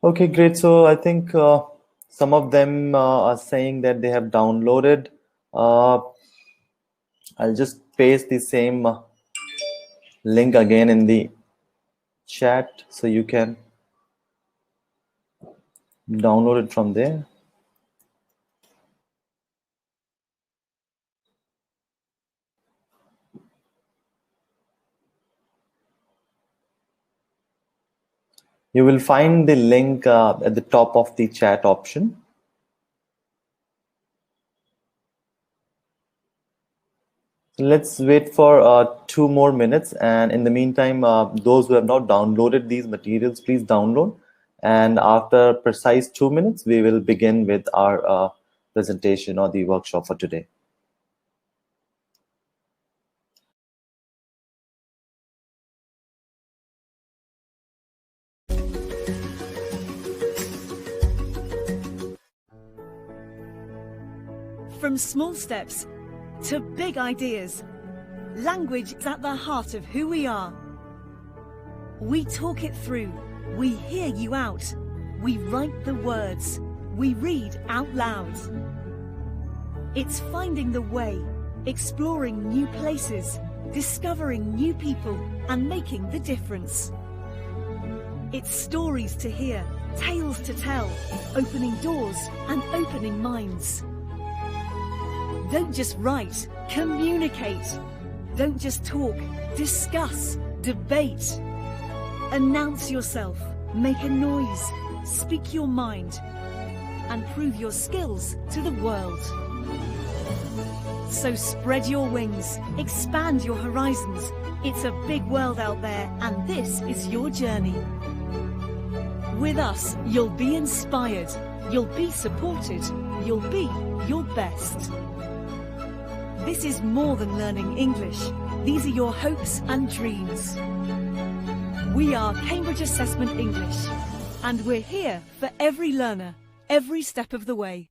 Okay, great. So I think some of them are saying that they have downloaded. Uh, I'll just paste the same link again in the chat so you can download it from there. You will find the link at the top of the chat option. Let's wait for 2 more minutes, and in the meantime, those who have not downloaded these materials, please download. And after precise 2 minutes, we will begin with our presentation or the workshop for today. From small steps to big ideas, language is at the heart of who we are. We talk it through, we hear you out, we write the words, we read out loud. It's finding the way, exploring new places, discovering new people, and making the difference. It's stories to hear, tales to tell, opening doors and opening minds. Don't just write, communicate. Don't just talk, discuss, debate. Announce yourself, make a noise, speak your mind, and prove your skills to the world. So spread your wings, expand your horizons. It's a big world out there, and this is your journey. With us, you'll be inspired, you'll be supported, you'll be your best. This is more than learning English. These are your hopes and dreams. We are Cambridge Assessment English, and we're here for every learner, every step of the way.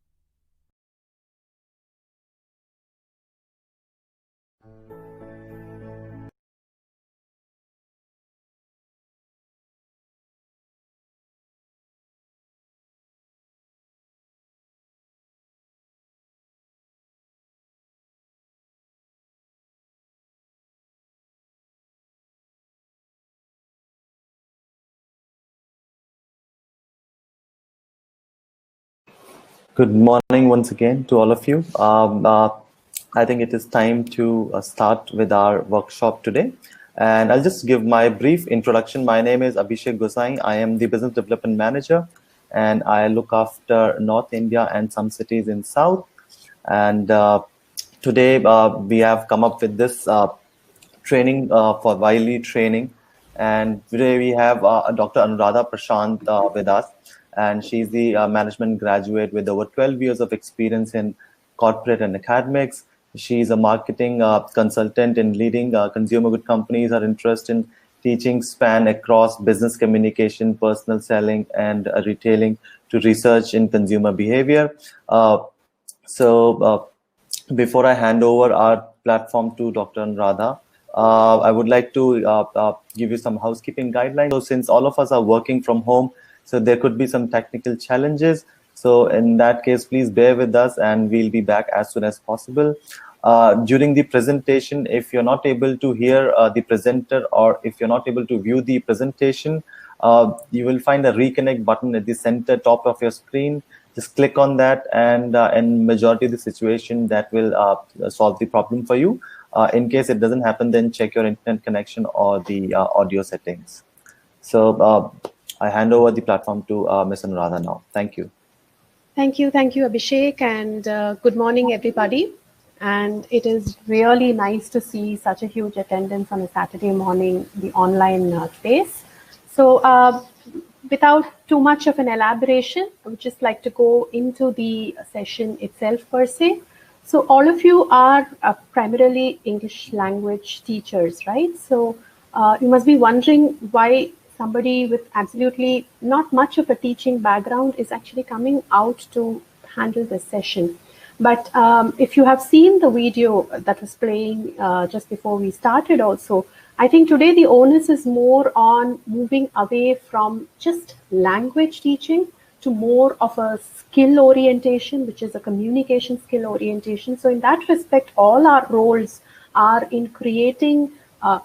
Good morning once again to all of you. I think it is time to start with our workshop today. And I'll just give my brief introduction. My name is Abhishek Gosai. I am the Business Development Manager, and I look after North India and some cities in South. And today we have come up with this training for Wiley training. And today we have Dr. Anuradha Prashant with us. And she's the management graduate with over 12 years of experience in corporate and academics. She's a marketing consultant in leading consumer good companies. Her interest in teaching span across business communication, personal selling, and retailing to research in consumer behavior. Before I hand over our platform to Dr. Anuradha, I would like to give you some housekeeping guidelines. So since all of us are working from home, so there could be some technical challenges. So in that case, please bear with us and we'll be back as soon as possible. During the presentation, if you're not able to hear the presenter or if you're not able to view the presentation, you will find a reconnect button at the center top of your screen. Just click on that, and in majority of the situation, that will solve the problem for you. In case it doesn't happen, then check your internet connection or the audio settings. So I hand over the platform to Ms. Anuradha now. Thank you. Thank you, Abhishek, and good morning, everybody. And it is really nice to see such a huge attendance on a Saturday morning, the online space. So without too much of an elaboration, I would just like to go into the session itself per se. So all of you are primarily English language teachers, right? So you must be wondering why somebody with absolutely not much of a teaching background is actually coming out to handle this session. But if you have seen the video that was playing just before we started also, I think today the onus is more on moving away from just language teaching to more of a skill orientation, which is a communication skill orientation. So, in that respect, all our roles are in creating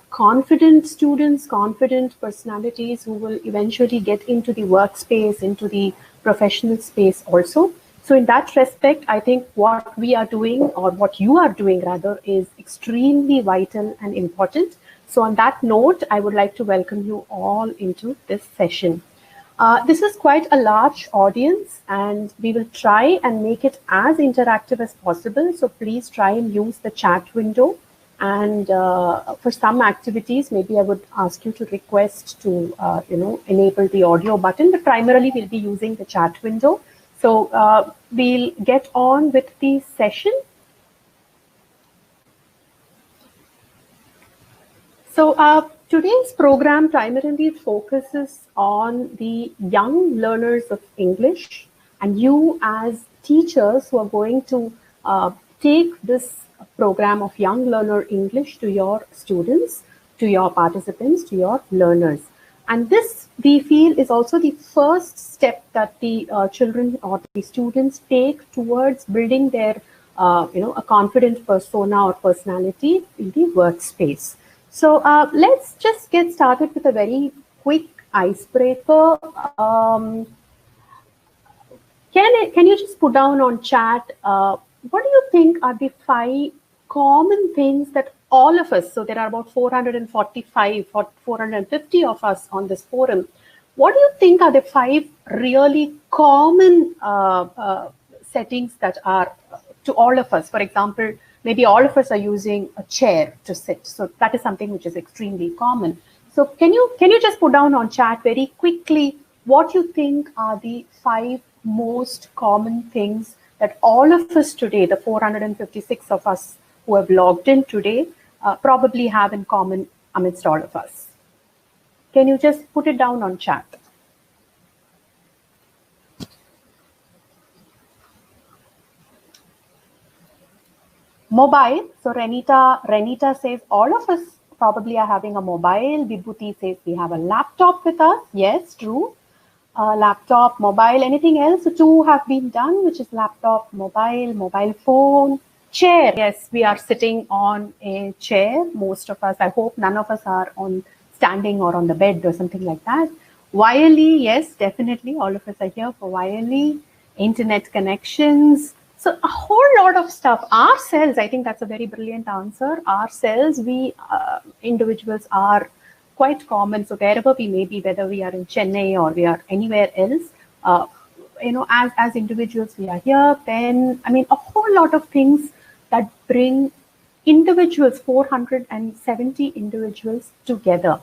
confident students, confident personalities who will eventually get into the workspace, into the professional space also. So, in that respect, I think what we are doing, or what you are doing rather, is extremely vital and important. So, on that note, I would like to welcome you all into this session. This is quite a large audience, and we will try and make it as interactive as possible. So, please try and use the chat window. And for some activities, maybe I would ask you to request to, enable the audio button, but primarily we'll be using the chat window. So we'll get on with the session. So today's program primarily focuses on the young learners of English, and you as teachers who are going to take this program of Young Learner English to your students, to your participants, to your learners. And this, we feel, is also the first step that the children or the students take towards building their, a confident persona or personality in the workspace. So let's just get started with a very quick icebreaker. Can you just put down on chat, what do you think are the 5 common things that all of us, so there are about 445 or 450 of us on this forum, what do you think are the 5 really common settings that are to all of us? For example, maybe all of us are using a chair to sit. So that is something which is extremely common. So can you just put down on chat very quickly what you think are the 5 most common things that all of us today, the 456 of us who have logged in today, probably have in common amidst all of us? Can you just put it down on chat? Mobile. So Renita says all of us probably are having a mobile. Vibhuti says we have a laptop with us. Yes, true. Laptop, mobile, anything else? So 2 have been done, which is laptop, mobile phone, chair. Yes, we are sitting on a chair. Most of us, I hope none of us are on standing or on the bed or something like that. Wirely, yes, definitely. All of us are here for wirely. Internet connections. So a whole lot of stuff. Ourselves, I think that's a very brilliant answer. Ourselves, we individuals are quite common. So wherever we may be, whether we are in Chennai or we are anywhere else, as individuals, we are here. Then, I mean, a whole lot of things that bring individuals, 470 individuals together.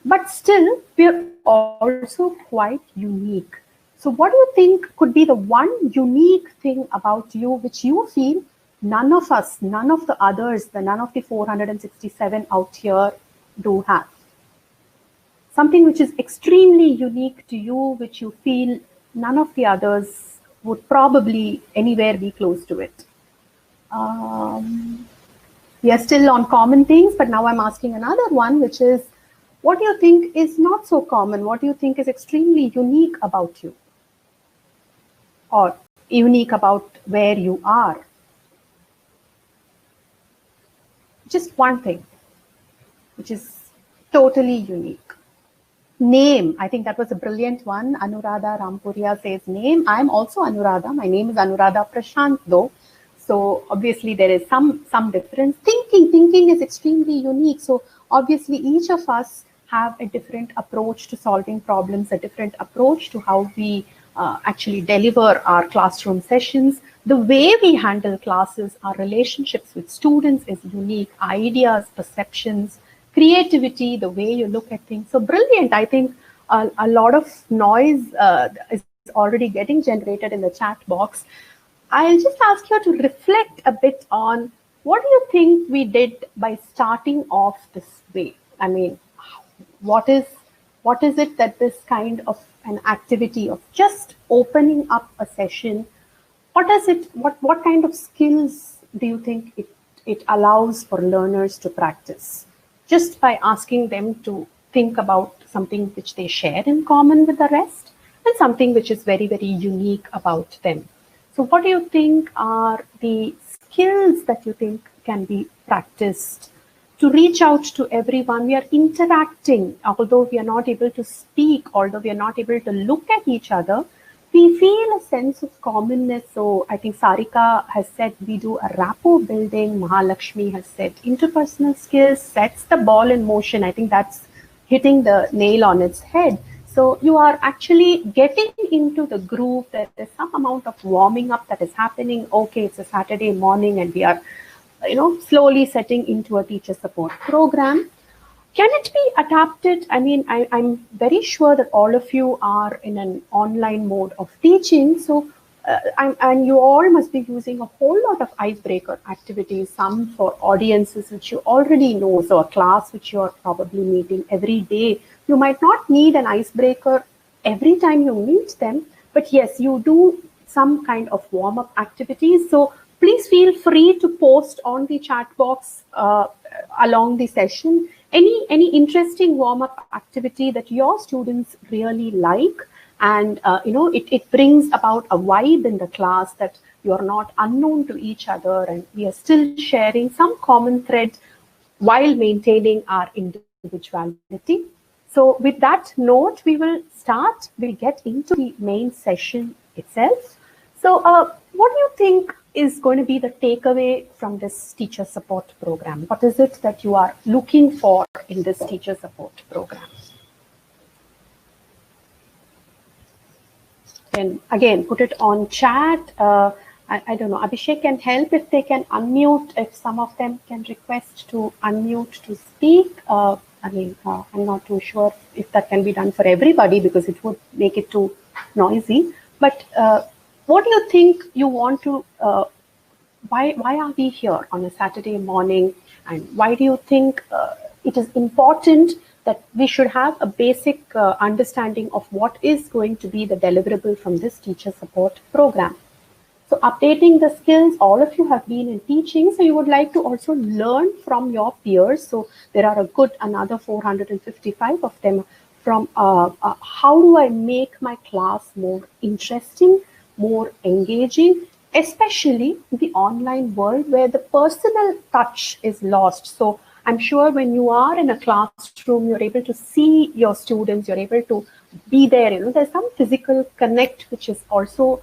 But still, we're also quite unique. So what do you think could be the one unique thing about you which you feel none of us, none of the others, none of the 467 out here do have? Something which is extremely unique to you, which you feel none of the others would probably anywhere be close to it. We are still on common things, but now I'm asking another one, which is, what do you think is not so common? What do you think is extremely unique about you? Or unique about where you are? Just one thing, which is totally unique. Name. I think that was a brilliant one. Anuradha Rampuria says name. I'm also Anuradha. My name is Anuradha Prashant though. So obviously there is some difference. Thinking is extremely unique. So obviously each of us have a different approach to solving problems, a different approach to how we actually deliver our classroom sessions. The way we handle classes, our relationships with students is unique. Ideas, perceptions, creativity, the way you look at things. So brilliant. I think a lot of noise is already getting generated in the chat box. I'll just ask you to reflect a bit on what do you think we did by starting off this way? I mean, what is it that this kind of an activity of just opening up a session, what kind of skills do you think it allows for learners to practice? just by asking them to think about something which they share in common with the rest and something which is very, very unique about them. So what do you think are the skills that you think can be practiced to reach out to everyone? We are interacting, although we are not able to speak, although we are not able to look at each other, we feel a sense of commonness. So I think Sarika has said we do a rapport building. Mahalakshmi has said interpersonal skills sets the ball in motion. I think that's hitting the nail on its head. So you are actually getting into the groove. There is some amount of warming up that is happening. Okay, it's a Saturday morning and we are, slowly setting into a teacher support program. Can it be adapted? I mean, I'm very sure that all of you are in an online mode of teaching. So, and you all must be using a whole lot of icebreaker activities, some for audiences which you already know. So a class which you're probably meeting every day. You might not need an icebreaker every time you meet them, but yes, you do some kind of warm-up activities. So please feel free to post on the chat box along the session any interesting warm-up activity that your students really like, and it brings about a vibe in the class that you're not unknown to each other and we are still sharing some common thread while maintaining our individuality. So with that note, we will start. We'll get into the main session itself. So what do you think is going to be the takeaway from this teacher support program? What is it that you are looking for in this teacher support program? And again, put it on chat. I don't know, Abhishek can help if they can unmute, if some of them can request to unmute to speak. I'm not too sure if that can be done for everybody because it would make it too noisy. But what do you think you want to, why are we here on a Saturday morning? And why do you think it is important that we should have a basic understanding of what is going to be the deliverable from this teacher support program? So updating the skills, all of you have been in teaching, so you would like to also learn from your peers. So there are a good another 455 of them from how do I make my class more interesting, more engaging, especially in the online world where the personal touch is lost. So I'm sure when you are in a classroom, you're able to see your students, you're able to be there. There's some physical connect, which is also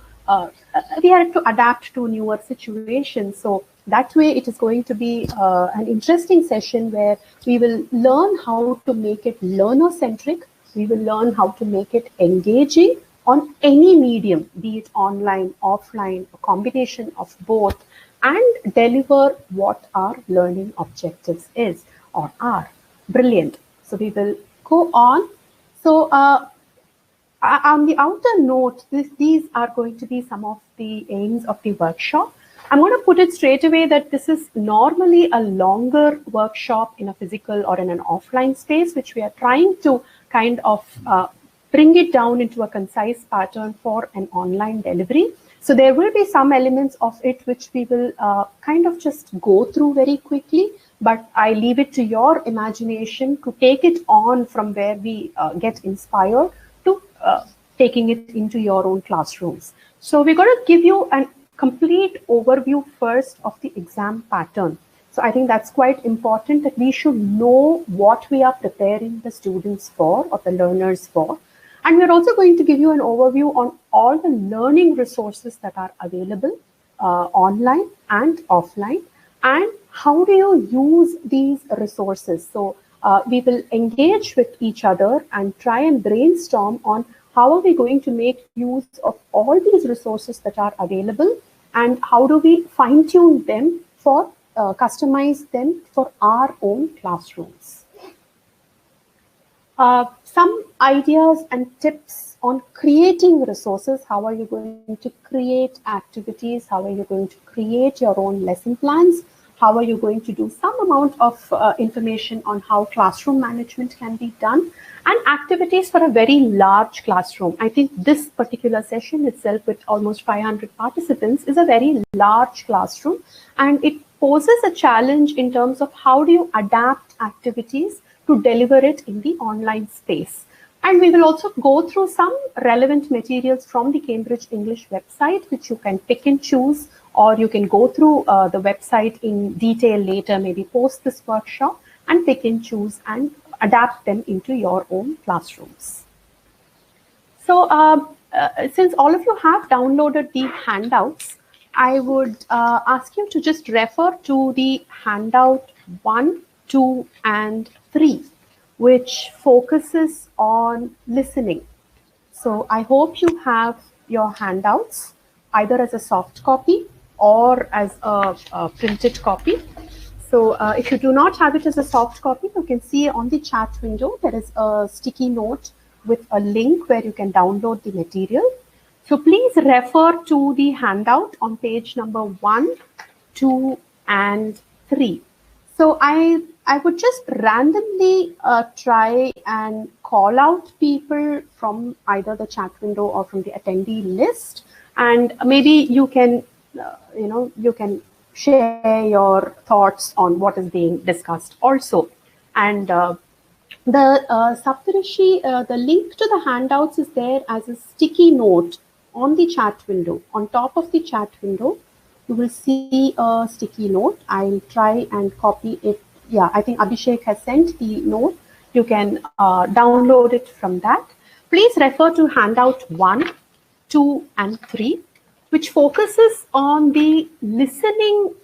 we have to adapt to newer situations. So that way it is going to be an interesting session where we will learn how to make it learner-centric. We will learn how to make it engaging on any medium, be it online, offline, a combination of both, and deliver what our learning objectives is or are. Brilliant. So we will go on. So on the outer note, these are going to be some of the aims of the workshop. I'm going to put it straight away that this is normally a longer workshop in a physical or in an offline space, which we are trying to kind of bring it down into a concise pattern for an online delivery. So there will be some elements of it which we will kind of just go through very quickly, but I leave it to your imagination to take it on from where we get inspired to taking it into your own classrooms. So we're going to give you a complete overview first of the exam pattern. So I think that's quite important that we should know what we are preparing the students for or the learners for. And we're also going to give you an overview on all the learning resources that are available online and offline, and how do you use these resources. So we will engage with each other and try and brainstorm on how are we going to make use of all these resources that are available, and how do we fine-tune them for customize them for our own classrooms. Some ideas and tips on creating resources. How are you going to create activities? How are you going to create your own lesson plans? How are you going to do some amount of information on how classroom management can be done, and activities for a very large classroom. I think this particular session itself with almost 500 participants is a very large classroom, and it poses a challenge in terms of how do you adapt activities to deliver it in the online space. And we will also go through some relevant materials from the Cambridge English website, which you can pick and choose, or you can go through the website in detail later, maybe post this workshop, and pick and choose and adapt them into your own classrooms. So since all of you have downloaded the handouts, I would ask you to just refer to the handout 1, 2, and 3, which focuses on listening. So I hope you have your handouts either as a soft copy or as a printed copy. So if you do not have it as a soft copy, you can see on the chat window, there is a sticky note with a link where you can download the material. So please refer to the handout on page number 1, 2, and 3. So I would just randomly try and call out people from either the chat window or from the attendee list, and maybe you can, you can share your thoughts on what is being discussed also. And the Saptarishi, the link to the handouts is there as a sticky note on the chat window. On top of the chat window, you will see a sticky note. I'll try and copy it. Yeah, I think Abhishek has sent the note. You can download it from that. Please refer to handout 1, 2, and 3, which focuses on the listening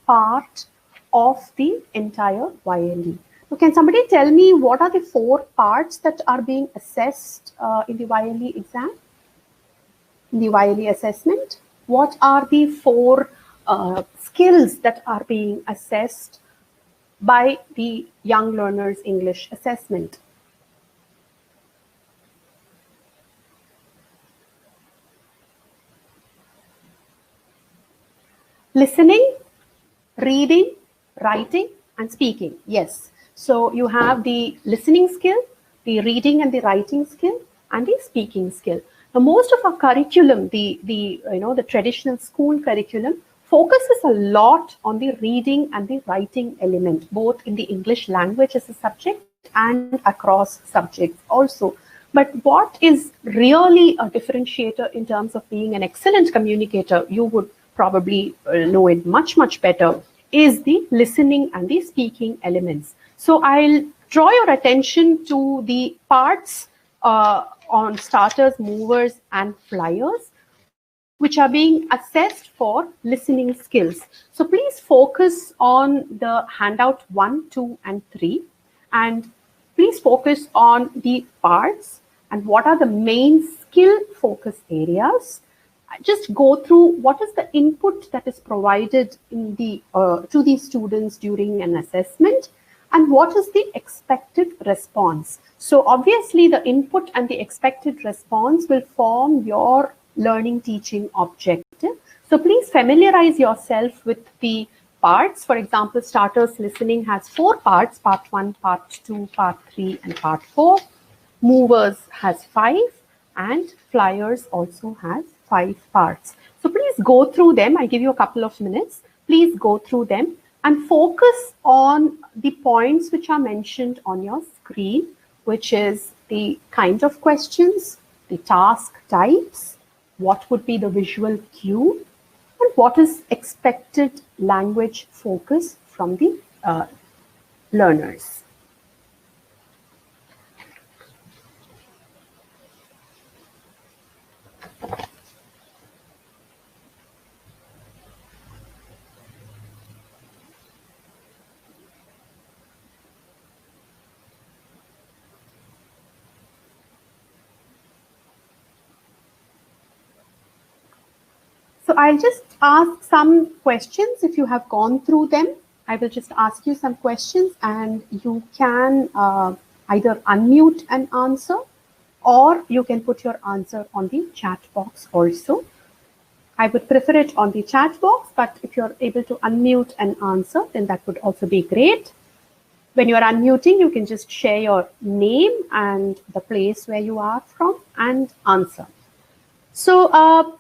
part of the entire YLE. So can somebody tell me what are the 4 parts that are being assessed in the YLE exam, in the YLE assessment? What are the 4 skills that are being assessed by the Young Learners English assessment? Listening, reading, writing, and speaking. Yes. So you have the listening skill, the reading and the writing skill, and the speaking skill. Now, most of our curriculum, the traditional school curriculum, focuses a lot on the reading and the writing element, both in the English language as a subject and across subjects also. But what is really a differentiator in terms of being an excellent communicator, you would probably know it much, much better, is the listening and the speaking elements. So I'll draw your attention to the parts on starters, movers, and flyers, which are being assessed for listening skills. So please focus on the handout 1, 2, and 3, and please focus on the parts and what are the main skill focus areas. Just go through what is the input that is provided in the to the students during an assessment, and what is the expected response. So obviously the input and the expected response will form your learning teaching objective. So please familiarize yourself with the parts. For example, starters listening has 4 parts: part 1, part 2, part 3, and part 4. Movers has 5, and flyers also has 5 parts. So please go through them. I give you a couple of minutes. Please go through them and focus on the points which are mentioned on your screen, which is the kind of questions, the task types, what would be the visual cue, and what is expected language focus from the learners. So I'll just ask some questions. If you have gone through them, I will just ask you some questions, and you can either unmute and answer, or you can put your answer on the chat box also. I would prefer it on the chat box, but if you're able to unmute and answer, then that would also be great. When you're unmuting, you can just share your name and the place where you are from and answer. So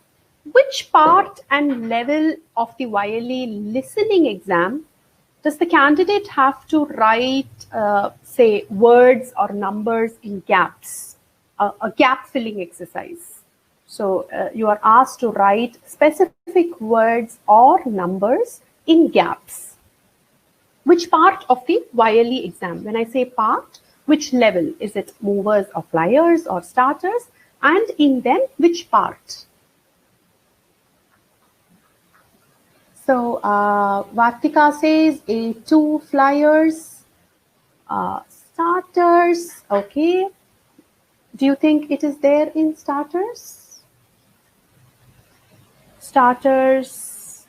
Which part and level of the YLE listening exam does the candidate have to write, say, words or numbers in gaps, a gap filling exercise? So you are asked to write specific words or numbers in gaps. Which part of the YLE exam? When I say part, which level? Is it movers or flyers or starters? And in them, which part? So Vartika says A2 flyers, starters, okay. Do you think it is there in starters? Starters.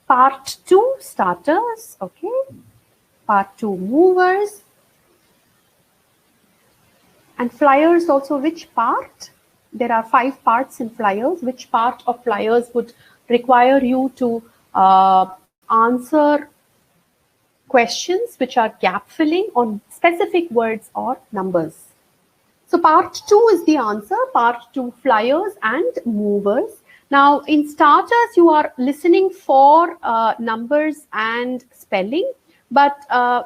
Part 2 starters, okay. Part 2 movers. And flyers also, which part? There are 5 parts in flyers. Which part of flyers would require you to answer questions which are gap filling on specific words or numbers? So part 2 is the answer. Part 2, flyers and movers. Now in starters, you are listening for numbers and spelling, but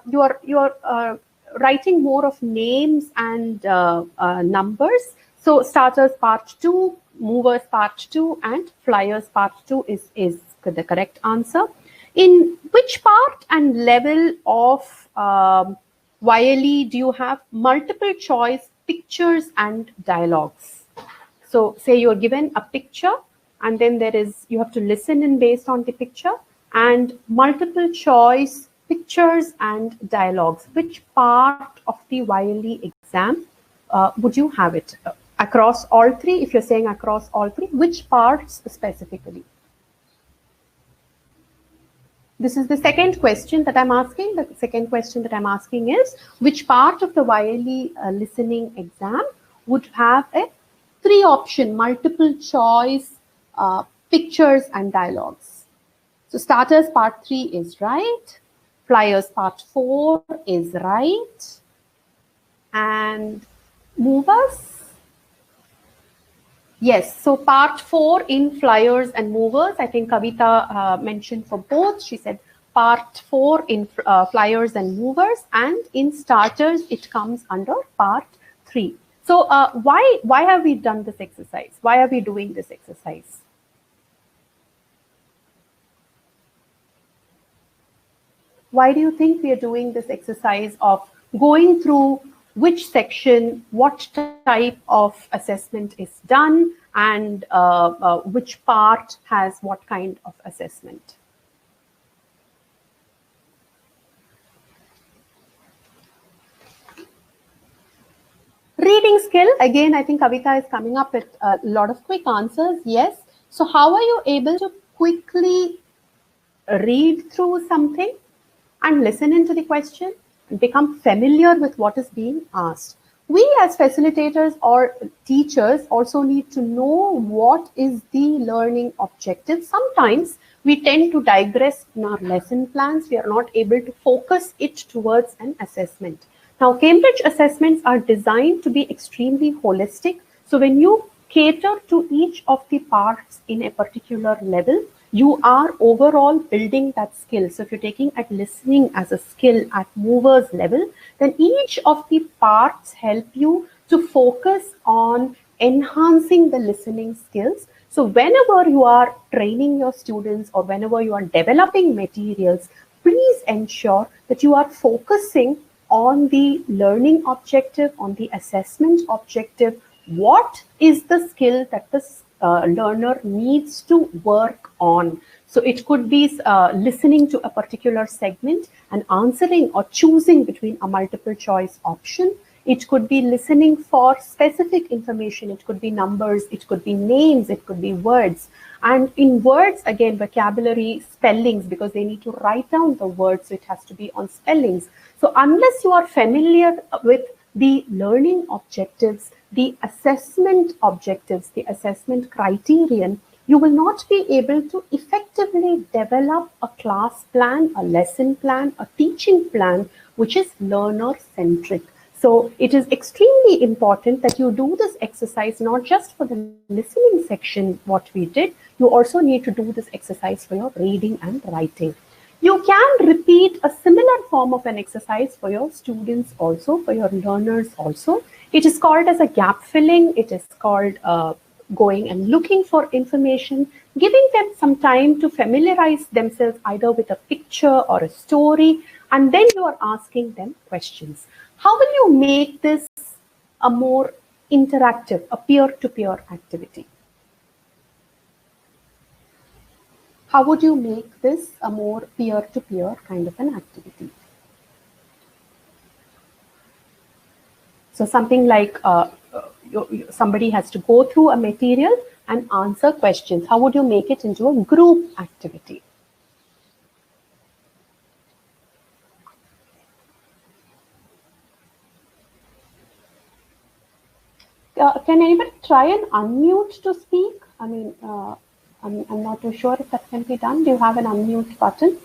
you are writing more of names and numbers. So starters part 2, movers part 2, and flyers part 2 is the correct answer. In which part and level of YLE do you have multiple choice pictures and dialogues? So say you're given a picture and then you have to listen in based on the picture, and multiple choice pictures and dialogues. Which part of the YLE exam would you have it? Across all 3, if you're saying across all 3, which parts specifically? This is the second question that I'm asking. The second question that I'm asking is, which part of the YLE listening exam would have a 3-option multiple choice pictures and dialogues? So starters part 3 is right. Flyers part 4 is right. And movers? Yes, so part 4 in flyers and movers, I think Kavita mentioned for both. She said part 4 in flyers and movers, and in starters, it comes under part 3. So why have we done this exercise? Why are we doing this exercise? Why do you think we are doing this exercise of going through which section, what type of assessment is done, and which part has what kind of assessment? Reading skill, again, I think Kavita is coming up with a lot of quick answers. Yes. So how are you able to quickly read through something and listen into the question and become familiar with what is being asked? We as facilitators or teachers also need to know what is the learning objective. Sometimes we tend to digress in our lesson plans. We are not able to focus it towards an assessment. Now, Cambridge assessments are designed to be extremely holistic. So when you cater to each of the parts in a particular level, you are overall building that skill. So if you're taking at listening as a skill at movers level, then each of the parts help you to focus on enhancing the listening skills. So whenever you are training your students or whenever you are developing materials, please ensure that you are focusing on the learning objective, on the assessment objective. What is the skill that the learner needs to work on? So it could be listening to a particular segment and answering or choosing between a multiple choice option. It could be listening for specific information. It could be numbers, it could be names, it could be words. And in words, again, vocabulary, spellings, because they need to write down the words, so it has to be on spellings. So unless you are familiar with the learning objectives, the assessment objectives, the assessment criterion, you will not be able to effectively develop a class plan, a lesson plan, a teaching plan, which is learner-centric. So So it is extremely important that you do this exercise, not just for the listening section, what we did, you also need to do this exercise for your reading and writing. You can repeat a similar form of an exercise for your students also, for your learners also. It is called as a gap filling. It is called going and looking for information, giving them some time to familiarize themselves either with a picture or a story, and then you are asking them questions. How will you make this a more interactive, a peer-to-peer activity? How would you make this a more peer-to-peer kind of an activity? So something like somebody has to go through a material and answer questions. How would you make it into a group activity? Can anybody try and unmute to speak? I mean, I'm not too sure if that can be done. Do you have an unmute button?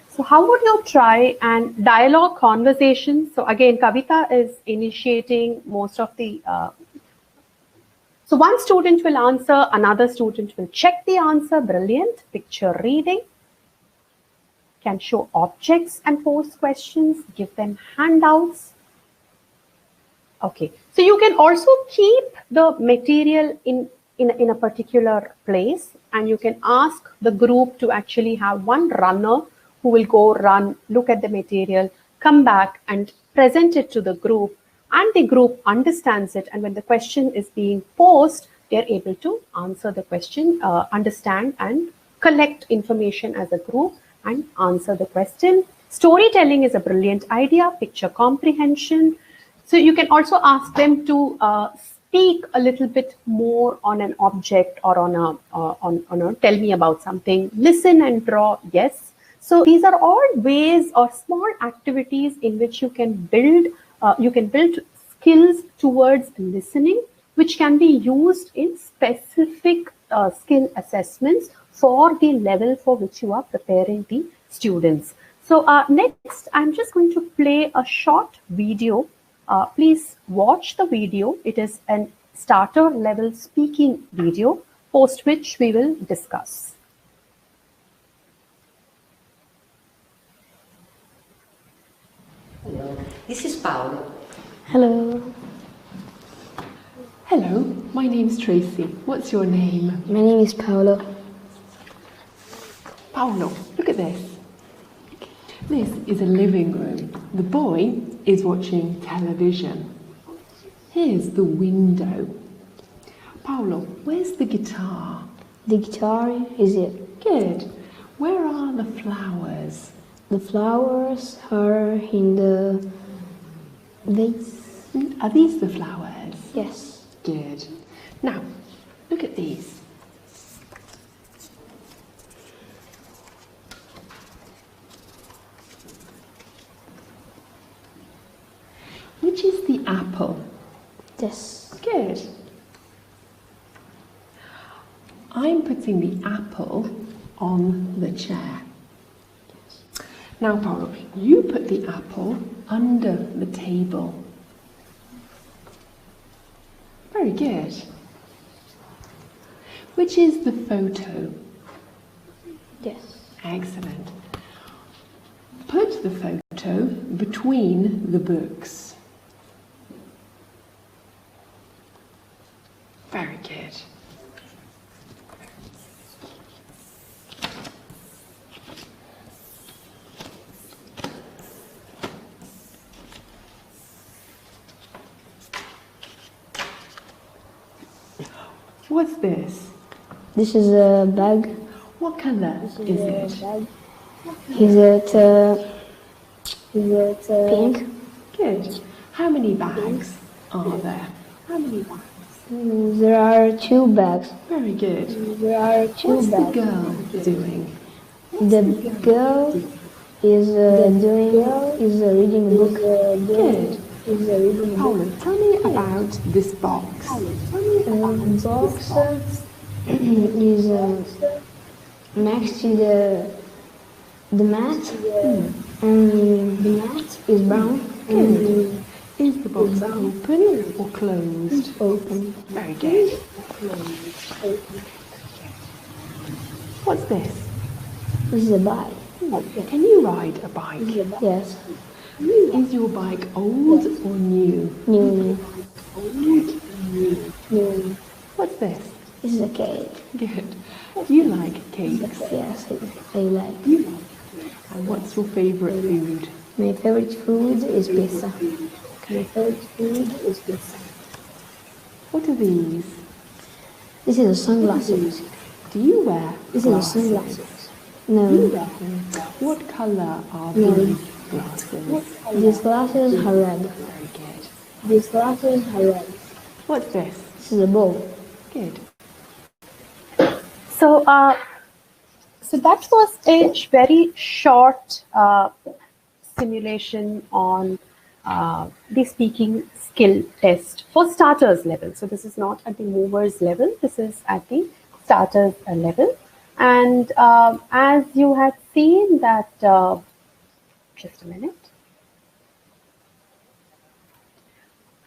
So how would you try and dialogue conversation? So again, Kavita is initiating most of the... So one student will answer, another student will check the answer. Brilliant. Picture reading. Can show objects and pose questions, give them handouts. Okay, so you can also keep the material in a particular place, and you can ask the group to actually have one runner who will go run, look at the material, come back and present it to the group, and the group understands it, and when the question is being posed, they're able to answer the question, understand and collect information as a group and answer the question. Storytelling is a brilliant idea, picture comprehension. So you can also ask them to speak a little bit more on an object or on a tell me about something, listen and draw, yes. So these are all ways or small activities in which you can build skills towards listening, which can be used in specific skill assessments for the level for which you are preparing the students. So next, I'm just going to play a short video. Please watch the video. It is an starter level speaking video, post which we will discuss. Hello, this is Paolo. Hello, Hello, my name's Tracy. What's your name? my name is Paolo. Paolo, look at this. This is a living room. The boy is watching television. Here's the window. Paolo, where's the guitar? The guitar is it. Good. Where are the flowers? The flowers are in the vase. Are these the flowers? Yes. Good. Now, look at these. Which is the apple? This. Good. I'm putting the apple on the chair. Now, Paolo, you put the apple under the table. Very good. Which is the photo? Yes. Excellent. Put the photo between the books. Very good. What's this? This is a bag. What colour is it? Is it pink? Good. How many bags are there? How many bags? There are 2 bags. Very good. There are 2 What's the bags. girl doing? The girl is reading a book. Good. Is reading a book. Paolo, tell me about this box. The box is next to the The mat and the mat is brown. Good. Is the box open or closed? Open. Very good. What's this? This is a bike. Can you ride a bike? Yes. Is your bike old or new? New. New. What's this? This is a cake. Good. Do you like cakes? Yes, I like. And what's your favourite food? My favorite food is pizza. My favorite food is pizza. What are these? This is a sunglasses. Do you wear This is a glasses? sunglasses. No. What colour are these glasses? These glasses are red. Very good. These glasses are red. What's this? This is a bowl. Good. So, so that was a very short simulation on the speaking skill test for starters level. So this is not at the movers level. This is at the starters level. And as you have seen that, just a minute.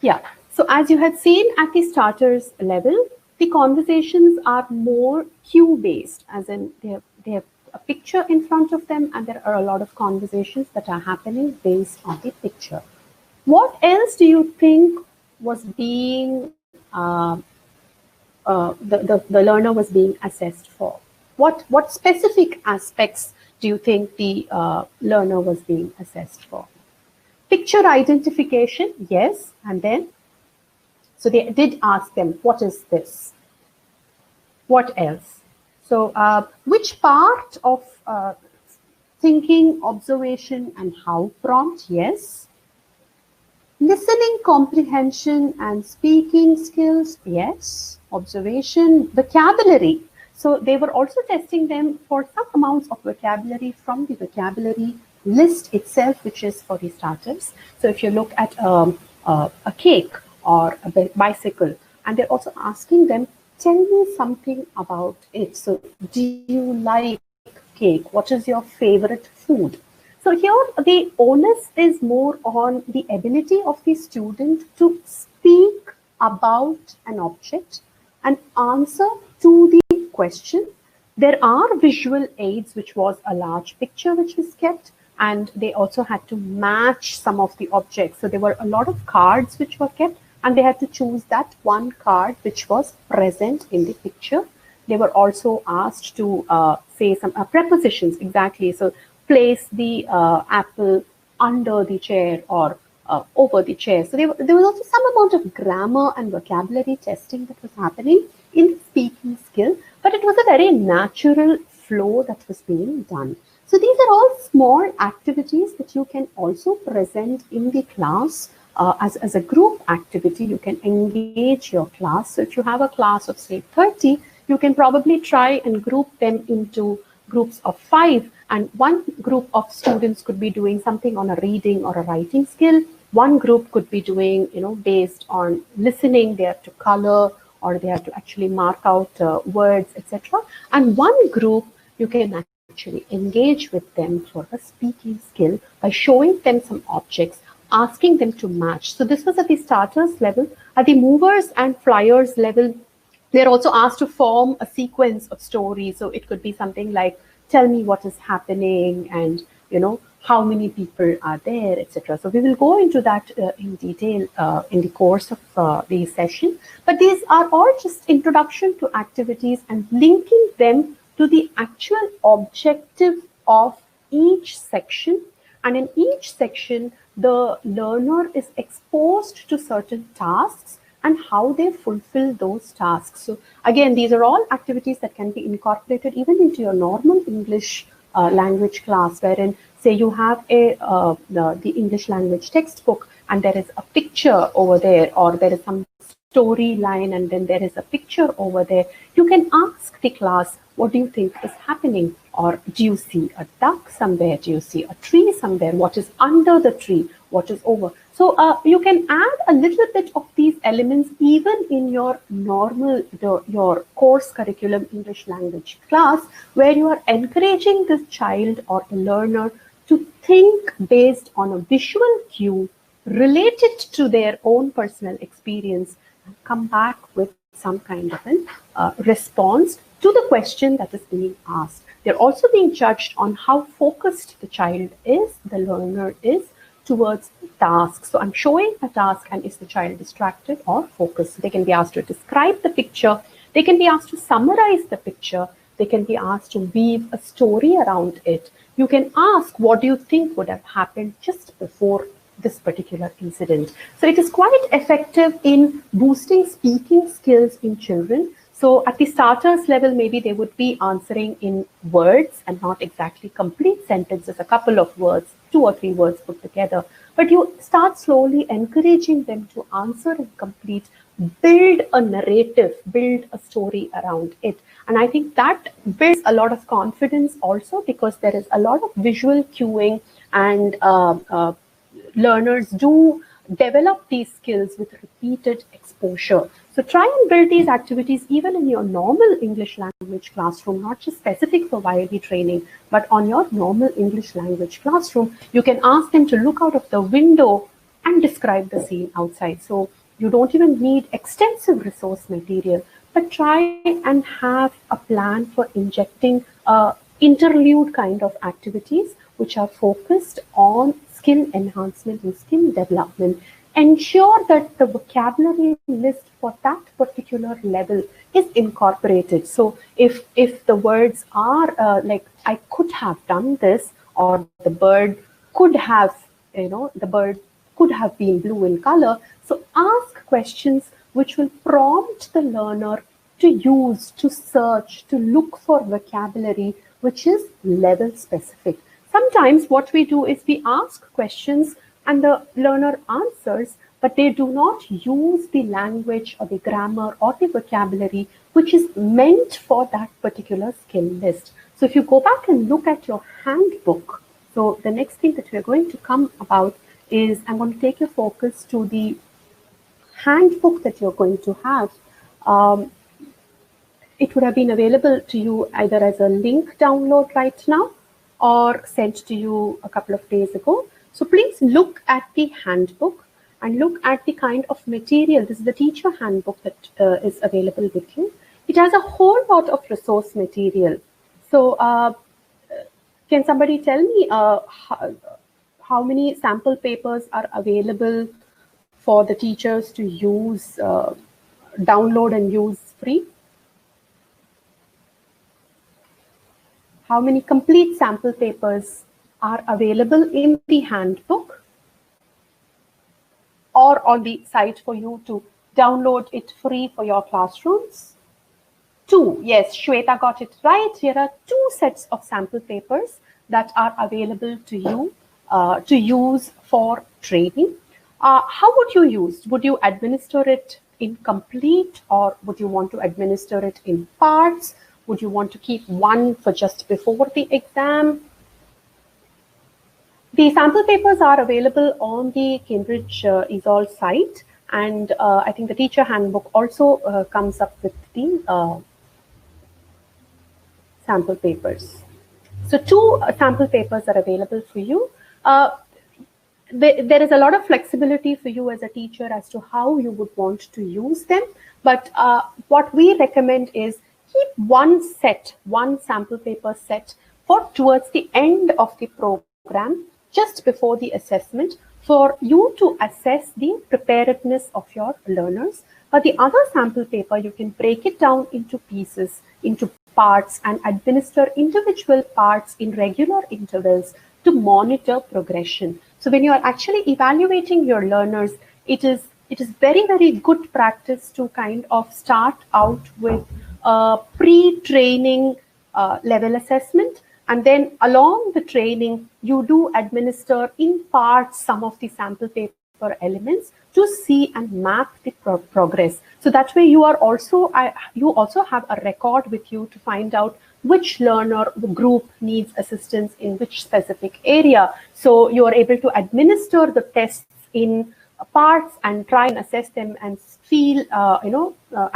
Yeah. So as you had seen at the starters level, the conversations are more cue based, as in they have a picture in front of them, and there are a lot of conversations that are happening based on the picture. What else do you think was being the learner was being assessed for? What specific aspects do you think the learner was being assessed for? Picture identification, yes, and then so they did ask them, what is this? What else? So which part of thinking, observation, and how prompt? Yes. Listening comprehension and speaking skills? Yes. Observation, vocabulary. So they were also testing them for some amounts of vocabulary from the vocabulary list itself, which is for the starters. So if you look at a cake or a bicycle, and they're also asking them, tell me something about it. So do you like cake? What is your favorite food? So here the onus is more on the ability of the student to speak about an object and answer to the question. There are visual aids, which was a large picture which was kept, and they also had to match some of the objects. So there were a lot of cards which were kept, and they had to choose that one card which was present in the picture. They were also asked to say some prepositions, exactly. So place the apple under the chair or over the chair. So there was also some amount of grammar and vocabulary testing that was happening in the speaking skill, but it was a very natural flow that was being done. So these are all small activities that you can also present in the class. As a group activity, you can engage your class. So if you have a class of say 30, you can probably try and group them into groups of 5, and one group of students could be doing something on a reading or a writing skill. One group could be doing, based on listening, they have to color or they have to actually mark out words, etc. And one group, you can actually engage with them for a speaking skill by showing them some objects, asking them to match. So this was at the starters level. At the movers and flyers level, they're also asked to form a sequence of stories. So it could be something like, tell me what is happening and, how many people are there, etc. So we will go into that in detail in the course of the session. But these are all just introduction to activities and linking them to the actual objective of each section. And in each section, the learner is exposed to certain tasks and how they fulfill those tasks. So again, these are all activities that can be incorporated even into your normal English language class, wherein say you have the English language textbook and there is a picture over there, or there is some storyline and then there is a picture over there. You can ask the class, what do you think is happening? Or do you see a duck somewhere? Do you see a tree somewhere? What is under the tree? What is over? So you can add a little bit of these elements even in your normal, your course curriculum English language class, where you are encouraging this child or the learner to think based on a visual cue related to their own personal experience and come back with some kind of an response to the question that is being asked. They're also being judged on how focused the child is, the learner is, towards the task. So I'm showing a task, and is the child distracted or focused? They can be asked to describe the picture. They can be asked to summarize the picture. They can be asked to weave a story around it. You can ask, what do you think would have happened just before this particular incident? So it is quite effective in boosting speaking skills in children. So at the starters level, maybe they would be answering in words and not exactly complete sentences, a couple of words, 2 or 3 words put together. But you start slowly encouraging them to answer in complete, build a narrative, build a story around it. And I think that builds a lot of confidence also, because there is a lot of visual cueing, and learners do develop these skills with repeated exposure. So try and build these activities even in your normal English language classroom, not just specific for YLE training, but on your normal English language classroom. You can ask them to look out of the window and describe the scene outside. So you don't even need extensive resource material, but try and have a plan for injecting interlude kind of activities which are focused on skill enhancement and skill development. Ensure that the vocabulary list for that particular level is incorporated. So if the words are like, I could have done this, or the bird could have, the bird could have been blue in color. So ask questions which will prompt the learner to use, to search, to look for vocabulary which is level specific. Sometimes what we do is we ask questions and the learner answers, but they do not use the language or the grammar or the vocabulary which is meant for that particular skill list. So if you go back and look at your handbook, so the next thing that we're going to come about is I'm going to take your focus to the handbook that you're going to have. It would have been available to you either as a link download right now or sent to you a couple of days ago. So please look at the handbook and look at the kind of material. This is the teacher handbook that is available with you. It has a whole lot of resource material. So can somebody tell me how many sample papers are available for the teachers to use, download and use free? How many complete sample papers are available in the handbook or on the site for you to download it free for your classrooms? 2. Yes, Shweta got it right. Here are 2 sets of sample papers that are available to you to use for training. How would you use? Would you administer it incomplete, or would you want to administer it in parts? Would you want to keep one for just before the exam? The sample papers are available on the Cambridge ESOL site, and I think the teacher handbook also comes up with the sample papers. So 2 sample papers are available for you. There is a lot of flexibility for you as a teacher as to how you would want to use them. But what we recommend is keep one sample paper set for towards the end of the program, just before the assessment, for you to assess the preparedness of your learners. But the other sample paper, you can break it down into pieces, into parts, and administer individual parts in regular intervals to monitor progression. So when you are actually evaluating your learners, it is very, very good practice to kind of start out with a pre-training level assessment, and then along the training, you do administer in parts some of the sample paper elements to see and map the progress. So that way you also have a record with you to find out which learner the group needs assistance in which specific area. So you are able to administer the tests in parts and try and assess them and feel,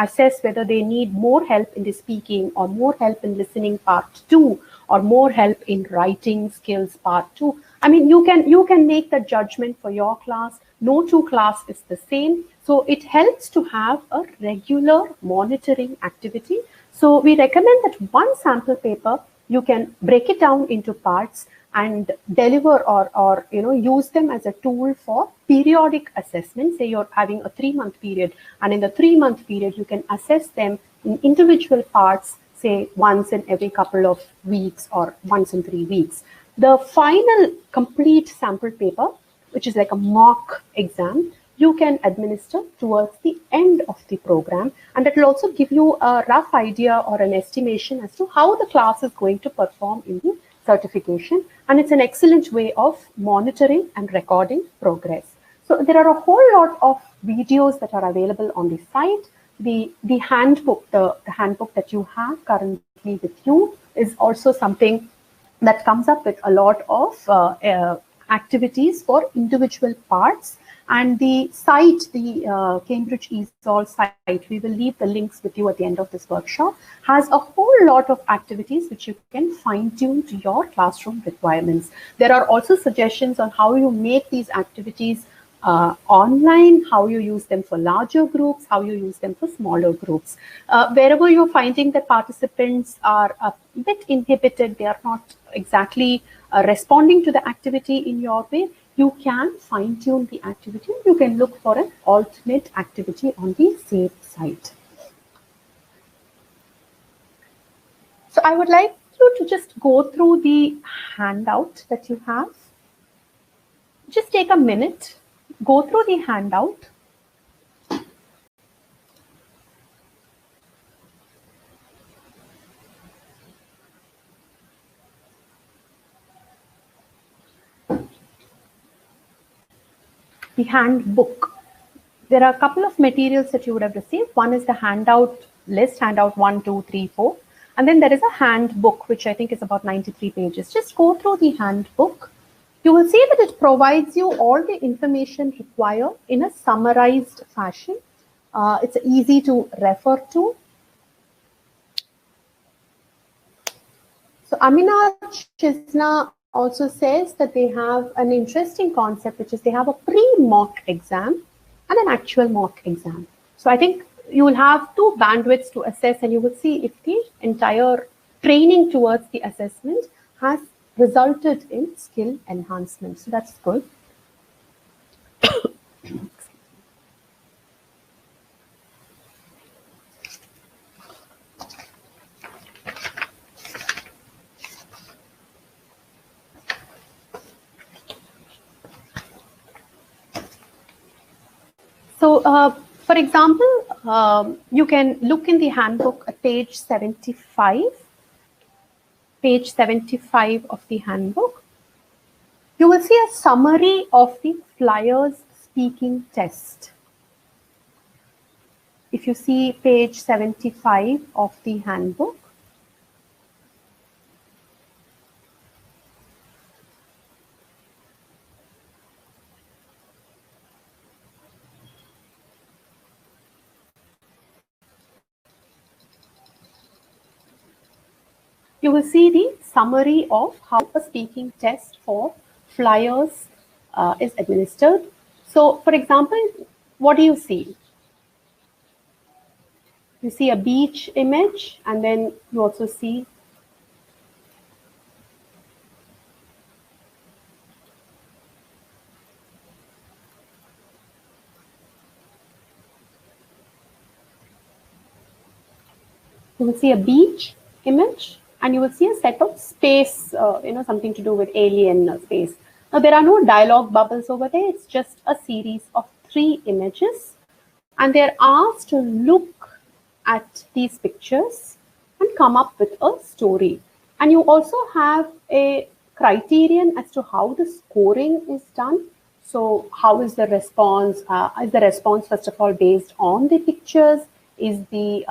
assess whether they need more help in the speaking or more help in listening part 2 or more help in writing skills part 2. I mean, you can make the judgment for your class. No two class is the same. So it helps to have a regular monitoring activity. So we recommend that one sample paper, you can break it down into parts and deliver or use them as a tool for periodic assessment. Say you're having a 3-month period, and in the 3-month period, you can assess them in individual parts, say once in every couple of weeks or once in 3 weeks. The final complete sample paper, which is like a mock exam, you can administer towards the end of the program, and it will also give you a rough idea or an estimation as to how the class is going to perform in the certification, and it's an excellent way of monitoring and recording progress. So there are a whole lot of videos that are available on the site. The handbook, the handbook that you have currently with you is also something that comes up with a lot of activities for individual parts. And the site, the Cambridge ESOL site, we will leave the links with you at the end of this workshop, has a whole lot of activities which you can fine tune to your classroom requirements. There are also suggestions on how you make these activities online, how you use them for larger groups, how you use them for smaller groups. Wherever you're finding that participants are a bit inhibited, they are not exactly responding to the activity in your way, you can fine tune the activity. You can look for an alternate activity on the same site. So I would like you to just go through the handout that you have. Just take a minute, go through the handout. The handbook. There are a couple of materials that you would have received. One is the handout list, handout 1, 2, 3, 4. And then there is a handbook, which I think is about 93 pages. Just go through the handbook. You will see that it provides you all the information required in a summarized fashion. It's easy to refer to. So Amina Chisna also says that they have an interesting concept, which is they have a pre-mock exam and an actual mock exam. So I think you will have two bandwidths to assess, and you will see if the entire training towards the assessment has resulted in skill enhancement. So that's good. So, for example, you can look in the handbook at page 75. Page 75 of the handbook. You will see a summary of the Flyers speaking test. If you see page 75 of the handbook, you will see the summary of how a speaking test for Flyers is administered. So, for example, what do you see? You see a beach image, and then you also see a beach image, and you will see a set of space, something to do with alien space. Now, there are no dialogue bubbles over there. It's just a series of 3 images, and they're asked to look at these pictures and come up with a story. And you also have a criterion as to how the scoring is done. So how is the response? Is the response, first of all, based on the pictures? Is the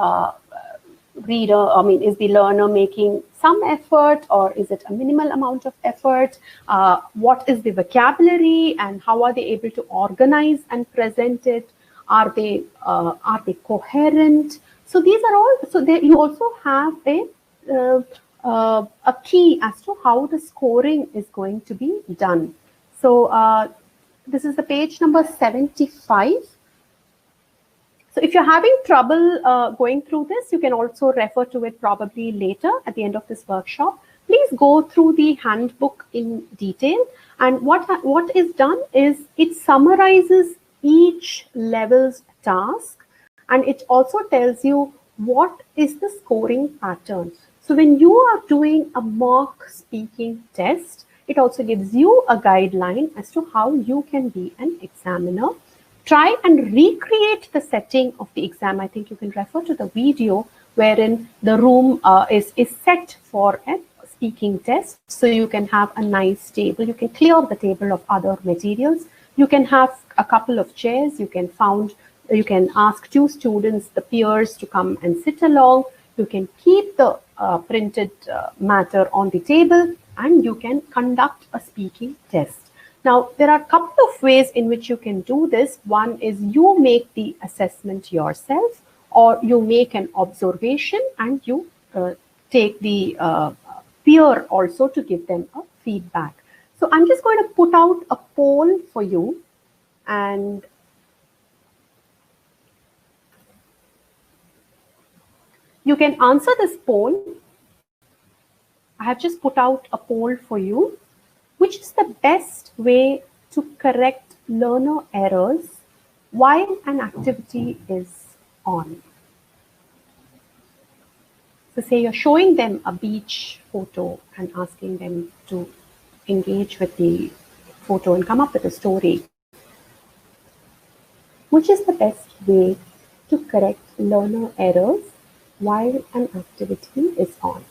is the learner making some effort or is it a minimal amount of effort? What is the vocabulary and how are they able to organize and present it? Are they coherent? So these are all. So you also have a key as to how the scoring is going to be done. So this is the page number 75. So if you're having trouble going through this, you can also refer to it probably later at the end of this workshop. Please go through the handbook in detail. And what is done is it summarizes each level's task, and it also tells you what is the scoring pattern. So when you are doing a mock speaking test, it also gives you a guideline as to how you can be an examiner. Try and recreate the setting of the exam. I think you can refer to the video wherein the room is set for a speaking test. So you can have a nice table. You can clear the table of other materials. You can have a couple of chairs. You can ask 2 students, the peers, to come and sit along. You can keep the printed matter on the table, and you can conduct a speaking test. Now, there are a couple of ways in which you can do this. One is you make the assessment yourself, or you make an observation and you take the peer also to give them a feedback. So I'm just going to put out a poll for you, and you can answer this poll. I have just put out a poll for you. Which is the best way to correct learner errors while an activity is on? So say you're showing them a beach photo and asking them to engage with the photo and come up with a story. Which is the best way to correct learner errors while an activity is on?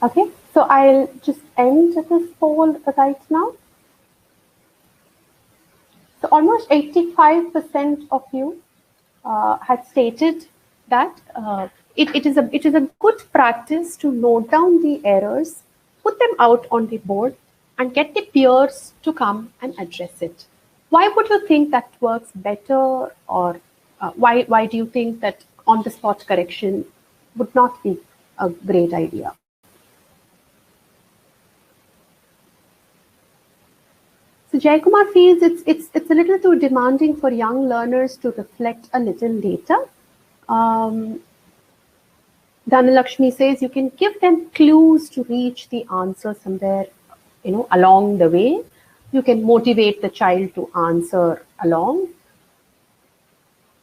Okay, so I'll just end this poll right now. So almost 85% of you had stated that it is a good practice to note down the errors, put them out on the board, and get the peers to come and address it. Why would you think that works better, or why do you think that on-the-spot correction would not be a great idea? So Jaykumar feels it's a little too demanding for young learners to reflect a little later. Dhanalakshmi says you can give them clues to reach the answer somewhere, along the way. You can motivate the child to answer along.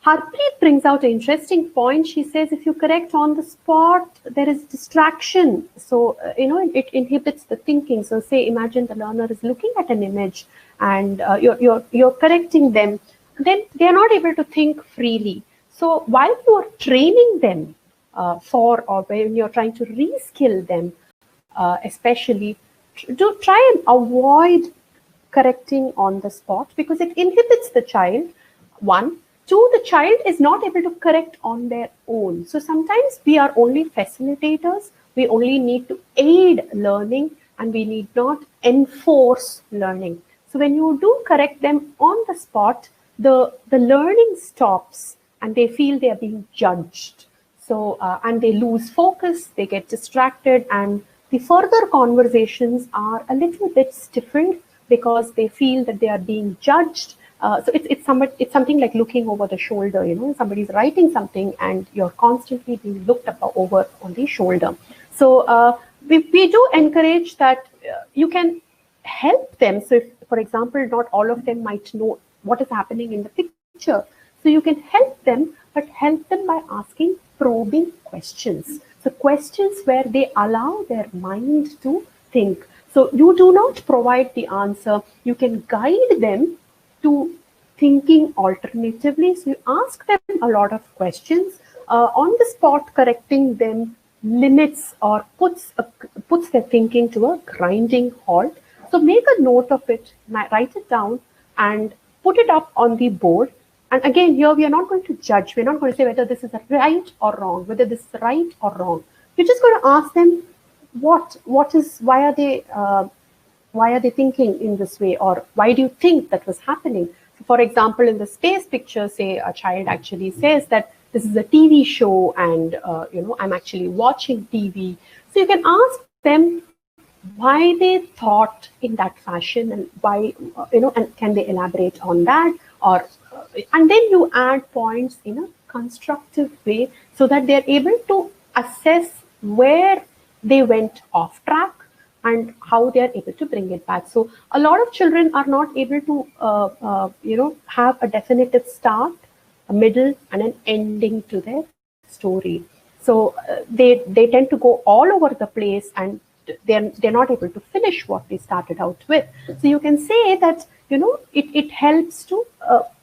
Harpreet brings out an interesting point. She says if you correct on the spot, there is distraction. So, it inhibits the thinking. So say, imagine the learner is looking at an image and you're correcting them. Then they're not able to think freely. So while you are training them or when you're trying to reskill them, especially, do try and avoid correcting on the spot because it inhibits the child, one. Two, the child is not able to correct on their own. So sometimes we are only facilitators. We only need to aid learning and we need not enforce learning. So when you do correct them on the spot, the learning stops and they feel they are being judged. So, and they lose focus, they get distracted, and the further conversations are a little bit stiffened because they feel that they are being judged. So it's something like looking over the shoulder, somebody's writing something and you're constantly being looked over on the shoulder. So we do encourage that you can help them. So for example, not all of them might know what is happening in the picture. So you can help them, but help them by asking probing questions. So questions where they allow their mind to think. So you do not provide the answer. You can guide them to thinking alternatively. So you ask them a lot of questions. On the spot, correcting them limits or puts their thinking to a grinding halt. So make a note of it, write it down, and put it up on the board. And again, here we are not going to judge. We're not going to say whether this is right or wrong, whether this is right or wrong. We're just going to ask them why are they thinking in this way, or why do you think that was happening? So for example, in the space picture, say a child actually says that this is a TV show and I'm actually watching TV. So you can ask them why they thought in that fashion, and why and can they elaborate on that, or and then you add points in a constructive way so that they're able to assess where they went off track and how they are able to bring it back. So a lot of children are not able to have a definitive start, a middle, and an ending to their story. So they tend to go all over the place, and they're not able to finish what they started out with. So you can say that it helps to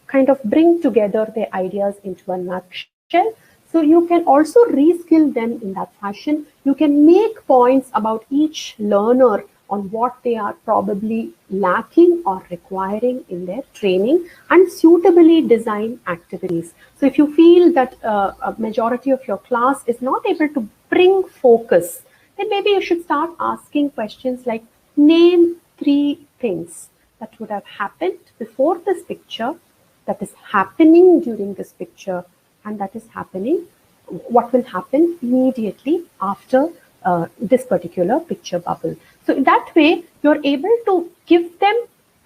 kind of bring together their ideas into a nutshell. So you can also reskill them in that fashion. You can make points about each learner on what they are probably lacking or requiring in their training, and suitably design activities. So if you feel that a majority of your class is not able to bring focus, then maybe you should start asking questions like, name 3 things that would have happened before this picture, that is happening during this picture, and that is happening, what will happen immediately after this particular picture bubble. So in that way, you're able to give them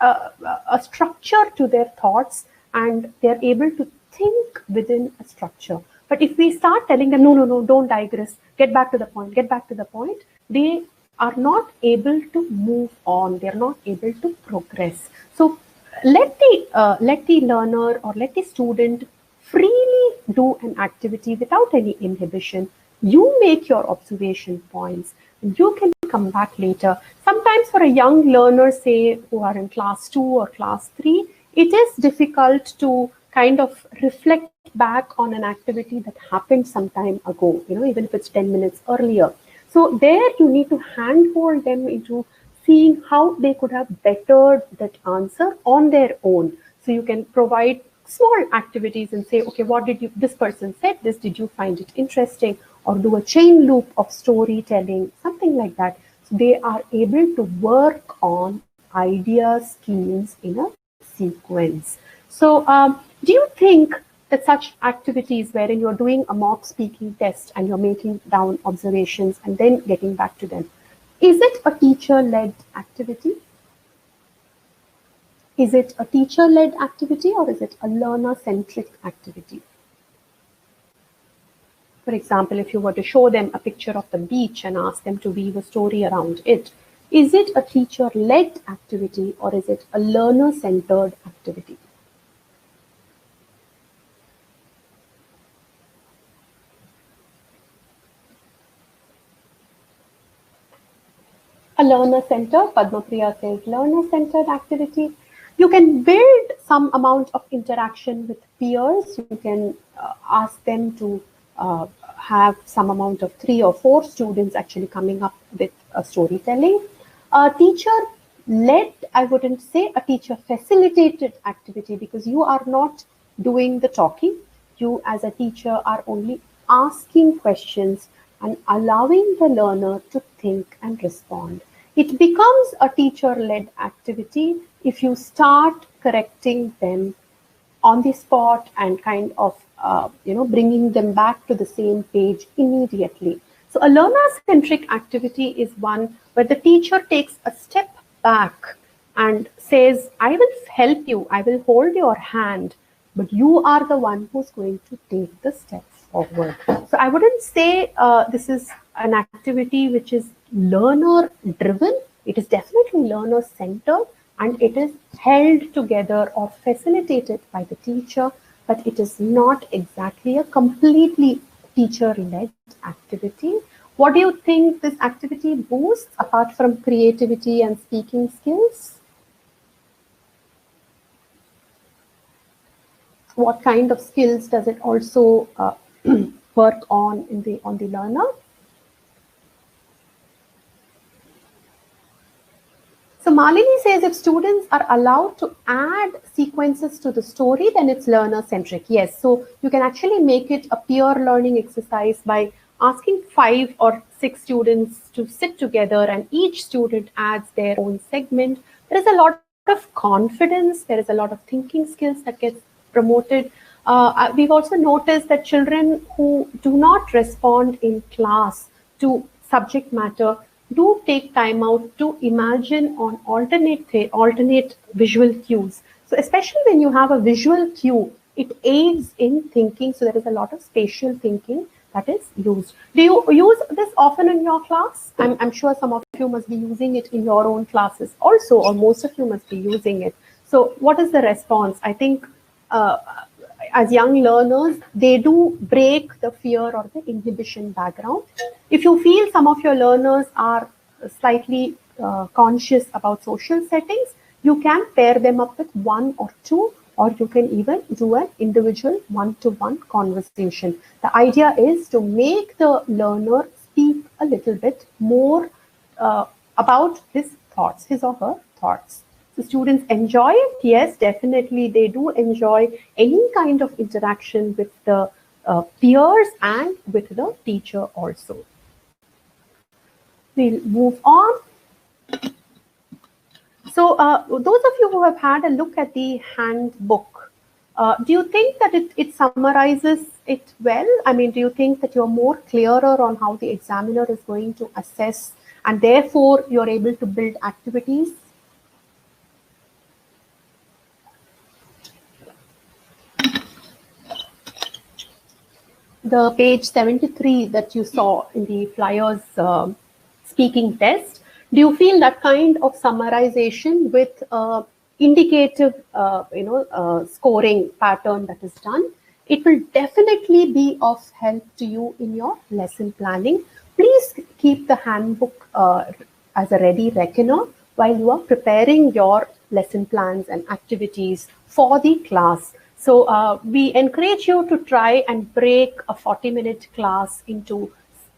a structure to their thoughts, and they're able to think within a structure. But if we start telling them, no, don't digress, get back to the point, they are not able to move on. They're not able to progress. So let the learner or let the student freely do an activity without any inhibition. You make your observation points. You can come back later. Sometimes for a young learner, say, who are in class 2 or class 3, it is difficult to kind of reflect back on an activity that happened some time ago, even if it's 10 minutes earlier. So there you need to handhold them into seeing how they could have bettered that answer on their own. So you can provide small activities and say, okay, this person said this, did you find it interesting? Or do a chain loop of storytelling, something like that. So they are able to work on idea schemes in a sequence. So do you think that such activities wherein you're doing a mock speaking test and you're making down observations and then getting back to them, is it a teacher-led activity? Is it a teacher-led activity, or is it a learner-centric activity? For example, if you were to show them a picture of the beach and ask them to weave a story around it, is it a teacher-led activity, or is it a learner-centered activity? A learner-centered, Padmapriya says, learner-centered activity. You can build some amount of interaction with peers. You can ask them to have some amount of 3 or 4 students actually coming up with a storytelling. A teacher-led, I wouldn't say a teacher-facilitated activity, because you are not doing the talking. You as a teacher are only asking questions and allowing the learner to think and respond. It becomes a teacher-led activity if you start correcting them on the spot and kind of bringing them back to the same page immediately. So a learner-centric activity is one where the teacher takes a step back and says, I will help you, I will hold your hand, but you are the one who's going to take the step forward. So I wouldn't say this is an activity which is learner driven. It is definitely learner centered, and it is held together or facilitated by the teacher, but it is not exactly a completely teacher-led activity. What do you think this activity boosts apart from creativity and speaking skills? What kind of skills does it also work on the learner? So Malini says if students are allowed to add sequences to the story, then it's learner-centric. Yes, so you can actually make it a peer learning exercise by asking 5 or 6 students to sit together and each student adds their own segment. There is a lot of confidence, there is a lot of thinking skills that gets promoted. We've also noticed that children who do not respond in class to subject matter do take time out to imagine on alternate visual cues. So especially when you have a visual cue, it aids in thinking. So there is a lot of spatial thinking that is used. Do you use this often in your class? I'm sure some of you must be using it in your own classes also, or most of you must be using it. So what is the response? I think as young learners, they do break the fear or the inhibition background. If you feel some of your learners are slightly conscious about social settings, you can pair them up with 1 or 2, or you can even do an individual one-to-one conversation. The idea is to make the learner speak a little bit more about his thoughts, his or her thoughts. So students enjoy it? Yes, definitely they do enjoy any kind of interaction with the peers and with the teacher also. We'll move on. So those of you who have had a look at the handbook, do you think that it summarizes it well? I mean, do you think that you're more clearer on how the examiner is going to assess and therefore you're able to build activities? The page 73 that you saw in the flyers speaking test, do you feel that kind of summarization with indicative scoring pattern that is done, it will definitely be of help to you in your lesson planning. Please keep the handbook as a ready reckoner while you are preparing your lesson plans and activities for the class. So we encourage you to try and break a 40-minute class into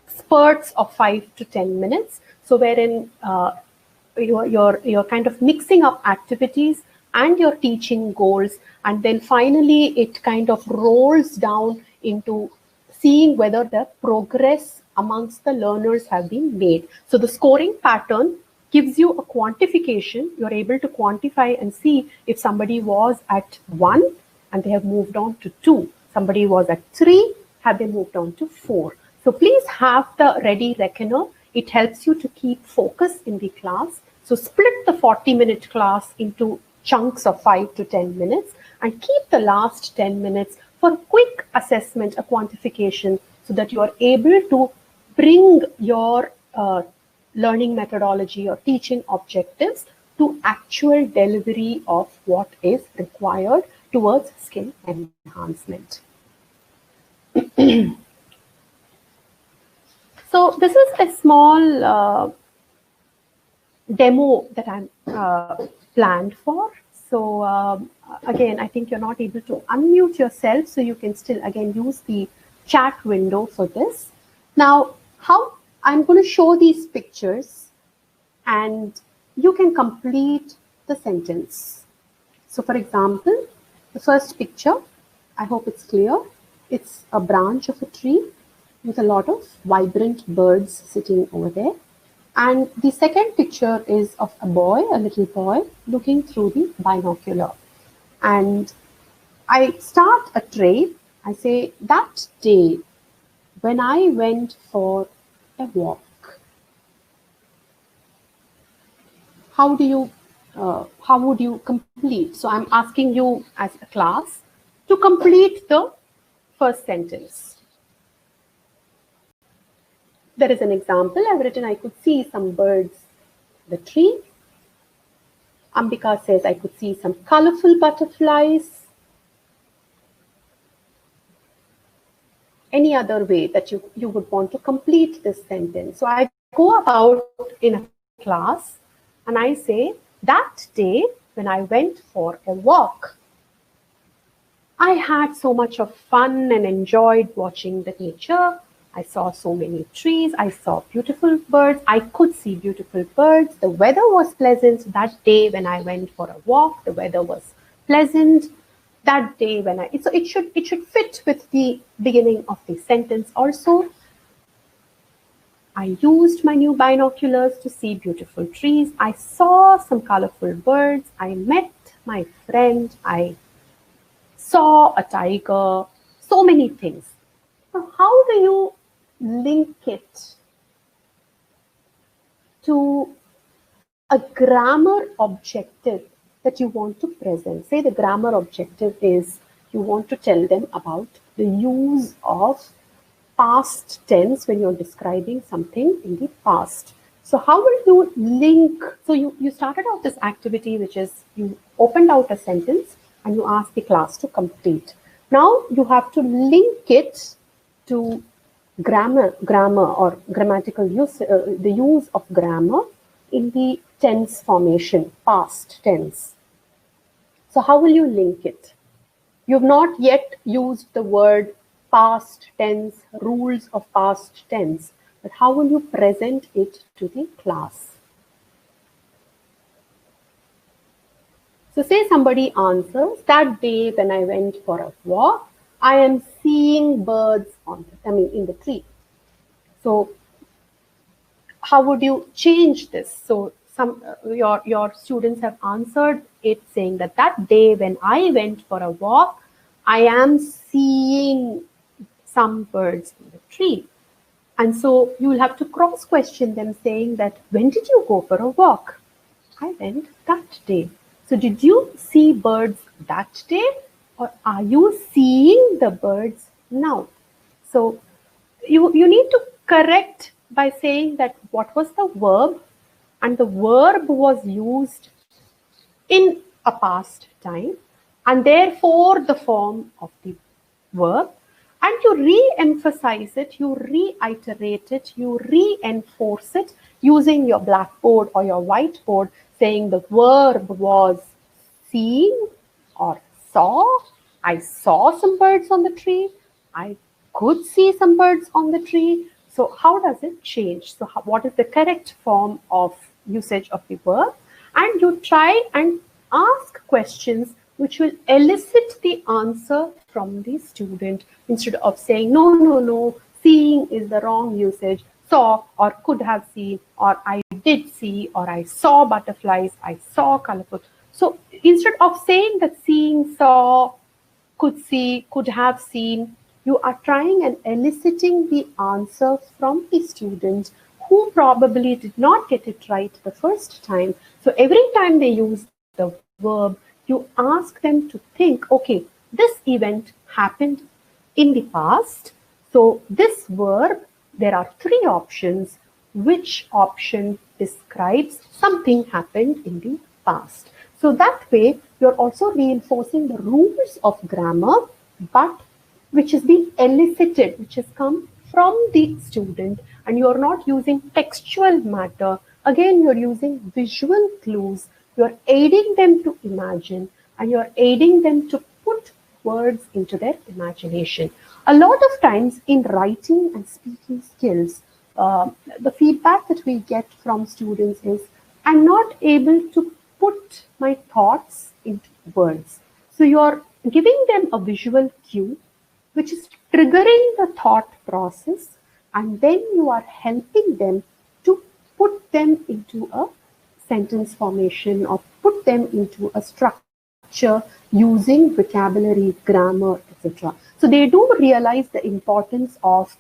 spurts of 5 to 10 minutes. So wherein you're kind of mixing up activities and your teaching goals, and then finally it kind of rolls down into seeing whether the progress amongst the learners have been made. So the scoring pattern gives you a quantification. You're able to quantify and see if somebody was at 1 and they have moved on to 2. Somebody was at 3, have they moved on to 4. So please have the ready reckoner. It helps you to keep focus in the class. So split the 40-minute class into chunks of 5 to 10 minutes and keep the last 10 minutes for quick assessment, a quantification, so that you are able to bring your learning methodology or teaching objectives to actual delivery of what is required towards skill enhancement. So this is a small demo that I'm planned for. So again, I think you're not able to unmute yourself, so you can still again use the chat window for this. Now, how I'm going to show these pictures and you can complete the sentence. So for example, the first picture, I hope it's clear. It's a branch of a tree with a lot of vibrant birds sitting over there. And the second picture is of a boy, a little boy, looking through the binocular. And I start a trait. I say, that day when I went for a walk. How would you complete? So I'm asking you as a class to complete the first sentence. There is an example I've written. I could see some birds, the tree. Ambika says, I could see some colorful butterflies. Any other way that you would want to complete this sentence? So I go about in a class and I say, that day when I went for a walk, I had so much of fun and enjoyed watching the nature. I saw so many trees. I saw beautiful birds. I could see beautiful birds. The weather was pleasant that day when I went for a walk. The weather was pleasant that day when so it should fit with the beginning of the sentence also. I used my new binoculars to see beautiful trees. I saw some colorful birds. I met my friend. I saw a tiger. So many things. Now, how do you link it to a grammar objective that you want to present? Say the grammar objective is you want to tell them about the use of past tense when you're describing something in the past. So how will you link? So you started out this activity, which is you opened out a sentence and you asked the class to complete. Now you have to link it to grammar or grammatical use, the use of grammar in the tense formation, past tense. So how will you link it? You've not yet used the word past tense, rules of past tense, but how will you present it to the class? So say somebody answers, that day when I went for a walk, I am seeing birds in the tree. So how would you change this? So your students have answered it saying that day when I went for a walk, I am seeing some birds in the tree. And so you will have to cross question them saying that, when did you go for a walk? I went that day. So did you see birds that day, or are you seeing the birds now? So you need to correct by saying that what was the verb, and the verb was used in a past time, and therefore the form of the verb, and you re-emphasize it, you reiterate it, you reinforce it using your blackboard or your whiteboard, saying the verb was seeing or saw. I saw some birds on the tree. I could see some birds on the tree. So how does it change? So what is the correct form of usage of the verb? And you try and ask questions which will elicit the answer from the student, instead of saying, no, seeing is the wrong usage, saw or could have seen, or I did see, or I saw butterflies, I saw colorful. So instead of saying that seeing, saw, could see, could have seen, you are trying and eliciting the answer from the student who probably did not get it right the first time. So every time they use the verb, you ask them to think, okay, this event happened in the past. So this verb, there are three options. Which option describes something happened in the past? So that way, you're also reinforcing the rules of grammar, but which is being elicited, which has come from the student, and you're not using textual matter. Again, you're using visual clues. You're aiding them to imagine, and you're aiding them to put words into their imagination. A lot of times in writing and speaking skills, the feedback that we get from students is, I'm not able to put my thoughts into words. So you're giving them a visual cue, which is triggering the thought process, and then you are helping them to put them into a sentence formation or put them into a structure using vocabulary, grammar, etc. So they do realize the importance of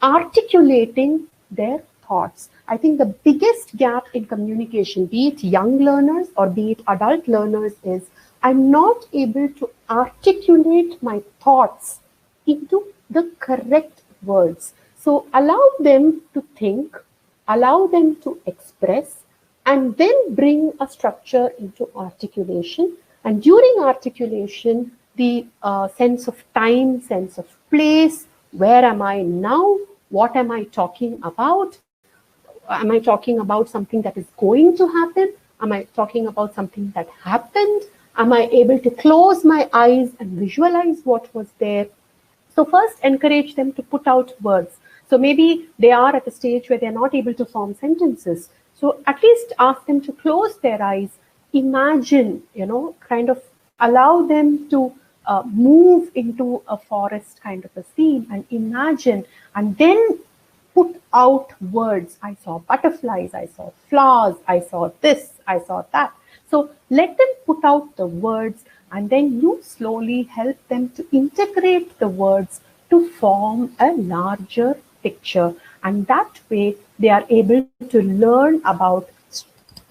articulating their thoughts. I think the biggest gap in communication, be it young learners or be it adult learners, is I'm not able to articulate my thoughts into the correct words. So allow them to think, allow them to express, and then bring a structure into articulation. And during articulation, the sense of time, sense of place, where am I now, what am I talking about? Am I talking about something that is going to happen? Am I talking about something that happened? Am I able to close my eyes and visualize what was there? So first encourage them to put out words. So maybe they are at a stage where they're not able to form sentences. So at least ask them to close their eyes, imagine, kind of allow them to move into a forest kind of a scene and imagine, and then put out words. I saw butterflies, I saw flowers, I saw this, I saw that. So let them put out the words, and then you slowly help them to integrate the words to form a larger picture. And that way they are able to learn about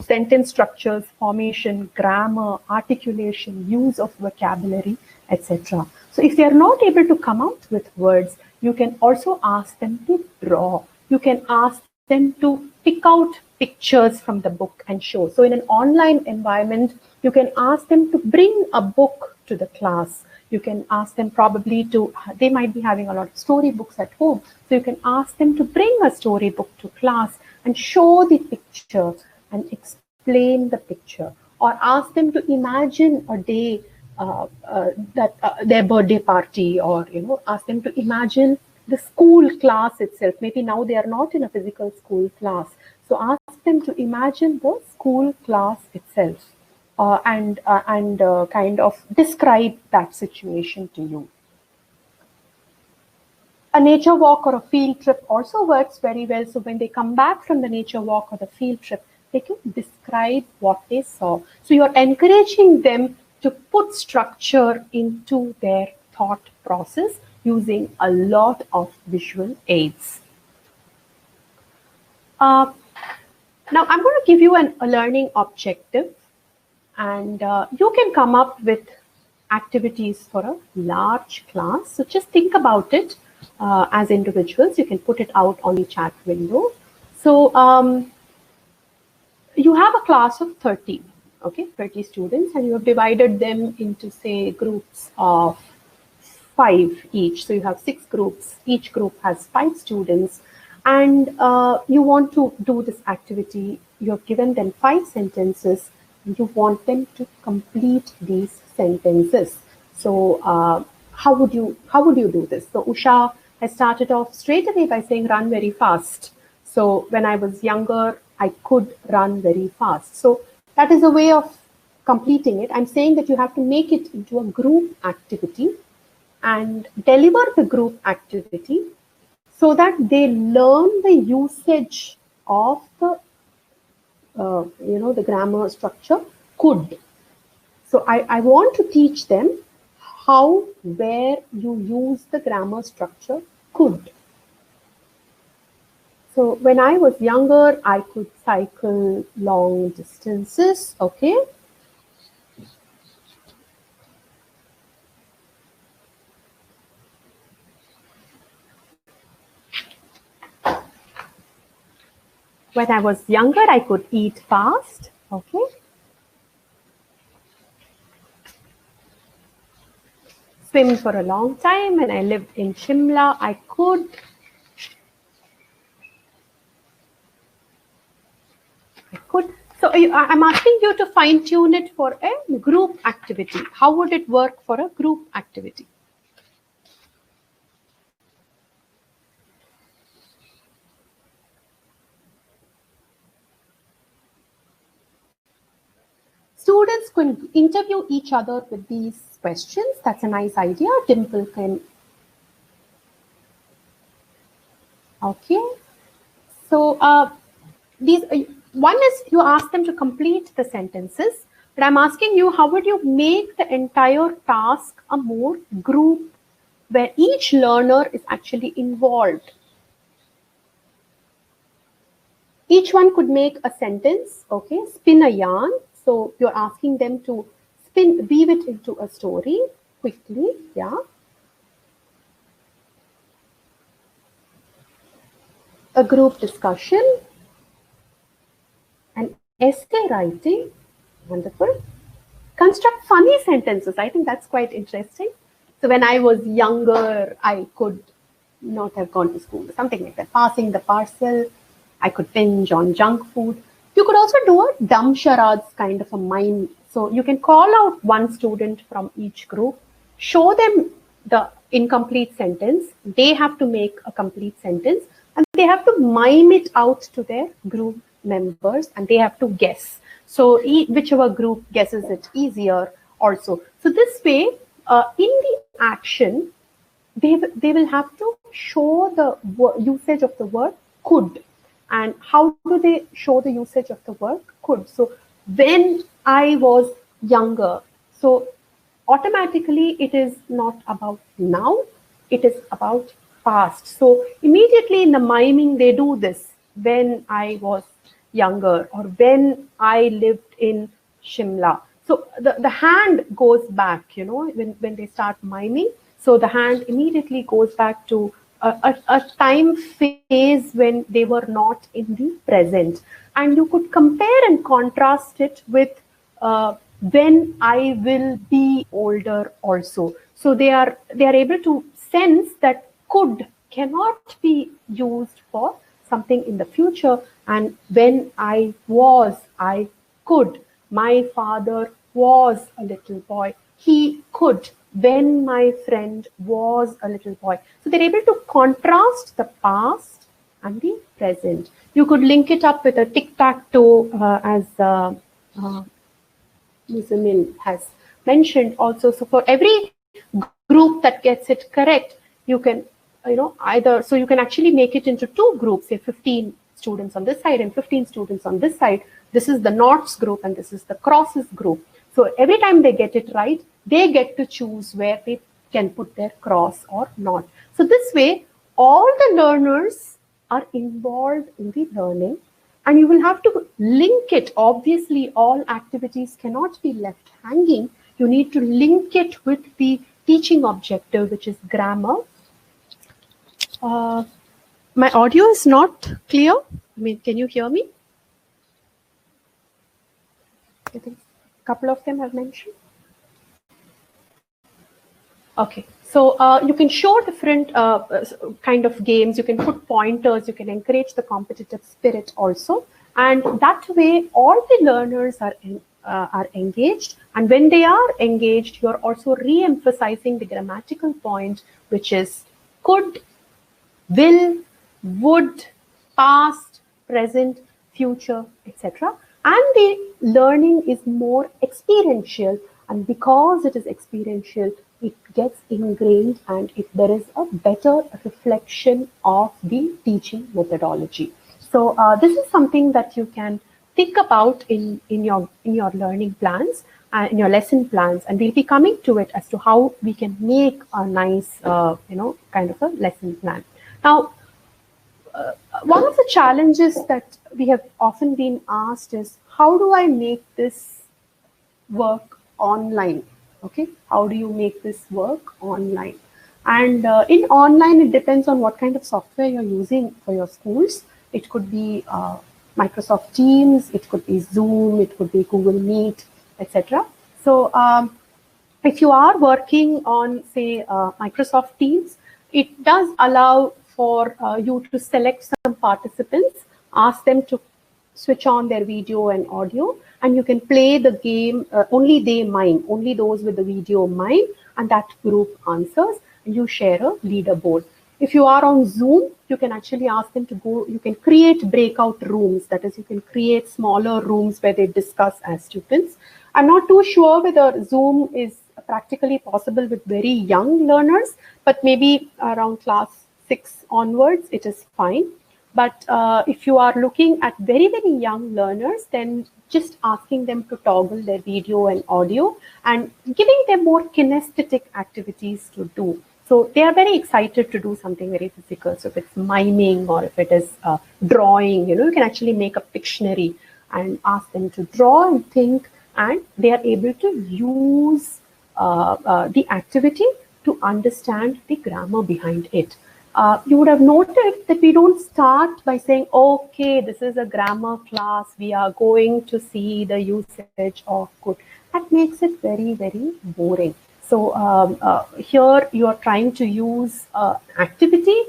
sentence structures, formation, grammar, articulation, use of vocabulary, etc. So if they are not able to come out with words, you can also ask them to draw. You can ask them to pick out pictures from the book and show. So in an online environment, you can ask them to bring a book to the class. You can ask them probably to, they might be having a lot of storybooks at home. So you can ask them to bring a storybook to class and show the picture and explain the picture, or ask them to imagine a day that their birthday party, or ask them to imagine the school class itself. Maybe now they are not in a physical school class, so ask them to imagine the school class itself, and kind of describe that situation to you. A nature walk or a field trip also works very well. So when they come back from the nature walk or the field trip, they can describe what they saw. So you're encouraging them to put structure into their thought process using a lot of visual aids. Now I'm going to give you a learning objective, and you can come up with activities for a large class. So just think about it as individuals. You can put it out on the chat window. So you have a class of 30, okay, 30 students, and you have divided them into, say, groups of 5 each. So you have 6 groups. Each group has 5 students, and you want to do this activity. You have given them 5 sentences. You want them to complete these sentences. So how would you do this? So Usha has started off straight away by saying run very fast. So when I was younger, I could run very fast. So that is a way of completing it. I'm saying that you have to make it into a group activity and deliver the group activity so that they learn the usage of the the grammar structure could. So I want to teach them how, where you use the grammar structure could. So when I was younger, I could cycle long distances, okay? When I was younger, I could eat fast, okay? Swim for a long time. When I lived in Shimla, I could. So I'm asking you to fine tune it for a group activity. How would it work for a group activity? Students can interview each other with these questions. That's a nice idea. Dimple can. Okay. So these one is you ask them to complete the sentences, but I'm asking you, how would you make the entire task a more group where each learner is actually involved? Each one could make a sentence, okay, spin a yarn. So you're asking them to weave it into a story quickly, yeah. A group discussion, an Essay writing, wonderful. Construct funny sentences. I think that's quite interesting. So when I was younger, I could not have gone to school, something like that. Passing the parcel, I could binge on junk food. You could also do a dumb charades kind of a mime. So you can call out one student from each group, show them the incomplete sentence. They have to make a complete sentence and they have to mime it out to their group members and they have to guess. So whichever group guesses it easier also. So this way, in the action, they will have to show the usage of the word could. And how do they show the usage of the word could? So when I was younger, so automatically it is not about now, it is about past. So immediately in the miming, they do this. When I was younger or when I lived in Shimla. So the hand goes back, when they start miming. So the hand immediately goes back to a time phase when they were not in the present. And you could compare and contrast it with when I will be older also. So they are able to sense that could cannot be used for something in the future. And when I was, I could. My father was a little boy. He could. When my friend was a little boy. So they're able to contrast the past and the present. You could link it up with a tic-tac-toe as Muzammil has mentioned also. So for every group that gets it correct, you can, either, so you can actually make it into two groups, say 15 students on this side and 15 students on this side. This is the knots group and this is the crosses group. So every time they get it right, they get to choose where they can put their cross or not. So this way, all the learners are involved in the learning and you will have to link it. Obviously, all activities cannot be left hanging. You need to link it with the teaching objective, which is grammar. My audio is not clear. Can you hear me? I think a couple of them have mentioned. Okay, so you can show different kind of games. You can put pointers. You can encourage the competitive spirit also, and that way all the learners are engaged. And when they are engaged, you are also re-emphasizing the grammatical point, which is could, will, would, past, present, future, etc. And the learning is more experiential, and because it is experiential, it gets ingrained and there is a better reflection of the teaching methodology. So this is something that you can think about in your learning plans, in your lesson plans, and we'll be coming to it as to how we can make a nice, kind of a lesson plan. Now, one of the challenges that we have often been asked is, how do I make this work online? Okay, how do you make this work online? And in online, it depends on what kind of software you're using for your schools. It could be Microsoft Teams, it could be Zoom, it could be Google Meet, etc. So if you are working on, say, Microsoft Teams, it does allow for you to select some participants, ask them to switch on their video and audio, and you can play the game, only they mime, only those with the video mime, and that group answers, and you share a leaderboard. If you are on Zoom, you can actually ask them to go, you can create breakout rooms, that is, you can create smaller rooms where they discuss as students. I'm not too sure whether Zoom is practically possible with very young learners, but maybe around class 6 onwards, it is fine. But if you are looking at very, very young learners, then just asking them to toggle their video and audio and giving them more kinesthetic activities to do. So they are very excited to do something very physical. So if it's miming or if it is drawing, you can actually make a Pictionary and ask them to draw and think, and they are able to use the activity to understand the grammar behind it. you would have noted that we don't start by saying, okay, this is a grammar class, we are going to see the usage of could. That makes it very, very boring. So here you are trying to use activity,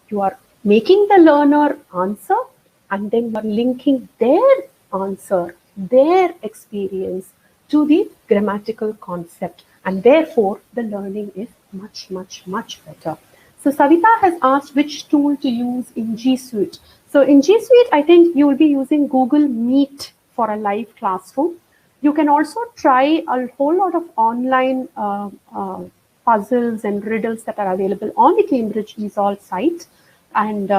you are making the learner answer, and then you are linking their answer, their experience to the grammatical concept. And therefore, the learning is much, much, much better. So Savita has asked which tool to use in G Suite. So in G Suite, I think you will be using Google Meet for a live classroom. You can also try a whole lot of online puzzles and riddles that are available on the Cambridge eSolve site, and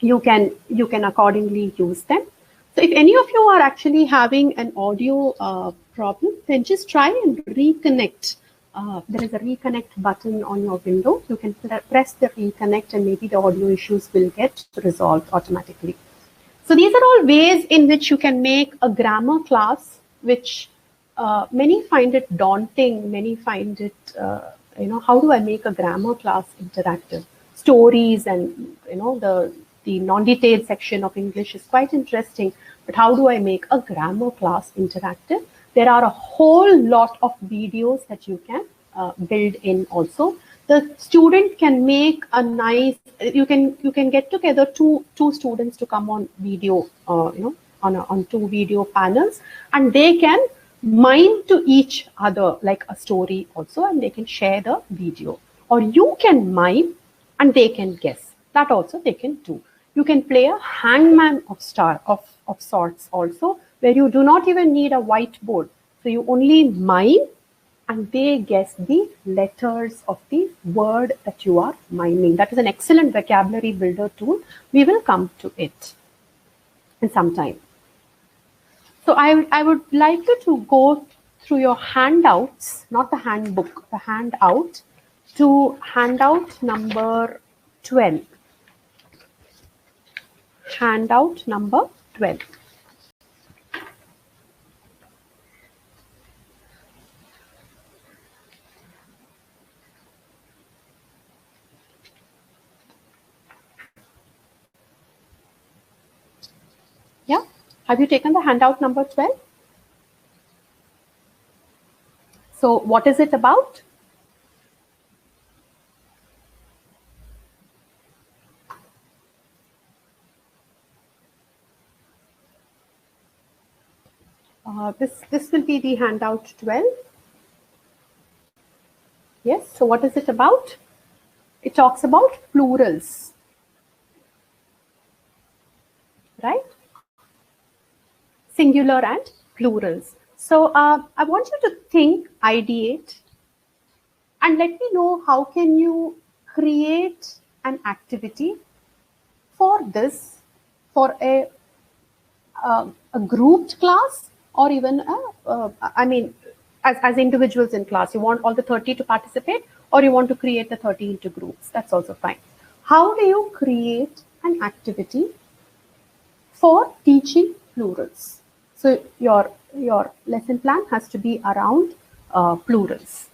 you can accordingly use them. So if any of you are actually having an audio problem, then just try and reconnect. There is a reconnect button on your window. You can press the reconnect and maybe the audio issues will get resolved automatically. So these are all ways in which you can make a grammar class, which many find it daunting. Many find it, how do I make a grammar class interactive? Stories and, the non-detailed section of English is quite interesting, but how do I make a grammar class interactive? There are a whole lot of videos that you can build in also. The student can make a nice, you can get together two students to come on video, on two video panels, and they can mime to each other like a story also, and they can share the video. Or you can mime and they can guess. That also they can do. You can play a hangman of sorts also, where you do not even need a whiteboard. So you only mime and they guess the letters of the word that you are miming. That is an excellent vocabulary builder tool. We will come to it in some time. So I would like you to go through your handouts, not the handbook, the handout, to handout number 12. Handout number 12. Yeah, have you taken the handout number 12? So what is it about? This will be the handout 12. Yes, so what is it about? It talks about plurals, right? Singular and plurals. So I want you to think, ideate, and let me know how can you create an activity for this, for a grouped class, or even as individuals in class. You want all the 30 to participate, or you want to create the 30 into groups. That's also fine. How do you create an activity for teaching plurals? So your lesson plan has to be around plurals.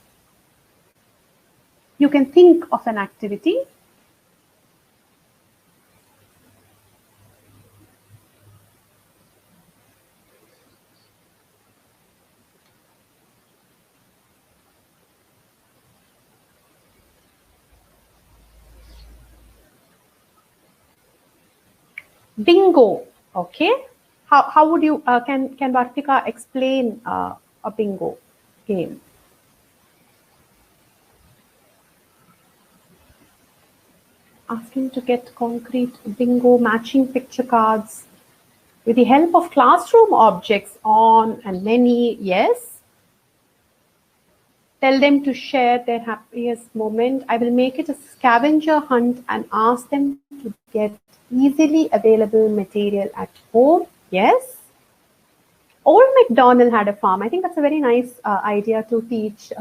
You can think of an activity. Bingo, okay? How would you, can Vartika explain a bingo game? Asking to get concrete bingo matching picture cards with the help of classroom objects on and many, yes. Tell them to share their happiest moment. I will make it a scavenger hunt and ask them to get easily available material at home. Yes. Old MacDonald had a farm. I think that's a very nice idea to teach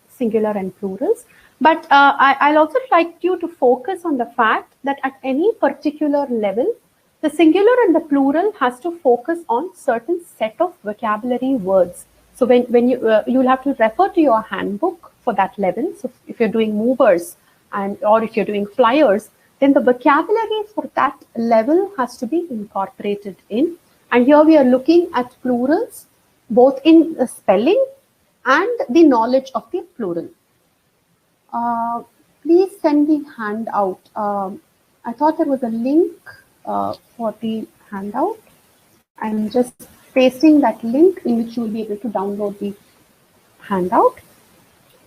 singular and plurals. But I'll also like you to focus on the fact that at any particular level, the singular and the plural has to focus on certain set of vocabulary words. So when you'll have to refer to your handbook for that level. So if you're doing movers, and or if you're doing flyers, then the vocabulary for that level has to be incorporated in. And here we are looking at plurals, both in the spelling and the knowledge of the plural. Please send the handout. I thought there was a link for the handout. I'm just pasting that link in which you will be able to download the handout.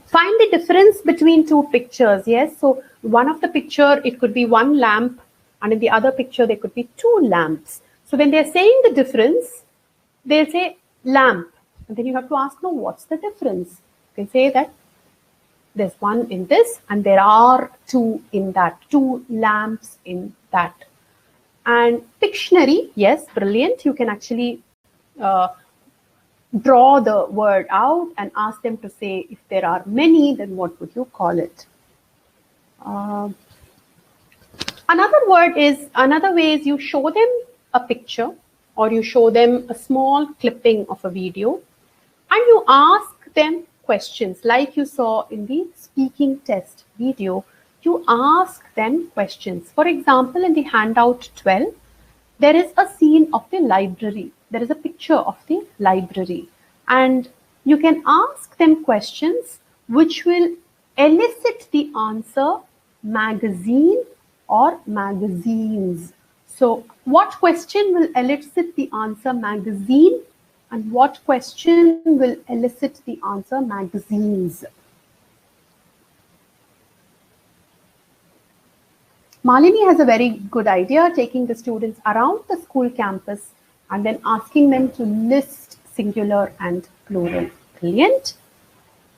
Find the difference between two pictures. Yes, so one of the picture, it could be one lamp, and in the other picture there could be two lamps. So when they're saying the difference, they'll say lamp, and then you have to ask, no, what's the difference? They say that there's one in this and there are two in that, two lamps in that. And Pictionary, yes, brilliant. You can actually draw the word out and ask them to say, if there are many, then what would you call it? Another way is you show them a picture or you show them a small clipping of a video and you ask them questions like you saw in the speaking test video. You ask them questions. For example, in the handout 12, there is a scene of the library. There is a picture of the library. And you can ask them questions which will elicit the answer magazine or magazines. So what question will elicit the answer magazine and what question will elicit the answer magazines? Malini has a very good idea, taking the students around the school campus and then asking them to list singular and plural. Brilliant.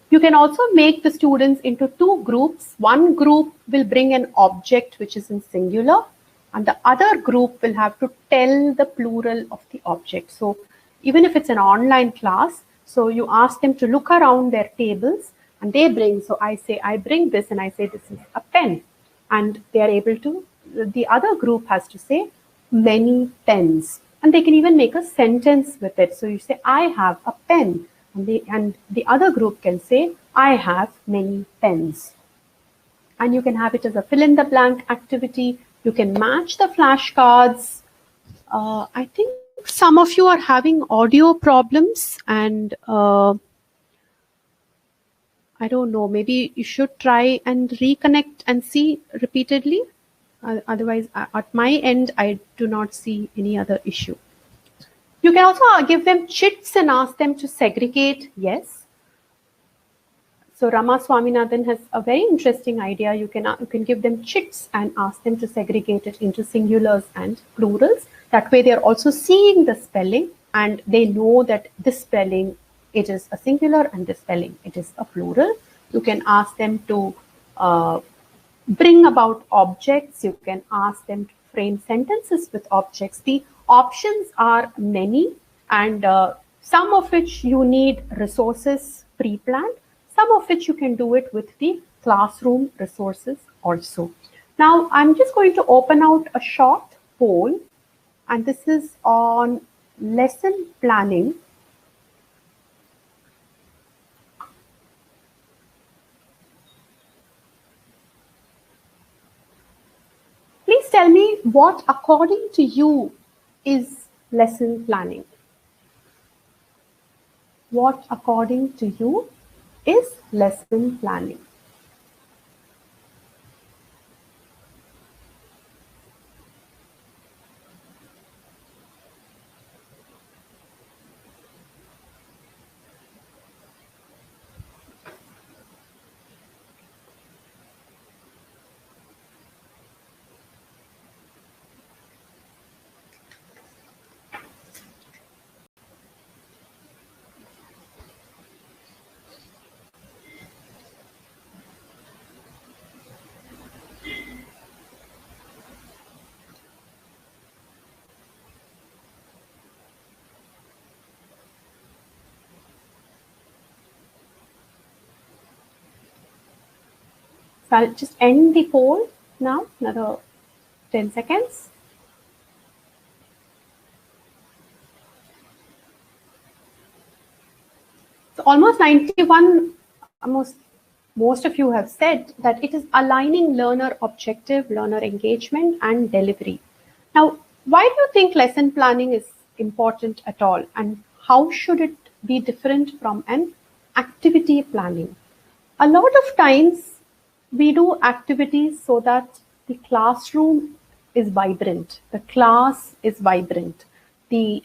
You can also make the students into two groups. One group will bring an object which is in singular and the other group will have to tell the plural of the object. So even if it's an online class, so you ask them to look around their tables and they bring, so I say, I bring this and I say, this is a pen. And they are able to, the other group has to say many pens. And they can even make a sentence with it. So you say, I have a pen. And the other group can say, I have many pens. And you can have it as a fill in the blank activity. You can match the flashcards. I think some of you are having audio problems and I don't know, maybe you should try and reconnect and see repeatedly. Otherwise, at my end, I do not see any other issue. You can also give them chits and ask them to segregate. Yes. So Rama Swaminathan has a very interesting idea. You can give them chits and ask them to segregate it into singulars and plurals. That way they're also seeing the spelling and they know that this spelling, it is a singular and this spelling, it is a plural. You can ask them to bring about objects. You can ask them to frame sentences with objects. The options are many and some of which you need resources pre-planned. Some of which you can do it with the classroom resources also. Now, I'm just going to open out a short poll, and this is on lesson planning. Please tell me what, according to you, is lesson planning. What, according to you, is lesson planning? So I'll just end the poll now, another 10 seconds. So almost 91, almost most of you have said that it is aligning learner objective, learner engagement, and delivery. Now, why do you think lesson planning is important at all, and how should it be different from an activity planning? A lot of times we do activities so that the classroom is vibrant, the class is vibrant, the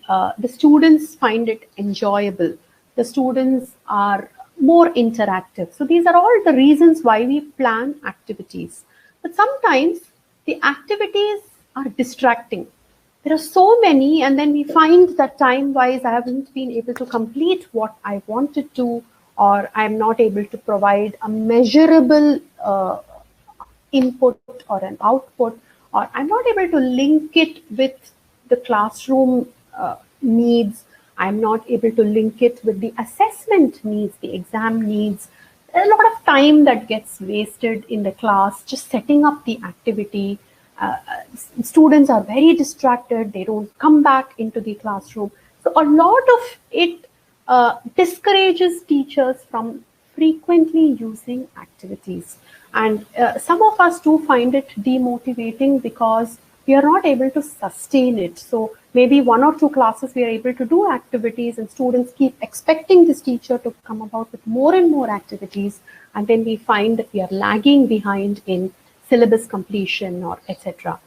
students find it enjoyable, the students are more interactive. So these are all the reasons why we plan activities. But sometimes the activities are distracting. There are so many, and then we find that time wise I haven't been able to complete what I wanted to, or I'm not able to provide a measurable input or an output, or I'm not able to link it with the classroom needs. I'm not able to link it with the assessment needs, the exam needs. There's a lot of time that gets wasted in the class just setting up the activity. Students are very distracted. They don't come back into the classroom. So a lot of it discourages teachers from frequently using activities. And some of us do find it demotivating because we are not able to sustain it. So maybe 1 or 2 classes we are able to do activities, and students keep expecting this teacher to come about with more and more activities, and then we find that we are lagging behind in syllabus completion or etc.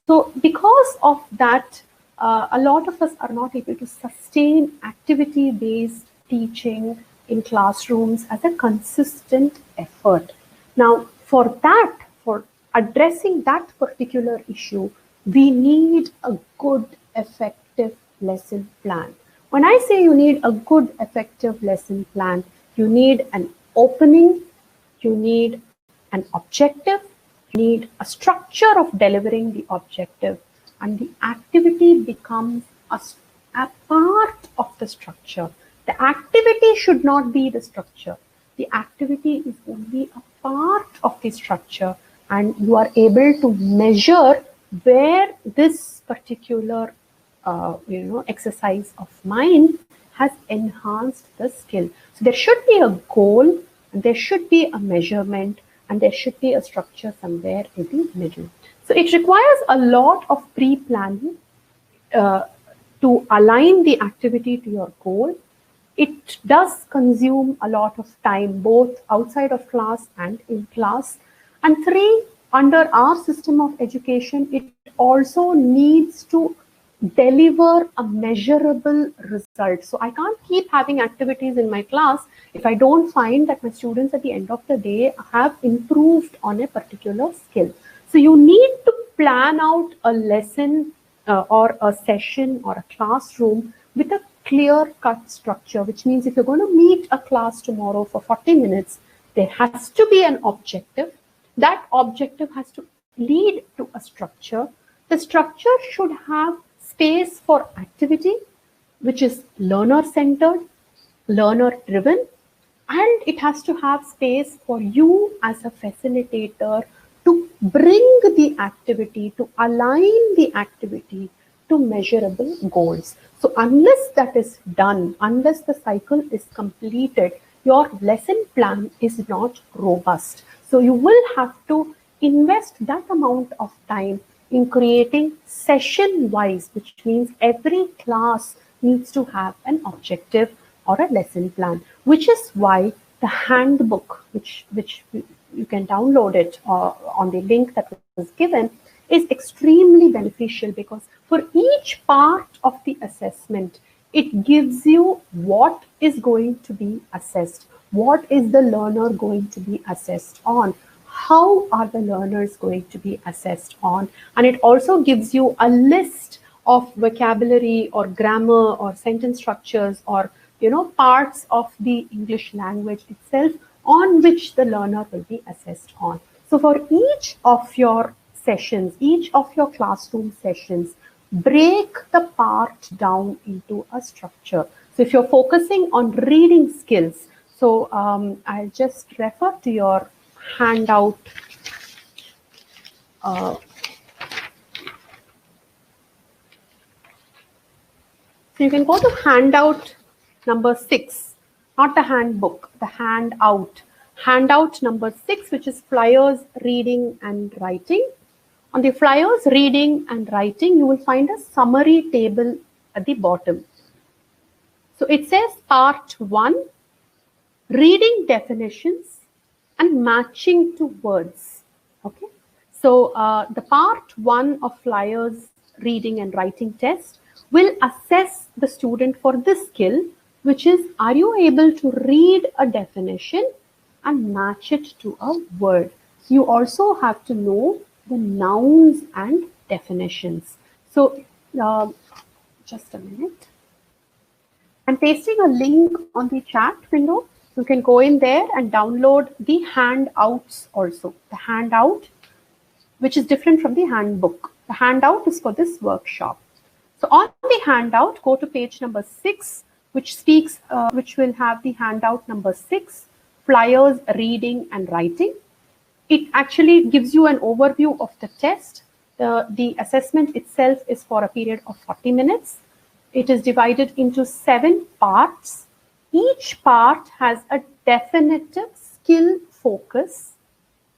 So because of that, a lot of us are not able to sustain activity-based teaching in classrooms as a consistent effort. Now, for that, for addressing that particular issue, we need a good, effective lesson plan. When I say you need a good, effective lesson plan, you need an opening, you need an objective, you need a structure of delivering the objective, and the activity becomes a part of the structure. The activity should not be the structure. The activity is only a part of the structure, and you are able to measure where this particular exercise of mine has enhanced the skill. So there should be a goal, and there should be a measurement, and there should be a structure somewhere in the middle. So it requires a lot of pre-planning to align the activity to your goal. It does consume a lot of time, both outside of class and in class. And 3, under our system of education, it also needs to deliver a measurable result. So I can't keep having activities in my class if I don't find that my students at the end of the day have improved on a particular skill. So you need to plan out a lesson or a session or a classroom with a clear-cut structure, which means if you're going to meet a class tomorrow for 40 minutes, there has to be an objective. That objective has to lead to a structure. The structure should have space for activity, which is learner-centered, learner-driven, and it has to have space for you as a facilitator to bring the activity, to align the activity to measurable goals. So unless that is done, unless the cycle is completed, your lesson plan is not robust. So you will have to invest that amount of time in creating session-wise, which means every class needs to have an objective or a lesson plan, which is why the handbook, which you can download it on the link that was given, is extremely beneficial, because for each part of the assessment, it gives you what is going to be assessed, what is the learner going to be assessed on, how are the learners going to be assessed on, and it also gives you a list of vocabulary or grammar or sentence structures or parts of the English language itself on which the learner will be assessed on. So for each of your sessions, each of your classroom sessions, break the part down into a structure. So if you're focusing on reading skills, so I'll just refer to your handout. So you can go to handout number 6, not the handbook, the handout. handout number 6, which is flyers, reading and writing. On the flyers, reading and writing, you will find a summary table at the bottom. So it says part 1, reading definitions and matching to words. Okay. So the part 1 of flyers, reading and writing test will assess the student for this skill, which is, are you able to read a definition and match it to a word? You also have to know the nouns and definitions. So just a minute. I'm pasting a link on the chat window. You can go in there and download the handouts also. The handout, which is different from the handbook. The handout is for this workshop. So on the handout, go to page number 6, which will have the handout number 6, flyers, reading and writing. It actually gives you an overview of the test. The assessment itself is for a period of 40 minutes. It is divided into 7 parts. Each part has a definitive skill focus.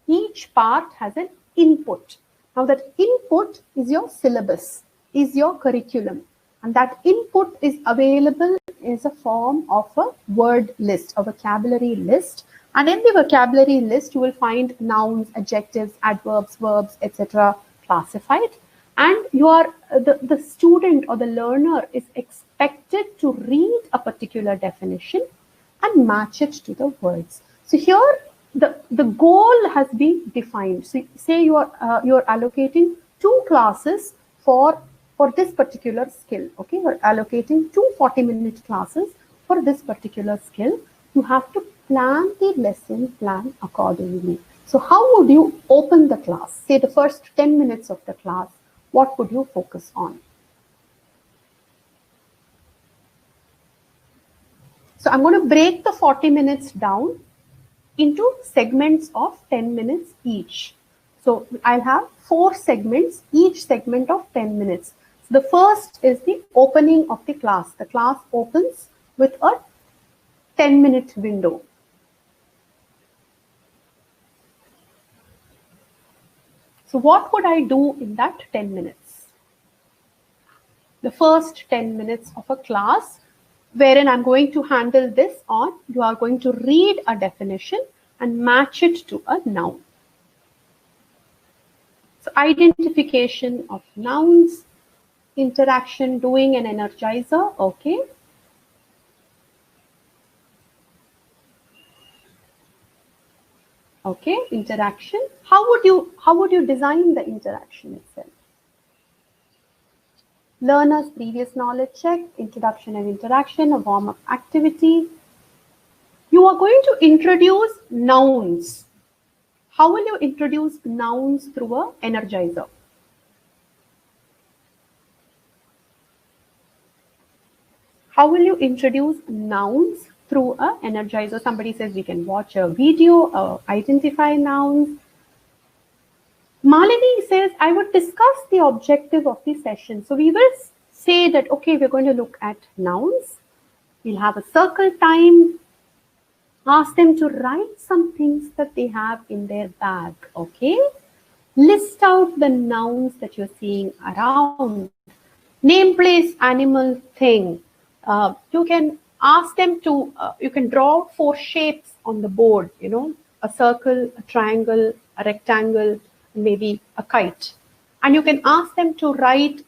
Each part has an input. Now that input is your syllabus, is your curriculum. And that input is available as a form of a word list, a vocabulary list. And in the vocabulary list, you will find nouns, adjectives, adverbs, verbs, etc. classified. And you are the student or the learner is expected to read a particular definition and match it to the words. So here the goal has been defined. So say you're allocating 2 classes for this particular skill. Okay, you're allocating 2 40-minute classes for this particular skill. You have to plan the lesson plan accordingly. So how would you open the class? Say the first 10 minutes of the class. What would you focus on? So I'm going to break the 40 minutes down into segments of 10 minutes each. So I'll have 4 segments, each segment of 10 minutes. So the first is the opening of the class. The class opens with a 10-minute window. So what would I do in that 10 minutes? The first 10 minutes of a class wherein I'm going to handle this on, you are going to read a definition and match it to a noun. So identification of nouns, interaction, doing an energizer, okay. Okay, interaction. How would you design the interaction itself? Learner's previous knowledge check, introduction and interaction, a warm-up activity. You are going to introduce nouns. How will you introduce nouns through an energizer? How will you introduce nouns through an energizer? Somebody says we can watch a video, identify nouns. Malini says, I would discuss the objective of the session. So we will say that, okay, we're going to look at nouns. We'll have a circle time. Ask them to write some things that they have in their bag, okay? List out the nouns that you're seeing around. Name, place, animal, thing. You can ask them to, you can draw 4 shapes on the board, you know, a circle, a triangle, a rectangle, maybe a kite. And you can ask them to write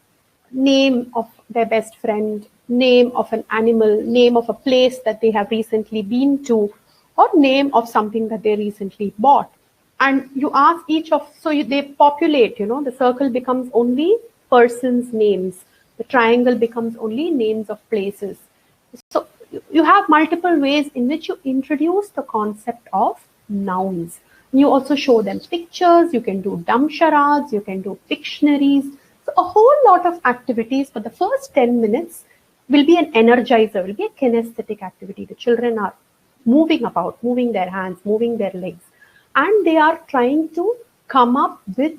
name of their best friend, name of an animal, name of a place that they have recently been to, or name of something that they recently bought. And you ask each of, so they populate, you know, the circle becomes only persons' names. The triangle becomes only names of places. So you have multiple ways in which you introduce the concept of nouns. You also show them pictures, you can do dumb charades, you can do dictionaries. So a whole lot of activities for the first 10 minutes will be an energizer, will be a kinesthetic activity. The children are moving about, moving their hands, moving their legs. And they are trying to come up with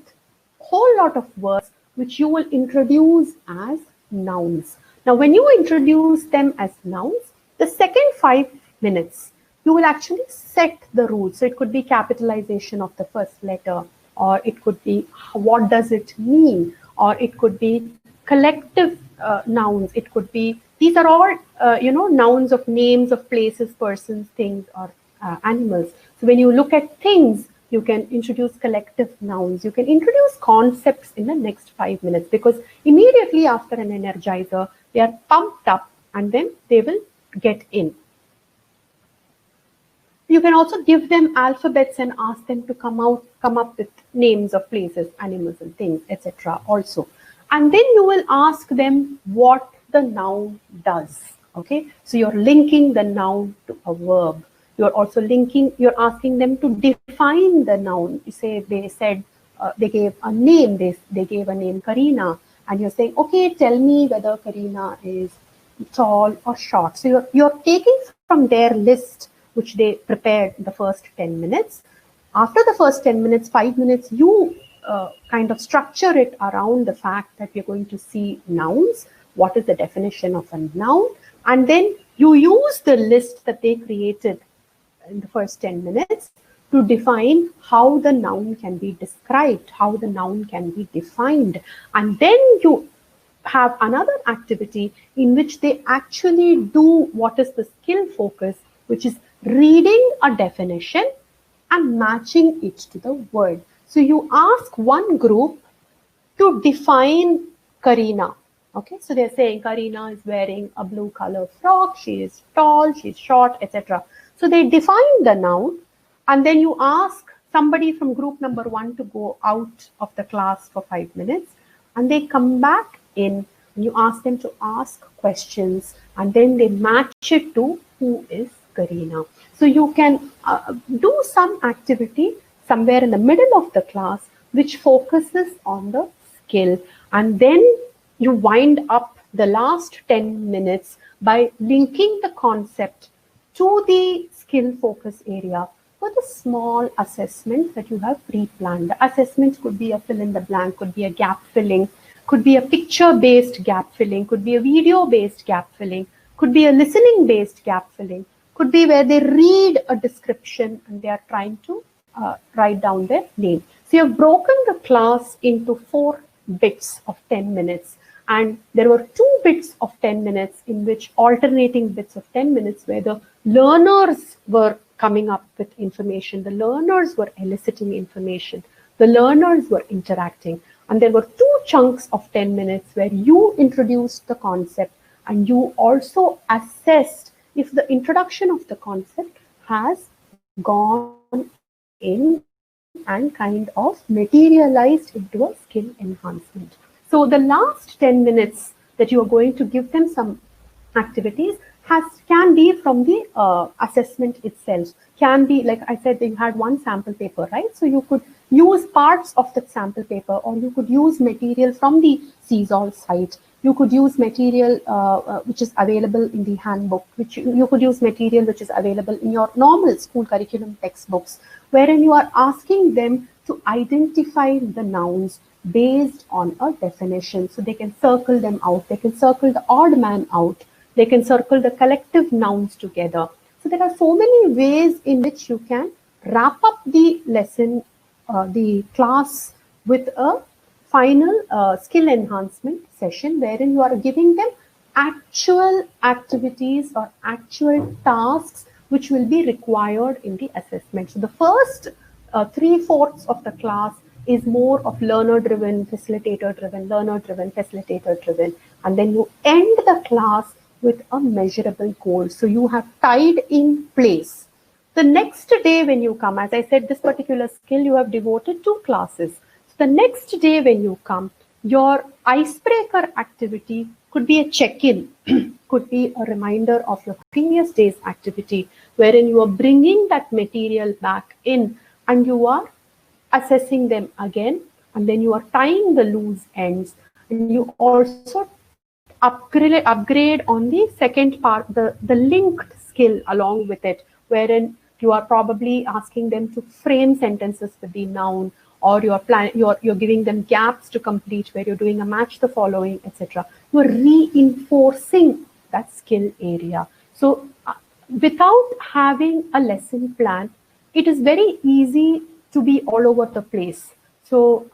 a whole lot of words which you will introduce as nouns. Now, when you introduce them as nouns, the second 5 minutes, you will actually set the rules. So it could be capitalization of the first letter, or it could be what does it mean, or it could be collective nouns. It could be, these are all, nouns of names of places, persons, things, or animals. So when you look at things, you can introduce collective nouns. You can introduce concepts in the next 5 minutes, because immediately after an energizer, they are pumped up and then they will get in. You can also give them alphabets and ask them to come up with names of places, animals and things, etc. also. And then you will ask them what the noun does. Okay, so you're linking the noun to a verb. You're also you're asking them to define the noun. You say, they said, they gave a name, they gave a name, Karina, and you're saying, okay, tell me whether Karina is tall or short. So you're taking from their list, which they prepared the first 10 minutes. After the first 10 minutes, 5 minutes, you kind of structure it around the fact that we're going to see nouns. What is the definition of a noun? And then you use the list that they created in the first 10 minutes to define how the noun can be described, how the noun can be defined. And then you have another activity in which they actually do what is the skill focus, which is reading a definition and matching it to the word. So you ask one group to define Karina. Okay, so they're saying Karina is wearing a blue color frock, she is tall, she's short, etc. So they define the noun, and then you ask somebody from group number 1 to go out of the class for 5 minutes, and they come back in, and you ask them to ask questions, and then they match it to who is Karina. So you can do some activity somewhere in the middle of the class which focuses on the skill, and then you wind up the last 10 minutes by linking the concept to the skill focus area with a small assessment that you have pre-planned. The assessment could be a fill in the blank, could be a gap filling, could be a picture-based gap filling, could be a video-based gap filling, could be a listening-based gap filling, could be where they read a description and they are trying to write down their name. So you have broken the class into 4 bits of 10 minutes. And there were 2 bits of 10 minutes in which alternating bits of 10 minutes where the learners were coming up with information. The learners were eliciting information. The learners were interacting. And there were 2 chunks of 10 minutes where you introduced the concept and you also assessed if the introduction of the concept has gone in and kind of materialized into a skill enhancement. So the last 10 minutes that you are going to give them some activities can be from the assessment itself. Can be, like I said, that you had one sample paper, right? So you could use parts of the sample paper, or you could use material from the CSOL site. You could use material which is available in the handbook, which you could use material which is available in your normal school curriculum textbooks, wherein you are asking them to identify the nouns based on a definition. So they can circle them out. They can circle the odd man out. They can circle the collective nouns together. So there are so many ways in which you can wrap up the lesson, the class, with a final skill enhancement session wherein you are giving them actual activities or actual tasks which will be required in the assessment. So the first 3/4 of the class is more of learner-driven, facilitator-driven, learner-driven, facilitator-driven. And then you end the class with a measurable goal. So you have tied in place. The next day when you come, as I said, this particular skill you have devoted 2 classes. So the next day when you come, your icebreaker activity could be a check-in, could be a reminder of your previous day's activity, wherein you are bringing that material back in and you are assessing them again, and then you are tying the loose ends, and you also upgrade on the second part, the linked skill along with it, wherein you are probably asking them to frame sentences with the noun, or you're giving them gaps to complete where you're doing a match the following, etc. You're reinforcing that skill area. So without having a lesson plan, it is very easy to be all over the place. So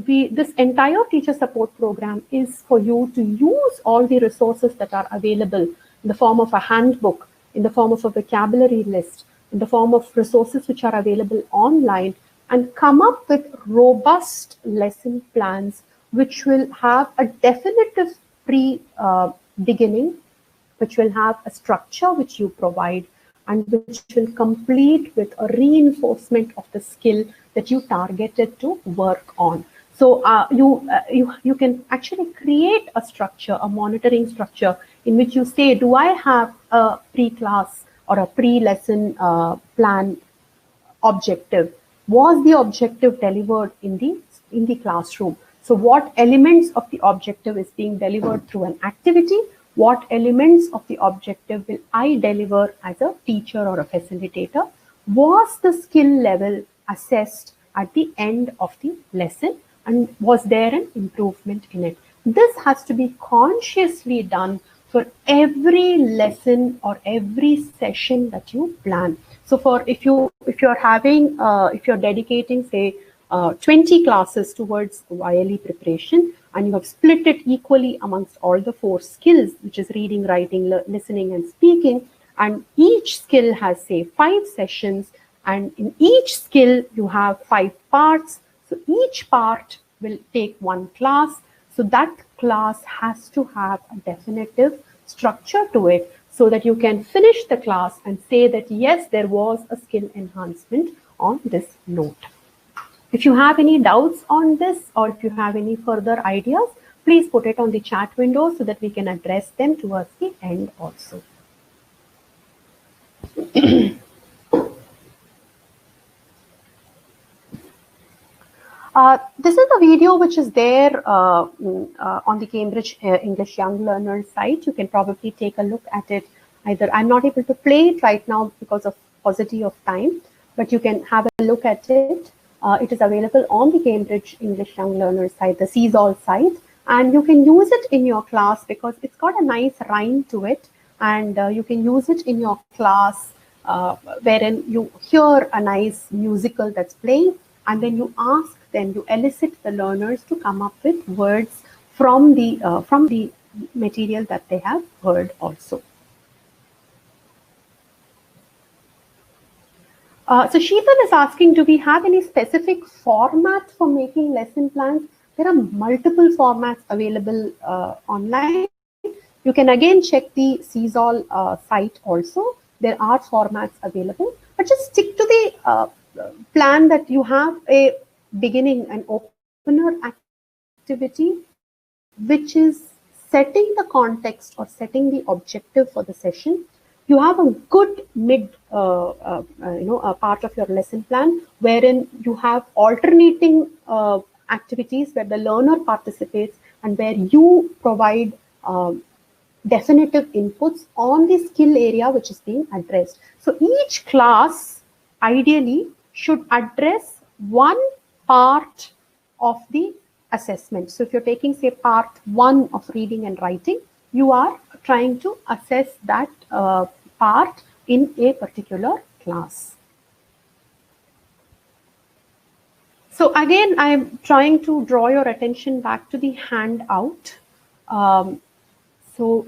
this entire teacher support program is for you to use all the resources that are available in the form of a handbook, in the form of a vocabulary list, in the form of resources which are available online, and come up with robust lesson plans which will have a definitive beginning, which will have a structure which you provide, and which will complete with a reinforcement of the skill that you targeted to work on. So you can actually create a structure, a monitoring structure, in which you say, do I have a pre-class or a pre-lesson plan objective? Was the objective delivered in the classroom? So what elements of the objective is being delivered through an activity? What elements of the objective will I deliver as a teacher or a facilitator? Was the skill level assessed at the end of the lesson, and was there an improvement in it? This has to be consciously done for every lesson or every session that you plan. So for if you're dedicating, say, 20 classes towards YLE preparation, and you have split it equally amongst all the 4 skills, which is reading, writing, listening, and speaking, and each skill has, say, 5 sessions, and in each skill you have 5 parts. So each part will take 1 class. So that class has to have a definitive structure to it, so that you can finish the class and say that, yes, there was a skill enhancement on this note. If you have any doubts on this, or if you have any further ideas, please put it on the chat window so that we can address them towards the end also. This is the video which is there on the Cambridge English Young Learners site. You can probably take a look at it. Either I'm not able to play it right now because of paucity of time, but you can have a look at it. It is available on the Cambridge English Young Learners site, the CSOL site, and you can use it in your class because it's got a nice rhyme to it, and you can use it in your class wherein you hear a nice musical that's playing, and then you ask them, you elicit the learners to come up with words from the material that they have heard also. So Sheetal is asking, do we have any specific formats for making lesson plans? There are multiple formats available online. You can again check the CSOL site also. There are formats available, but just stick to the plan that you have a beginning, an opener activity, which is setting the context or setting the objective for the session. You have a good mid a part of your lesson plan wherein you have alternating activities where the learner participates and where you provide definitive inputs on the skill area which is being addressed. So each class ideally should address one part of the assessment. So if you're taking, say, part 1 of reading and writing, you are trying to assess that part in a particular class. So again, I'm trying to draw your attention back to the handout. So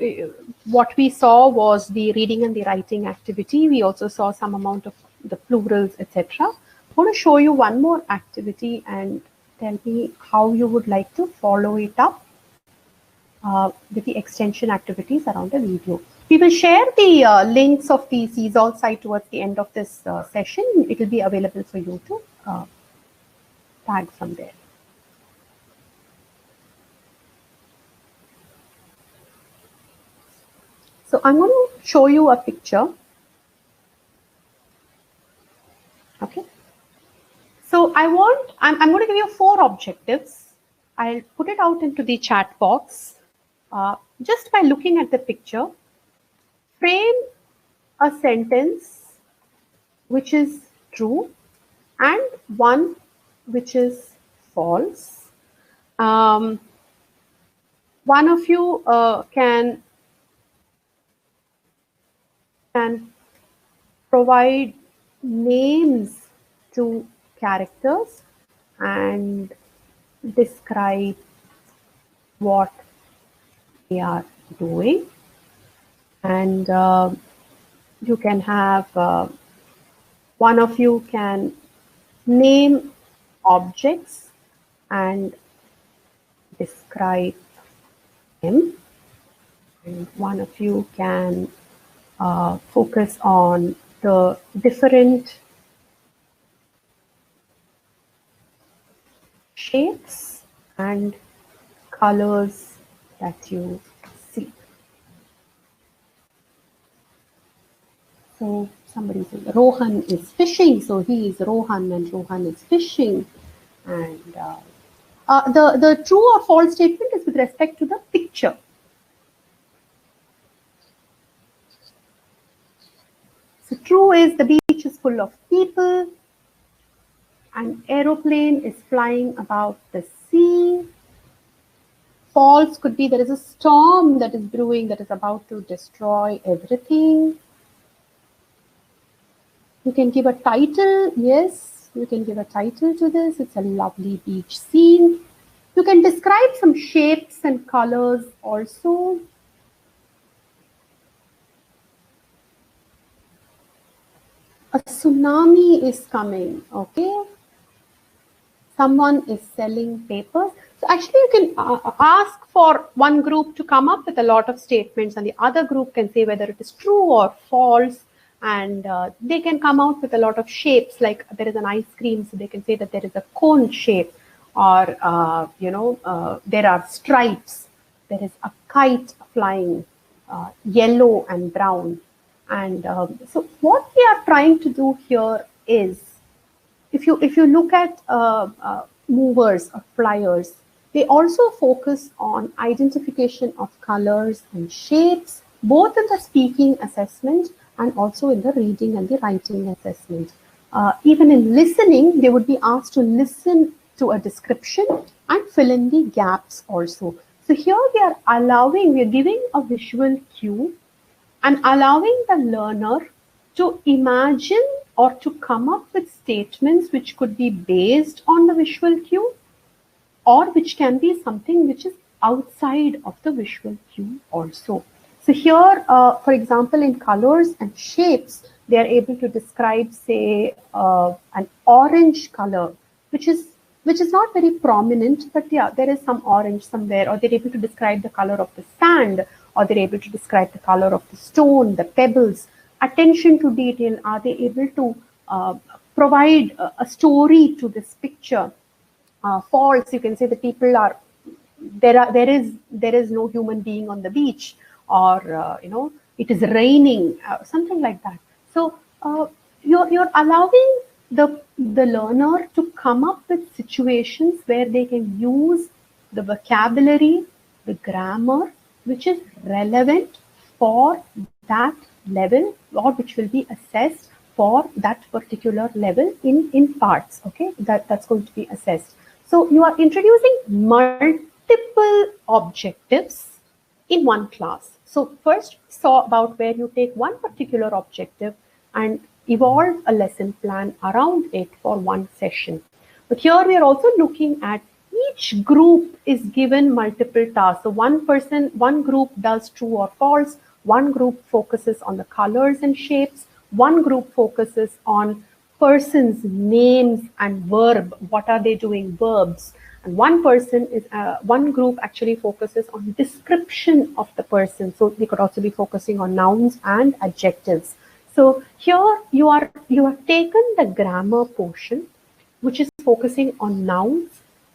what we saw was the reading and the writing activity. We also saw some amount of the plurals, etc. I want to show you one more activity and tell me how you would like to follow it up with the extension activities around the video. We will share the links of the CSOL site towards the end of this session. It will be available for you to tag from there. So I'm going to show you a picture. Okay. So I'm going to give you 4 objectives. I'll put it out into the chat box. Just by looking at the picture, frame a sentence which is true and one which is false. One of you can provide names to characters and describe what they are doing. And you can have one of you can name objects and describe them, and one of you can focus on the different shapes and colors that you see. So somebody says Rohan is fishing, so he is Rohan and Rohan is fishing. And the true or false statement is with respect to the picture. So true is the beach is full of people, an aeroplane is flying about the sea. False could be there is a storm that is brewing that is about to destroy everything. You can give a title, yes, you can give a title to this. It's a lovely beach scene. You can describe some shapes and colors also. A tsunami is coming, okay? Someone is selling papers. So actually you can ask for one group to come up with a lot of statements and the other group can say whether it is true or false, and they can come out with a lot of shapes, like there is an ice cream, so they can say that there is a cone shape, or there are stripes, there is a kite flying, yellow and brown. And so what we are trying to do here is, if you look at movers or flyers, they also focus on identification of colors and shapes, both in the speaking assessment and also in the reading and the writing assessment. Even in listening, they would be asked to listen to a description and fill in the gaps also. So here we are giving a visual cue and allowing the learner to imagine or to come up with statements which could be based on the visual cue, or which can be something which is outside of the visual cue also. So here, for example, in colors and shapes, they are able to describe, say, an orange color, which is not very prominent, but yeah, there is some orange somewhere, or they're able to describe the color of the sand, or they're able to describe the color of the stone, the pebbles. Attention to detail, are they able to provide a story to this picture? False, you can say the people are, there is no human being on the beach, or it is raining, something like that. So you're allowing the learner to come up with situations where they can use the vocabulary, the grammar, which is relevant for that level, or which will be assessed for that particular level in parts. Okay, that's going to be assessed. So you are introducing multiple objectives in one class. So first we saw about where you take one particular objective and evolve a lesson plan around it for one session. But here we are also looking at each group is given multiple tasks. So one group does true or false, one group focuses on the colors and shapes, one group focuses on persons, names and verb. What are they doing? Verbs. And one group actually focuses on description of the person. So they could also be focusing on nouns and adjectives. So here you have taken the grammar portion, which is focusing on nouns,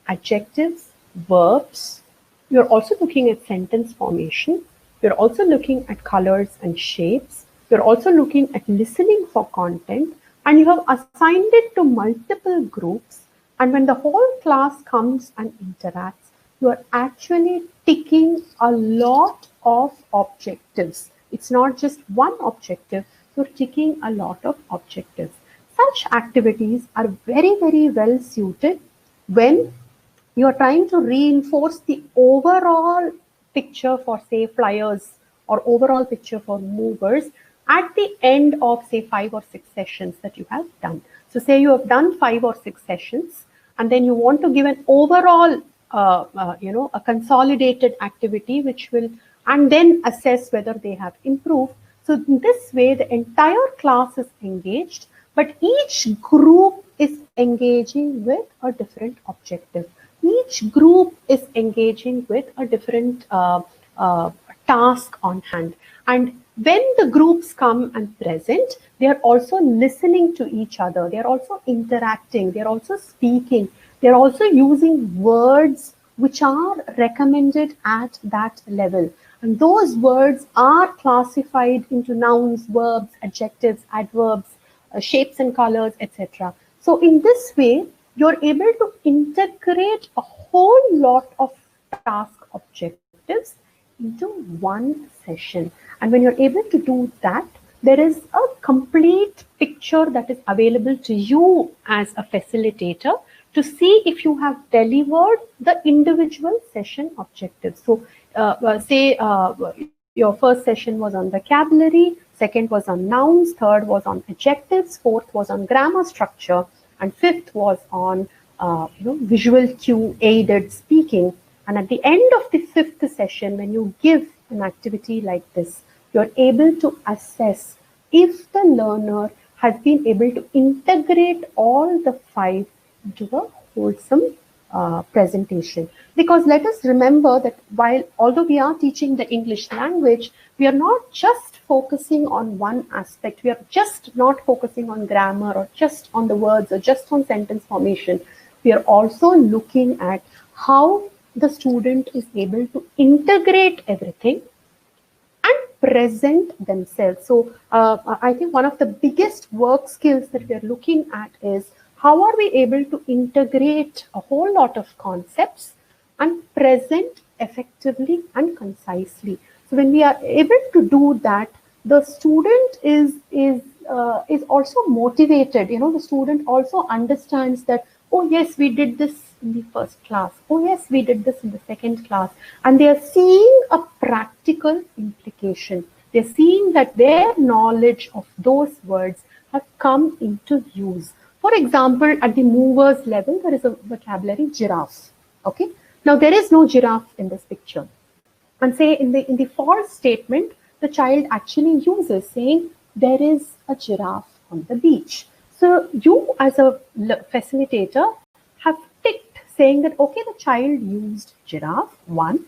adjectives, verbs. You're also looking at sentence formation. You're also looking at colors and shapes. You're also looking at listening for content, and you have assigned it to multiple groups. And when the whole class comes and interacts, you are actually ticking a lot of objectives. It's not just one objective, you're ticking a lot of objectives. Such activities are very, very well suited when you are trying to reinforce the overall picture for, say, flyers, or overall picture for movers, at the end of say 5 or 6 sessions that you have done. So say you have done 5 or 6 sessions, and then you want to give an overall, a consolidated activity, which will, and then assess whether they have improved. So in this way, the entire class is engaged, but each group is engaging with a different objective. Each group is engaging with a different task on hand. And when the groups come and present, they are also listening to each other. They are also interacting. They are also speaking. They are also using words which are recommended at that level. And those words are classified into nouns, verbs, adjectives, adverbs, shapes and colors, etc. So in this way, you're able to integrate a whole lot of task objectives into one session. And when you're able to do that, there is a complete picture that is available to you as a facilitator to see if you have delivered the individual session objectives. So say your first session was on vocabulary, second was on nouns, third was on adjectives, fourth was on grammar structure, and fifth was on visual cue aided speaking. And at the end of the fifth session, when you give an activity like this, you're able to assess if the learner has been able to integrate all the 5 into a wholesome presentation. Because let us remember that although we are teaching the English language, we are not just focusing on one aspect. We are just not focusing on grammar or just on the words or just on sentence formation. We are also looking at how the student is able to integrate everything and present themselves. So I think one of the biggest work skills that we are looking at is how are we able to integrate a whole lot of concepts and present effectively and concisely. So when we are able to do that, the student is also motivated. The student also understands that, oh yes, we did this in the first class. Oh yes, we did this in the second class. And they are seeing a practical implication. They're seeing that their knowledge of those words have come into use. For example, at the movers level, there is a vocabulary giraffe. Okay. Now there is no giraffe in this picture. And say in the false statement, the child actually uses saying there is a giraffe on the beach. So you as a facilitator have ticked saying that, okay, the child used giraffe, 1.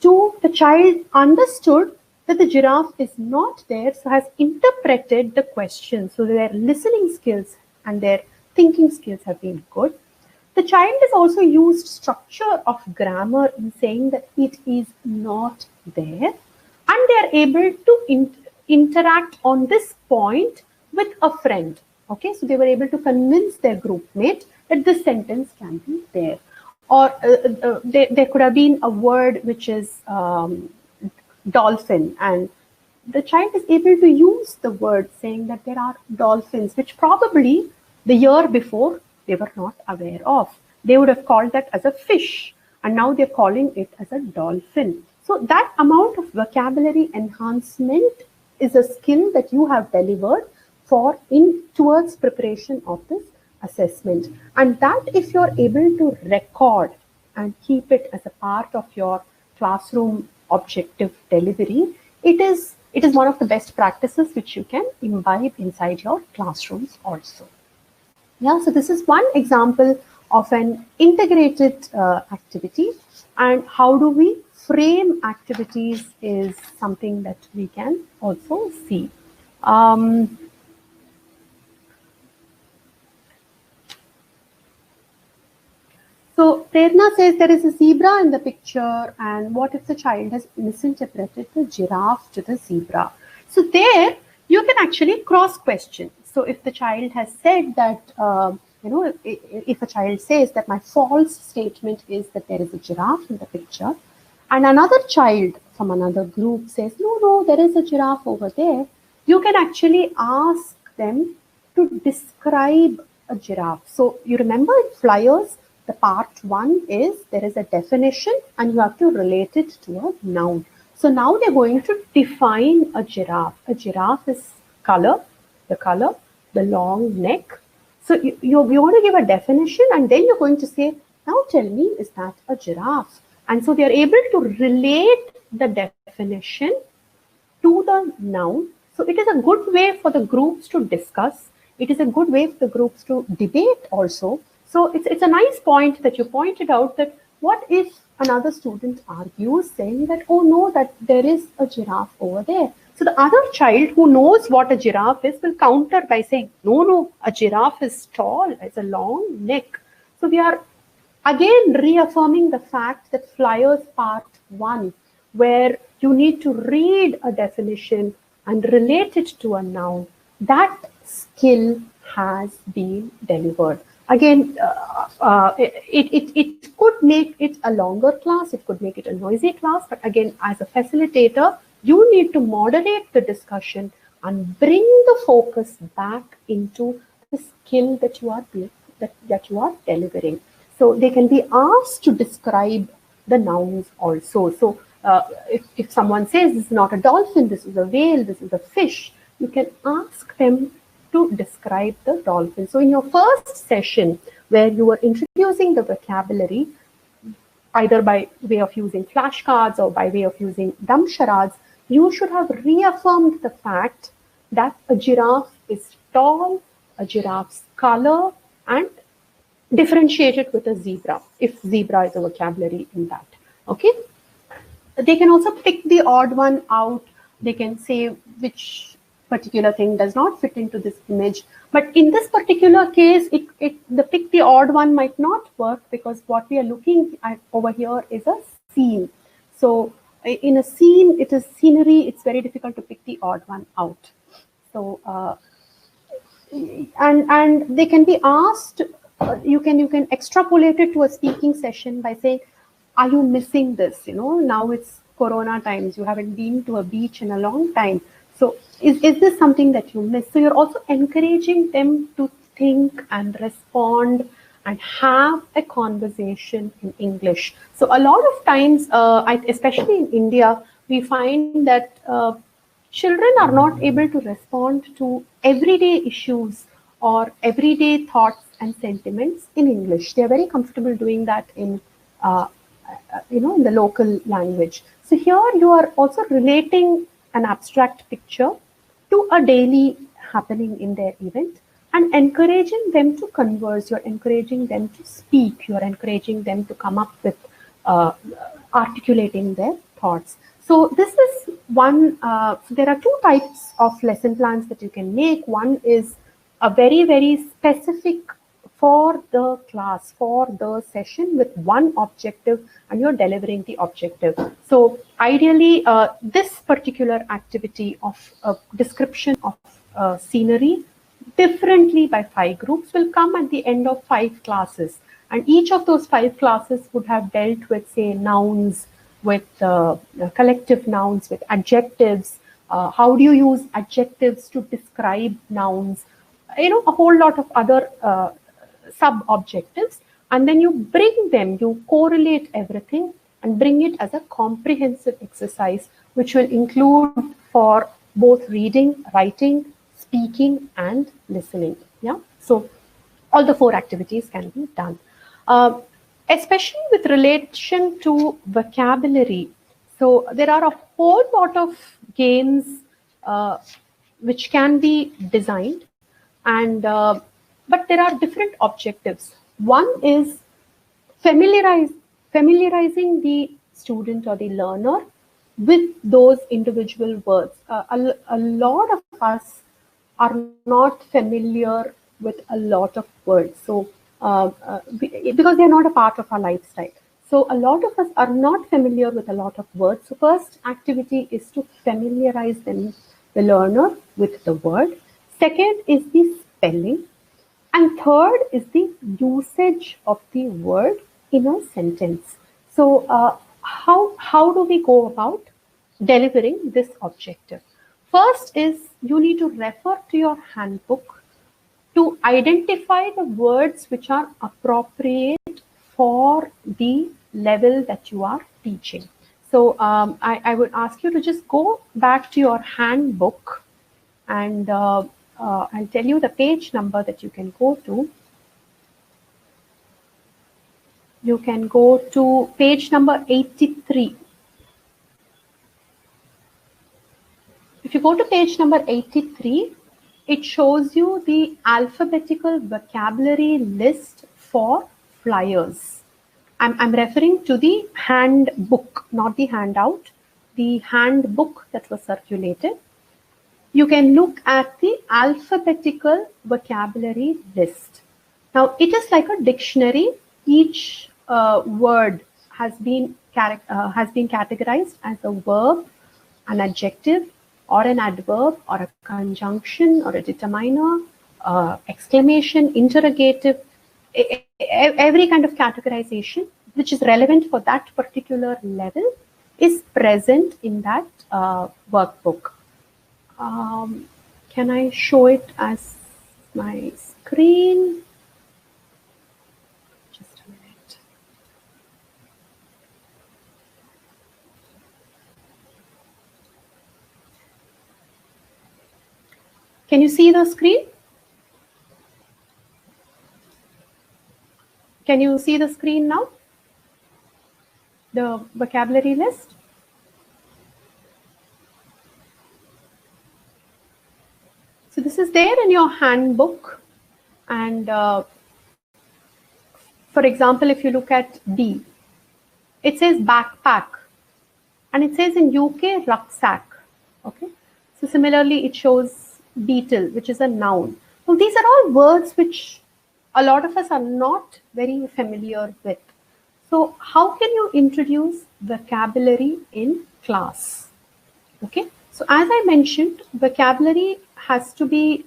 2, the child understood that the giraffe is not there, so has interpreted the question. So their listening skills and their thinking skills have been good. The child has also used structure of grammar in saying that it is not there. And they are able to interact on this point with a friend. Okay, so they were able to convince their group mate that this sentence can be there. Or there could have been a word which is dolphin, and the child is able to use the word saying that there are dolphins, which probably the year before they were not aware of. They would have called that as a fish, and now they're calling it as a dolphin. So that amount of vocabulary enhancement is a skill that you have delivered towards preparation of this assessment. And that, if you're able to record and keep it as a part of your classroom objective delivery, it is one of the best practices which you can imbibe inside your classrooms also. Yeah, so this is one example of an integrated activity, and how do we frame activities is something that we can also see. So Prerna says there is a zebra in the picture, and what if the child has misinterpreted the giraffe to the zebra? So there you can actually cross question. So if the child has said that, if a child says that my false statement is that there is a giraffe in the picture, and another child from another group says, no, there is a giraffe over there, you can actually ask them to describe a giraffe. So you remember in flyers, the part 1 is there is a definition and you have to relate it to a noun. So now they're going to define a giraffe. A giraffe is color, the long neck. So you want to give a definition, and then you're going to say, now tell me, is that a giraffe? And so they're able to relate the definition to the noun. So it is a good way for the groups to discuss. It is a good way for the groups to debate also. So it's a nice point that you pointed out, that what if another student argues saying that, oh no, that there is a giraffe over there. So the other child who knows what a giraffe is will counter by saying, no, a giraffe is tall, it's a long neck. So we are again reaffirming the fact that Flyers Part 1, where you need to read a definition and relate it to a noun, that skill has been delivered. Again, it could make it a longer class, it could make it a noisy class, but again, as a facilitator, you need to moderate the discussion and bring the focus back into the skill that you are delivering. So they can be asked to describe the nouns also. So if someone says this is not a dolphin, this is a whale, this is a fish, you can ask them to describe the dolphin. So in your first session, where you were introducing the vocabulary, either by way of using flashcards or by way of using dumb charades, you should have reaffirmed the fact that a giraffe is tall, a giraffe's color, and differentiate it with a zebra, if zebra is a vocabulary in that. Okay. They can also pick the odd one out. They can say which particular thing does not fit into this image. But in this particular case, the pick the odd one might not work, because what we are looking at over here is a scene. So in a scene, it is scenery. It's very difficult to pick the odd one out. So and they can be asked. You can extrapolate it to a speaking session by saying, are you missing this? Now it's Corona times. You haven't been to a beach in a long time. So is this something that you miss? So you're also encouraging them to think and respond and have a conversation in English. So a lot of times, especially in India, we find that children are not able to respond to everyday issues or everyday thoughts and sentiments in English. They are very comfortable doing that in in the local language. So here you are also relating an abstract picture to a daily happening in their event and encouraging them to converse. You're encouraging them to speak. You're encouraging them to come up with articulating their thoughts. So this is one. There are two types of lesson plans that you can make. One is a very, very specific for the class, for the session, with one objective, and you're delivering the objective. So ideally, this particular activity of description of scenery differently by 5 groups will come at the end of 5 classes. And each of those 5 classes would have dealt with, say, nouns, with collective nouns, with adjectives. How do you use adjectives to describe nouns? A whole lot of other sub-objectives, and then you bring them, you correlate everything and bring it as a comprehensive exercise, which will include for both reading, writing, speaking, and listening. Yeah, so all the 4 activities can be done, especially with relation to vocabulary. So there are a whole lot of games which can be designed, and but there are different objectives. One is familiarizing the student or the learner with those individual words. A lot of us are not familiar with a lot of words, so because they are not a part of our lifestyle. So a lot of us are not familiar with a lot of words. So first activity is to familiarize them, the learner, with the word. Second is the spelling. And third is the usage of the word in a sentence. So how do we go about delivering this objective? First is you need to refer to your handbook to identify the words which are appropriate for the level that you are teaching. So I would ask you to just go back to your handbook, and I'll tell you the page number that you can go to. You can go to page number 83. If you go to page number 83, it shows you the alphabetical vocabulary list for flyers. I'm referring to the handbook, not the handout, the handbook that was circulated. You can look at the alphabetical vocabulary list. Now, it is like a dictionary. Each word has been categorized as a verb, an adjective, or an adverb, or a conjunction, or a determiner, exclamation, interrogative, every kind of categorization which is relevant for that particular level is present in that workbook. Can I show it as my screen? Just a minute. Can you see the screen? Can you see the screen now? The vocabulary list? So this is there in your handbook, and for example, if you look at B, it says backpack, and it says in UK rucksack. Okay, so similarly, it shows beetle, which is a noun. Well, these are all words which a lot of us are not very familiar with. So how can you introduce vocabulary in class? Okay, so as I mentioned, vocabulary has to be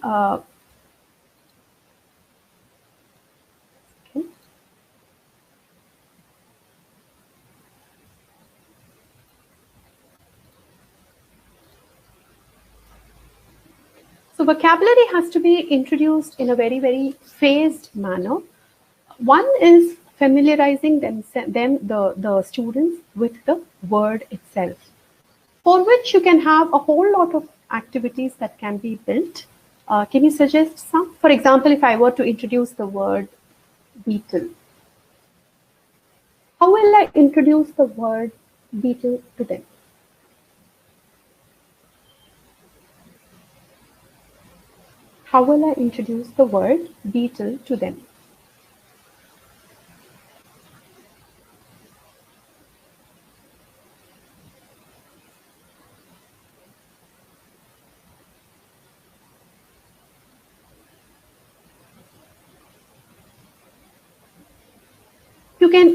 so vocabulary has to be introduced in a very, very phased manner. One is familiarizing the students with the word itself, for which you can have a whole lot of activities that can be built. Can you suggest some? For example, if I were to introduce the word beetle, how will I introduce the word beetle to them? How will I introduce the word beetle to them?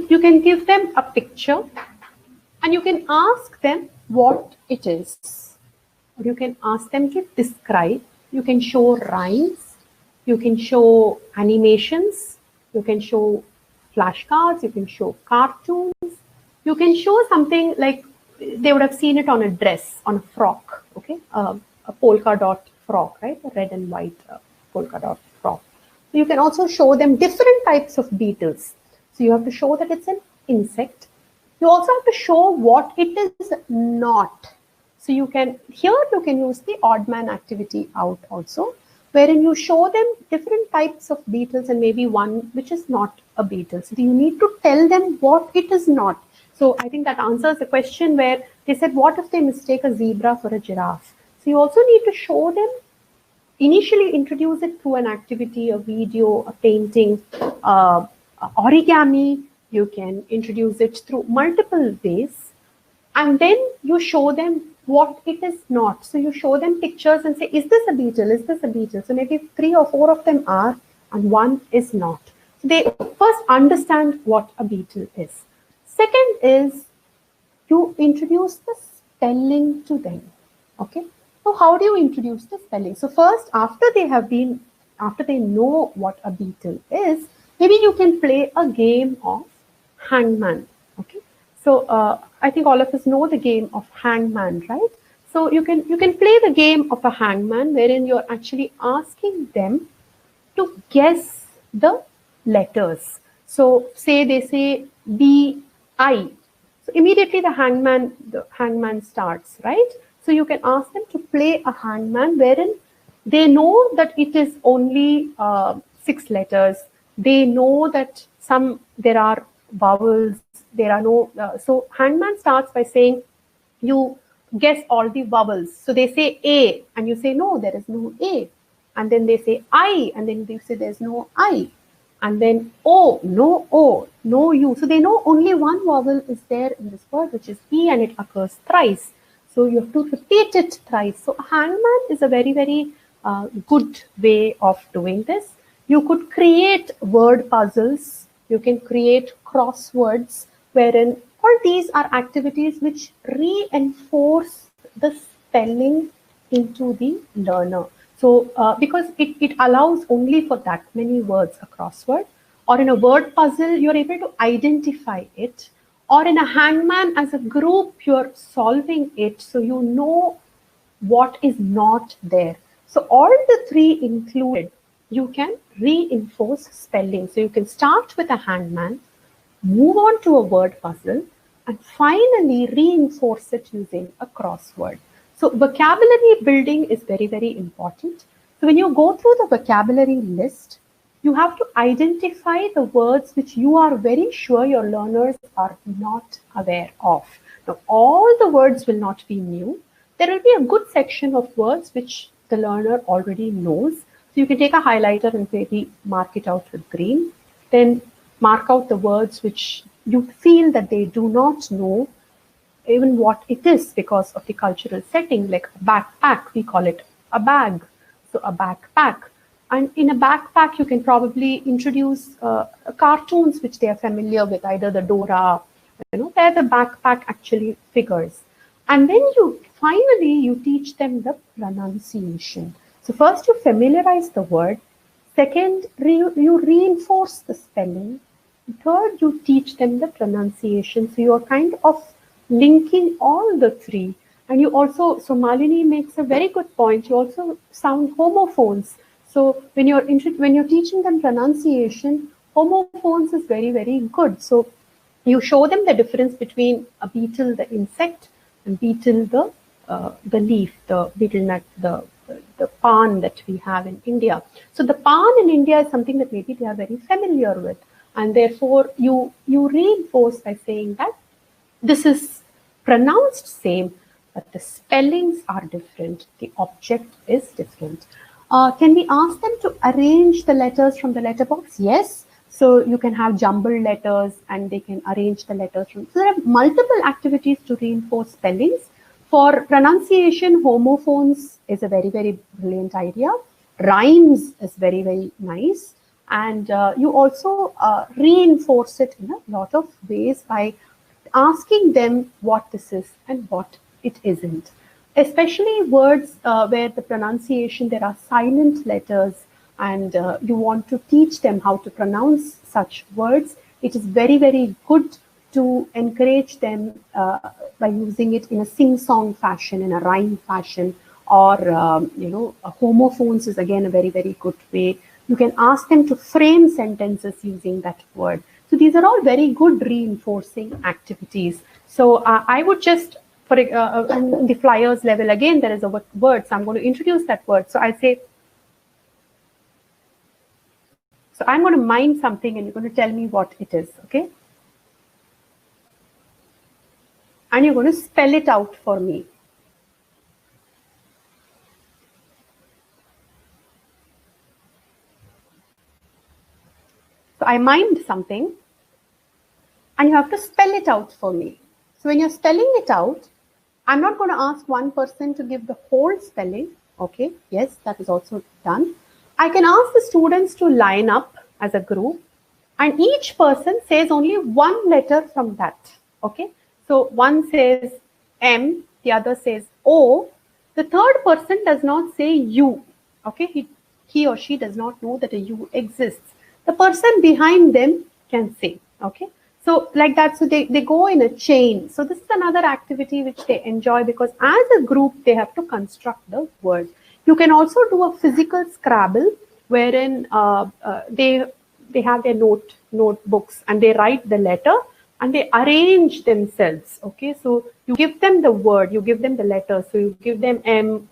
You can give them a picture, and you can ask them what it is. Or you can ask them to describe. You can show rhymes. You can show animations. You can show flashcards. You can show cartoons. You can show something like they would have seen it on a dress, on a frock, okay? A polka dot frock, right? A red and white polka dot frock. You can also show them different types of beetles. So you have to show that it's an insect. You also have to show what it is not. So you can use the odd man activity out also, wherein you show them different types of beetles and maybe one which is not a beetle. So you need to tell them what it is not. So I think that answers the question where they said, what if they mistake a zebra for a giraffe? So you also need to show them, initially introduce it through an activity, a video, a painting, origami. You can introduce it through multiple ways, and then you show them what it is not. So you show them pictures and say, is this a beetle? Is this a beetle? So maybe 3 or 4 of them are and one is not. So they first understand what a beetle is. Second is you introduce the spelling to them. Okay. So how do you introduce the spelling? So first, after they know what a beetle is, maybe you can play a game of hangman. Okay. So I think all of us know the game of hangman, right? So you can play the game of a hangman wherein you're actually asking them to guess the letters. So say they say B-I. So So immediately the hangman starts, right? So you can ask them to play a hangman wherein they know that it is only 6 letters. They know that there are vowels, there are no, so hangman starts by saying, you guess all the vowels. So they say A, and you say, no, there is no A. And then they say I, and then you say there's no I. And then O, no U. So they know only one vowel is there in this word, which is E, and it occurs thrice. So you have to repeat it thrice. So a hangman is a very, very good way of doing this. You could create word puzzles. You can create crosswords, wherein all these are activities which reinforce the spelling into the learner. So because it allows only for that many words a crossword, or in a word puzzle, you're able to identify it, or in a hangman as a group, you're solving it, so you know what is not there. So all the three included, you can reinforce spelling. So you can start with a hangman, move on to a word puzzle, and finally reinforce it using a crossword. So vocabulary building is very, very important. So when you go through the vocabulary list, you have to identify the words which you are very sure your learners are not aware of. Now, all the words will not be new. There will be a good section of words which the learner already knows. So you can take a highlighter and maybe mark it out with green. Then mark out the words which you feel that they do not know even what it is because of the cultural setting, like backpack, we call it a bag. So a backpack. And in a backpack, you can probably introduce cartoons which they are familiar with, either the Dora, where the backpack actually figures. And then finally, you teach them the pronunciation. So first you familiarize the word. Second, you reinforce the spelling. Third, you teach them the pronunciation. So you're kind of linking all the three. And you also, so Malini makes a very good point. You also sound homophones. So when you're teaching them pronunciation, homophones is very, very good. So you show them the difference between a beetle, the insect, and beetle, the leaf, the beetle nut, the pan that we have in India. So the pan in India is something that maybe they are very familiar with. And therefore, you reinforce by saying that this is pronounced same, but the spellings are different. The object is different. Can we ask them to arrange the letters from the letterbox? Yes. So you can have jumbled letters and they can arrange the letters. So there are multiple activities to reinforce spellings. For pronunciation, homophones is a very, very brilliant idea. Rhymes is very, very nice. And you also reinforce it in a lot of ways by asking them what this is and what it isn't. Especially words where the pronunciation, there are silent letters, and you want to teach them how to pronounce such words. It is very, very good to encourage them by using it in a sing-song fashion, in a rhyme fashion, or homophones is again a very, very good way. You can ask them to frame sentences using that word. So these are all very good reinforcing activities. So I would just, for in the flyers level, again, there is a word. So I'm going to introduce that word. So I'll say, so I'm going to mime something and you're going to tell me what it is, okay? And you're going to spell it out for me. So I mimed something and you have to spell it out for me. So when you're spelling it out, I'm not going to ask one person to give the whole spelling. Okay, yes, that is also done. I can ask the students to line up as a group and each person says only one letter from that. Okay, so one says M, the other says O. The third person does not say U. Okay, he or she does not know that a U exists. The person behind them can say. Okay, so like that, so they go in a chain. So this is another activity which they enjoy because as a group, they have to construct the word. You can also do a physical Scrabble wherein they have their notebooks and they write the letter and they arrange themselves. Okay, so you give them the word, you give them the letters. So you give them MOUSTACHE.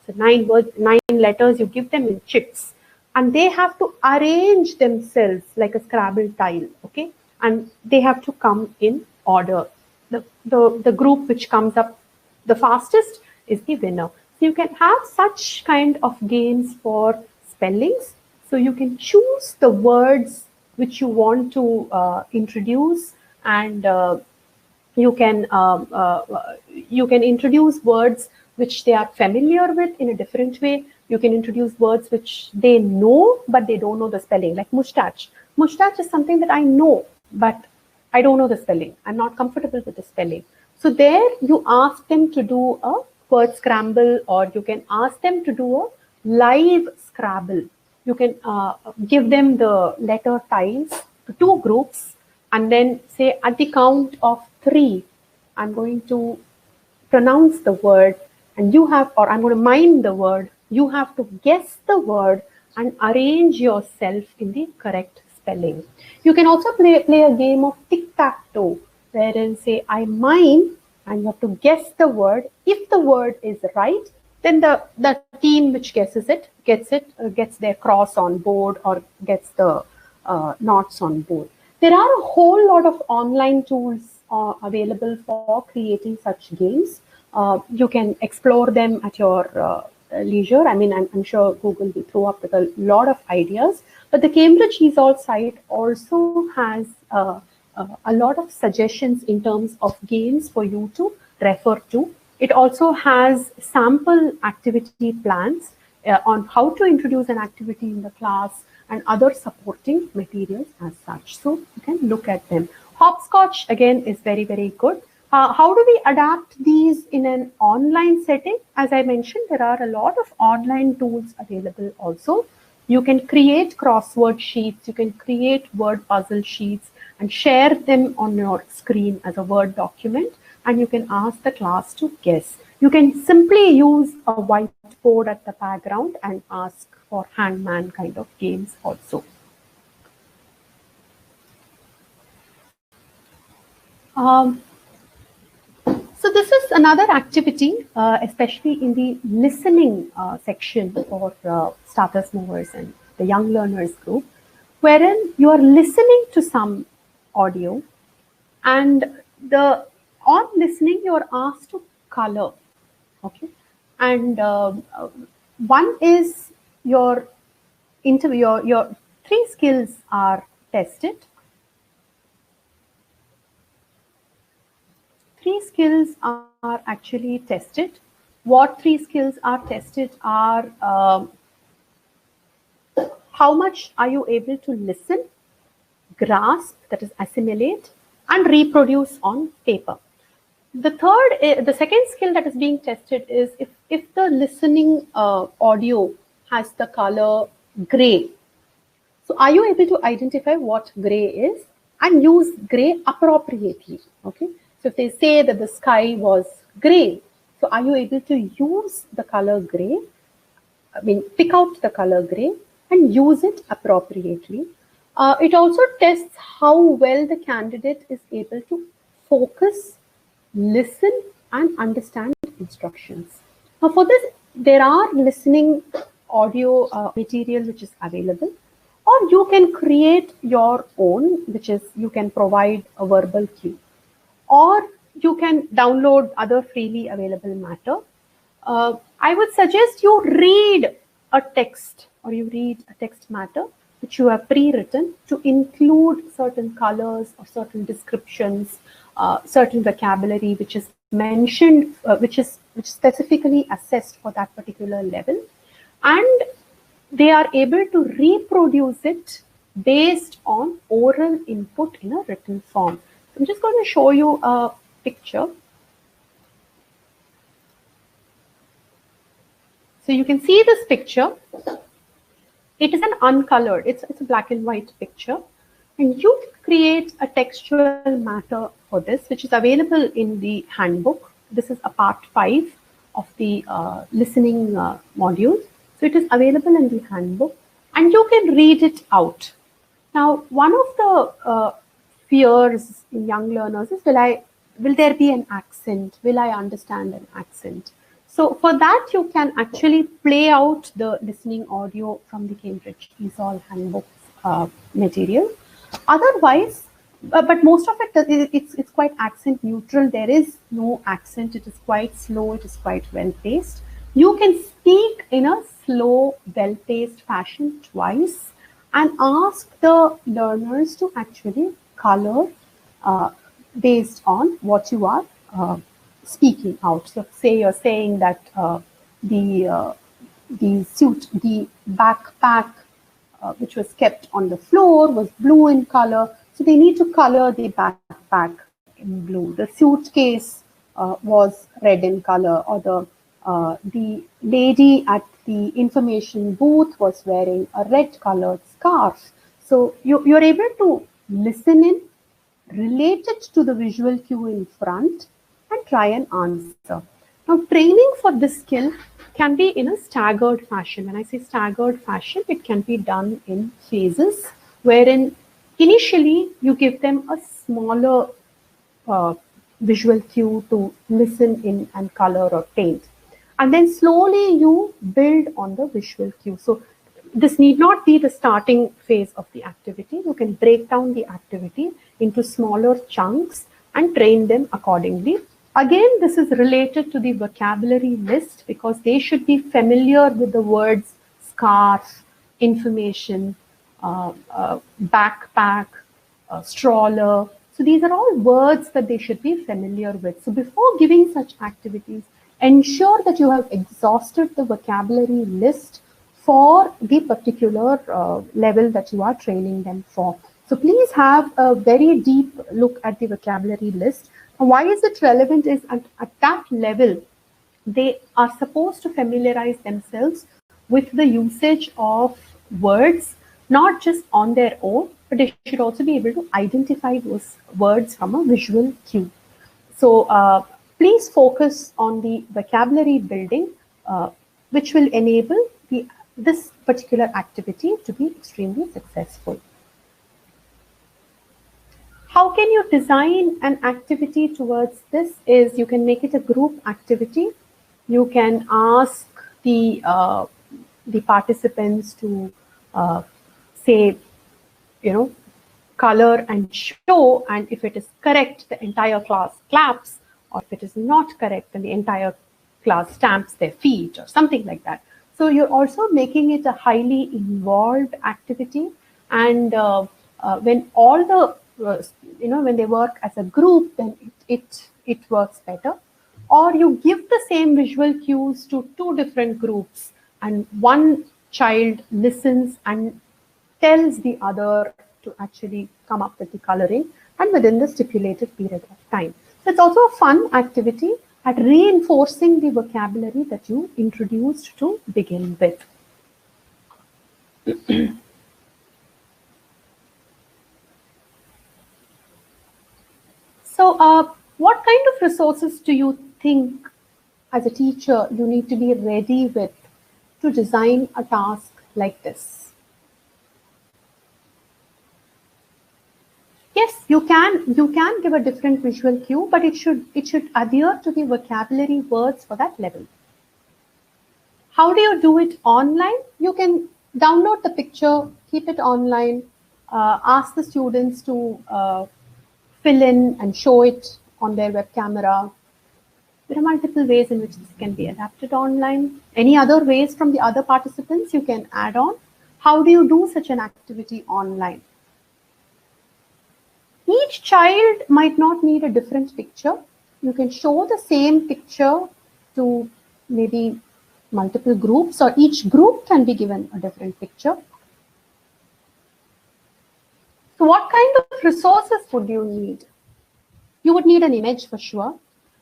So 9 words, 9 letters. You give them in chips, and they have to arrange themselves like a Scrabble tile. Okay, and they have to come in order. The group which comes up the fastest is the winner. So you can have such kind of games for spellings. So you can choose the words which you want to introduce, and you can introduce words which they are familiar with in a different way. You can introduce words which they know but they don't know the spelling, like mustache. Mustache is something that I know, but I don't know the spelling. I'm not comfortable with the spelling. So there you ask them to do a word scramble, or you can ask them to do a live Scrabble. You can give them the letter tiles to 2 groups, and then say at the count of 3, I'm going to pronounce the word, and you have, or I'm going to mime the word. You have to guess the word and arrange yourself in the correct spelling. You can also play a game of tic-tac-toe, wherein say I mime and you have to guess the word. If the word is right, then the team which guesses it gets their cross on board, or gets the knots on board. There are a whole lot of online tools available for creating such games. You can explore them at your leisure. I mean, I'm sure Google will throw up with a lot of ideas, but the Cambridge ESOL site also has a lot of suggestions in terms of games for you to refer to. It also has sample activity plans on how to introduce an activity in the class, and other supporting materials as such. So you can look at them. Hopscotch again is very, very good. How do we adapt these in an online setting? As I mentioned, there are a lot of online tools available also. You can create crossword sheets, you can create word puzzle sheets and share them on your screen as a Word document, and you can ask the class to guess. You can simply use a whiteboard at the background and ask for hangman kind of games also. So this is another activity, especially in the listening section for starters, movers, and the young learners group, wherein you are listening to some audio, and on listening you are asked to color. Okay, and one is your interview. Your 3 skills are tested. 3 skills are actually tested. What 3 skills are tested are how much are you able to listen, grasp, that is assimilate, and reproduce on paper. The second skill that is being tested is if the listening audio has the color gray. So are you able to identify what gray is and use gray appropriately? Okay. So if they say that the sky was gray, so are you able to use the color gray? I mean, pick out the color gray and use it appropriately. It also tests how well the candidate is able to focus, listen, and understand instructions. Now for this, there are listening audio material which is available, or you can create your own, which is you can provide a verbal cue, or you can download other freely available matter. I would suggest you read a text, or you read a text matter which you have pre-written to include certain colors or certain descriptions, certain vocabulary which is mentioned, which specifically assessed for that particular level, and they are able to reproduce it based on oral input in a written form. I'm just going to show you a picture. So you can see this picture. It is an uncolored, it's a black and white picture. And you can create a textual matter for this, which is available in the handbook. This is a part 5 of the listening module. So it is available in the handbook, and you can read it out. Now, one of the fears in young learners is, will there be an accent? Will I understand an accent? So for that, you can actually play out the listening audio from the Cambridge ESOL Handbook material. Otherwise, but most of it's quite accent neutral. There is no accent. It is quite slow. It is quite well paced. You can speak in a slow, well paced fashion twice and ask the learners to actually color based on what you are speaking out. So, say you're saying that the suit, the backpack which was kept on the floor was blue in color. So they need to color the backpack in blue. The suitcase was red in color, or the lady at the information booth was wearing a red colored scarf. So you're able to listen in, relate it to the visual cue in front, and try and answer. Now, training for this skill can be in a staggered fashion. When I say staggered fashion, it can be done in phases, wherein initially you give them a smaller visual cue to listen in and color or paint. And then slowly you build on the visual cue. So this need not be the starting phase of the activity. You can break down the activity into smaller chunks and train them accordingly. Again, this is related to the vocabulary list because they should be familiar with the words scarf, information, backpack, stroller. So these are all words that they should be familiar with. So before giving such activities, ensure that you have exhausted the vocabulary list for the particular level that you are training them for. So please have a very deep look at the vocabulary list. And why is it relevant is at that level, they are supposed to familiarize themselves with the usage of words, not just on their own, but they should also be able to identify those words from a visual cue. So please focus on the vocabulary building, which will enable this particular activity to be extremely successful. How can you design an activity towards this? Is you can make it a group activity. You can ask the participants to say, color and show, and if it is correct, the entire class claps, or if it is not correct, then the entire class stamps their feet or something like that. So you're also making it a highly involved activity, and when all the when they work as a group, then it works better. Or you give the same visual cues to two different groups, and one child listens and tells the other to actually come up with the coloring, and within the stipulated period of time. So it's also a fun activity at reinforcing the vocabulary that you introduced to begin with. So what kind of resources do you think as a teacher you need to be ready with to design a task like this? Yes, you can give a different visual cue, but it should adhere to the vocabulary words for that level. How do you do it online? You can download the picture, keep it online, ask the students to fill in and show it on their web camera. There are multiple ways in which this can be adapted online. Any other ways from the other participants you can add on? How do you do such an activity online? Each child might not need a different picture. You can show the same picture to maybe multiple groups, or each group can be given a different picture. So what kind of resources would you need? You would need an image for sure.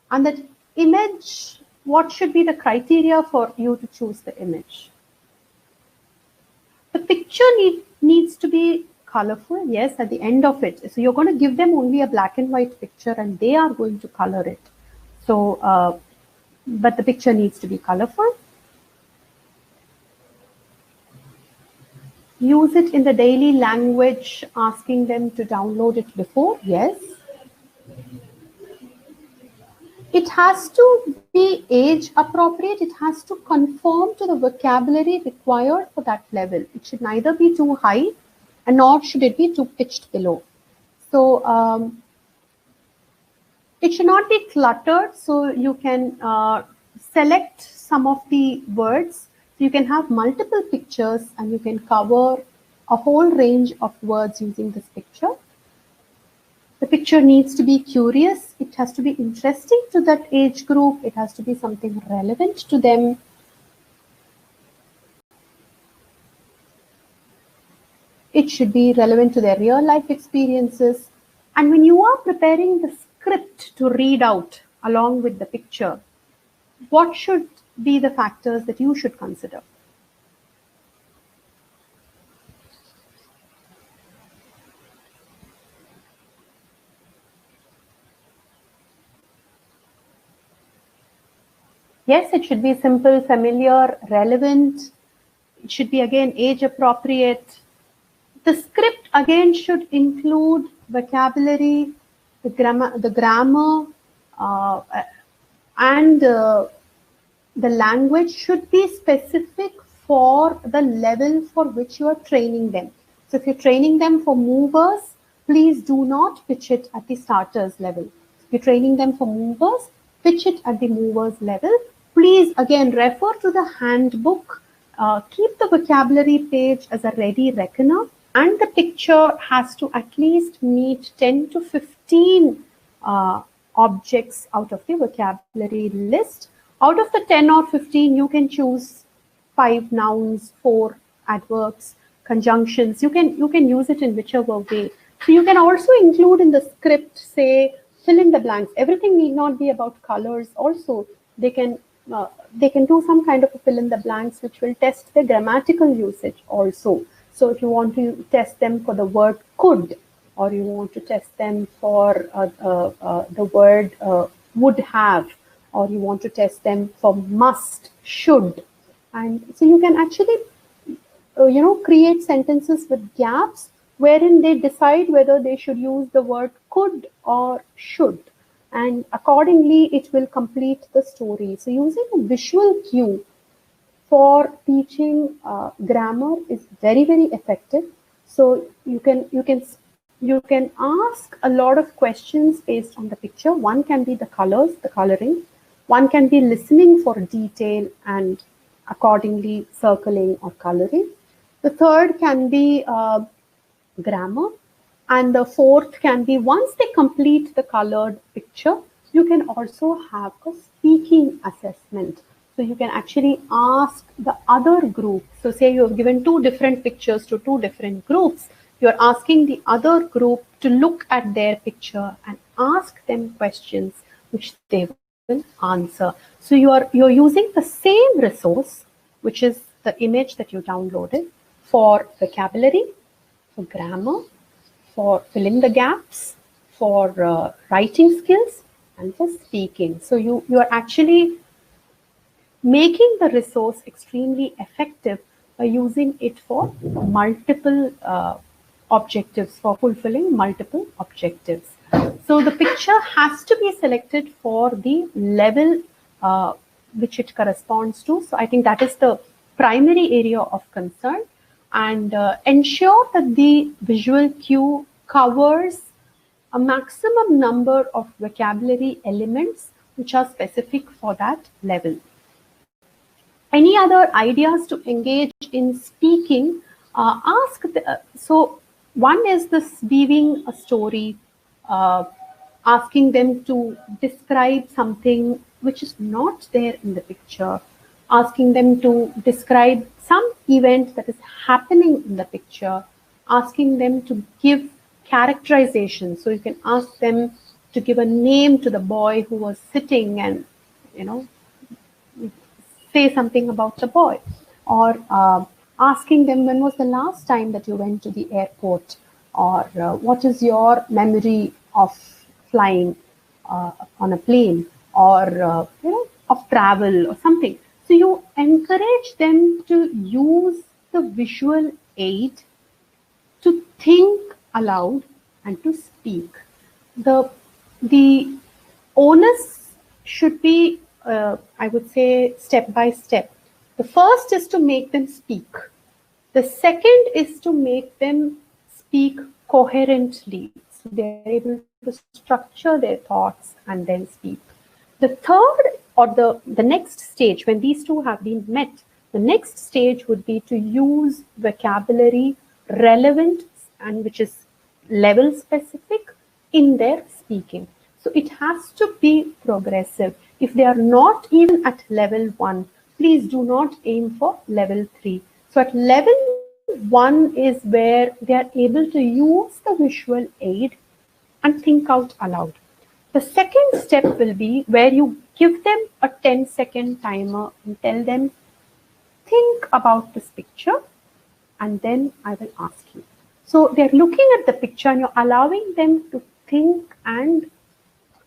And that image, what should be the criteria for you to choose the image? The picture needs to be colorful, yes, at the end of it. So you're going to give them only a black and white picture and they are going to color it. So, but the picture needs to be colorful. use it in the daily language, asking them to download it before? Yes. It has to be age appropriate. It has to conform to the vocabulary required for that level. It should neither be too high and nor should it be too pitched below. So it should not be cluttered. So you can select some of the words. So you can have multiple pictures and you can cover a whole range of words using this picture. The picture needs to be curious. It has to be interesting to that age group. It has to be something relevant to them. It should be relevant to their real life experiences. And when you are preparing the script to read out along with the picture, what should be the factors that you should consider? Yes, it should be simple, familiar, relevant. It should be, again, age appropriate. The script, again, should include vocabulary, the grammar, and the language should be specific for the level for which you are training them. So if you're training them for movers, please do not pitch it at the starters level. If you're training them for movers, pitch it at the movers level. Please, again, refer to the handbook. Keep the vocabulary page as a ready reckoner. And the picture has to at least meet 10 to 15 objects out of the vocabulary list. Out of the 10 or 15, you can choose 5 nouns, 4 adverbs, conjunctions. You can use it in whichever way. So you can also include in the script, say, fill in the blanks. Everything need not be about colors. Also, they can do some kind of a fill in the blanks, which will test the grammatical usage also. So if you want to test them for the word could, or you want to test them for the word would have, or you want to test them for must, should. And so you can actually, create sentences with gaps wherein they decide whether they should use the word could or should. And accordingly, it will complete the story. So using a visual cue for teaching grammar is very, very effective. So you can ask a lot of questions based on the picture. One can be the colors, the coloring. One can be listening for detail and accordingly circling or coloring. The third can be grammar. And the fourth can be, once they complete the colored picture, you can also have a speaking assessment. So you can actually ask the other group. So say you have given 2 different pictures to 2 different groups. You're asking the other group to look at their picture and ask them questions which they will answer. So you're using the same resource, which is the image that you downloaded, for vocabulary, for grammar, for filling the gaps, for writing skills, and for speaking. So you are actually making the resource extremely effective by using it for multiple objectives, for fulfilling multiple objectives. So the picture has to be selected for the level which it corresponds to. So I think that is the primary area of concern. And ensure that the visual cue covers a maximum number of vocabulary elements which are specific for that level. Any other ideas to engage in speaking? So one is this weaving a story, asking them to describe something which is not there in the picture, asking them to describe some event that is happening in the picture, asking them to give characterization. So you can ask them to give a name to the boy who was sitting and, say something about the boy, or asking them when was the last time that you went to the airport, or what is your memory of flying on a plane, or of travel or something. So you encourage them to use the visual aid to think aloud and to speak. The onus should be, I would say, step by step. The first is to make them speak. The second is to make them speak coherently, so they're able to structure their thoughts and then speak. The third, or the next stage, when these two have been met, the next stage would be to use vocabulary relevant and which is level specific in their speaking. So it has to be progressive. If they are not even at level 1, please do not aim for level 3. So at level 1 is where they are able to use the visual aid and think out aloud. The second step will be where you give them a 10-second timer and tell them, think about this picture, and then I will ask you. So they're looking at the picture and you're allowing them to think and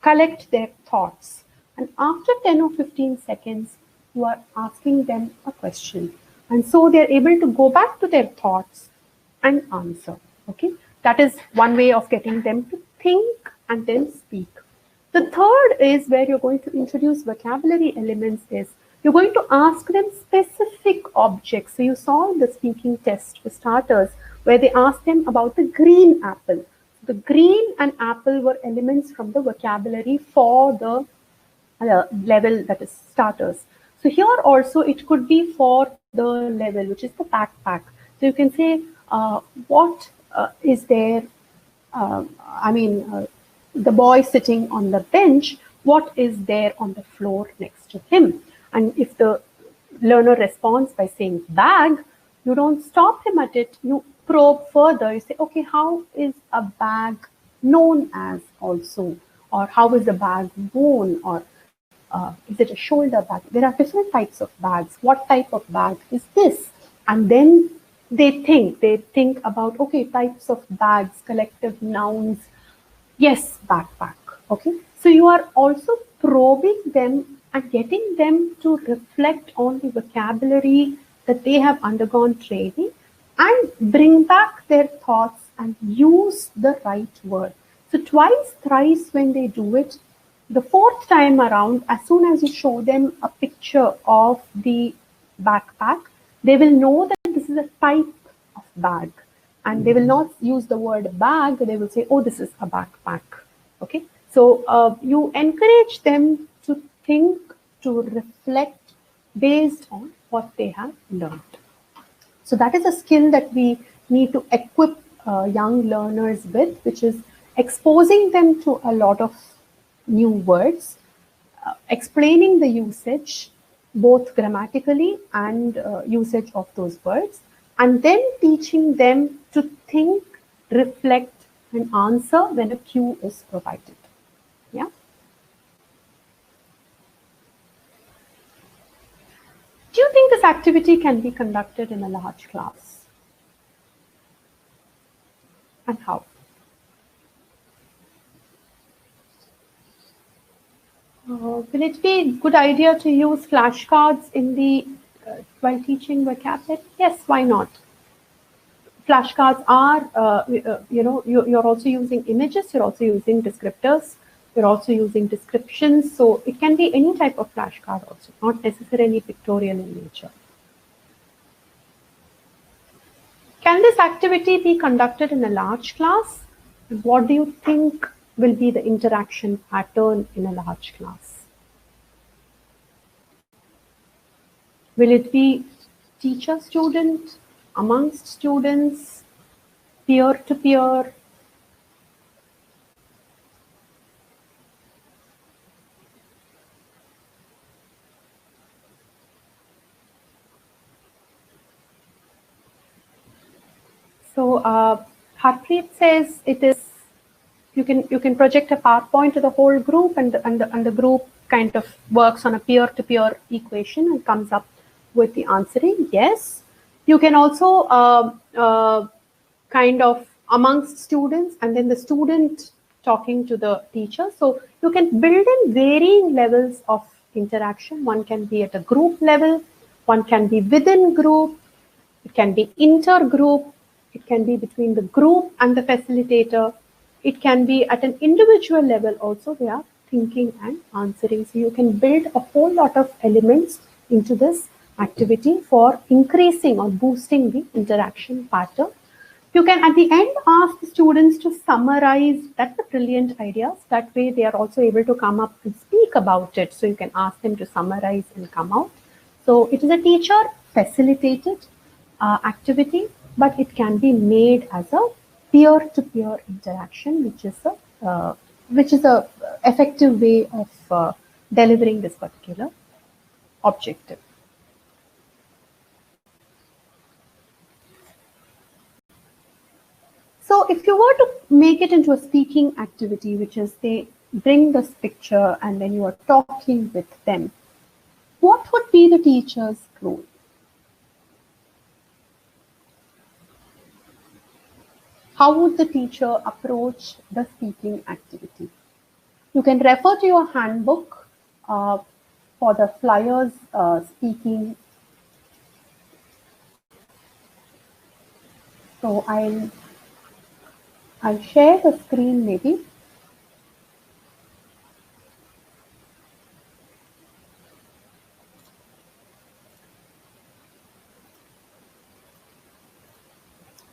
collect their thoughts. And after 10 or 15 seconds, you are asking them a question. And so they're able to go back to their thoughts and answer. Okay, that is one way of getting them to think and then speak. The third is where you're going to introduce vocabulary elements is you're going to ask them specific objects. So you saw the speaking test for starters where they asked them about the green apple. The green and apple were elements from the vocabulary for the level that is starters. So here also it could be for the level which is the backpack. So you can say what is there, the boy sitting on the bench, what is there on the floor next to him? And if the learner responds by saying bag, you don't stop him at it, you probe further. You say, okay, how is a bag known as also? Or how is the bag worn? Or is it a shoulder bag? There are different types of bags. What type of bag is this? And then they think about, okay, types of bags, collective nouns. Yes, backpack. Okay. So you are also probing them and getting them to reflect on the vocabulary that they have undergone training and bring back their thoughts and use the right word. So twice, thrice when they do it, the fourth time around, as soon as you show them a picture of the backpack, they will know that this is a type of bag. And they will not use the word bag, they will say, oh, this is a backpack. Okay. So you encourage them to think, to reflect based on what they have learned. So that is a skill that we need to equip young learners with, which is exposing them to a lot of new words, explaining the usage, both grammatically and usage of those words, and then teaching them to think, reflect, and answer when a cue is provided. Yeah. Do you think this activity can be conducted in a large class? And how? Will it be a good idea to use flashcards in the while teaching vocabulary? Yes, why not? Flashcards are, you're also using images, you're also using descriptors, you're also using descriptions. So it can be any type of flashcard also, not necessarily pictorial in nature. Can this activity be conducted in a large class? What do you think will be the interaction pattern in a large class? Will it be teacher-student, amongst students, peer-to-peer? So Harpreet says it is. You can project a PowerPoint to the whole group, and the group kind of works on a peer-to-peer equation and comes up with the answering. Yes, you can also kind of amongst students, and then the student talking to the teacher. So you can build in varying levels of interaction. One can be at a group level, one can be within group. It can be intergroup. It can be between the group and the facilitator. It can be at an individual level also. They are thinking and answering. So you can build a whole lot of elements into this activity for increasing or boosting the interaction pattern. You can at the end ask the students to summarize. That's a brilliant idea. That way they are also able to come up and speak about it. So you can ask them to summarize and come out. So it is a teacher facilitated activity, but it can be made as a peer-to-peer interaction, which is a effective way of delivering this particular objective. So if you were to make it into a speaking activity, which is they bring this picture and then you are talking with them, what would be the teacher's role? How would the teacher approach the speaking activity? You can refer to your handbook for the flyers speaking. So I'll share the screen maybe.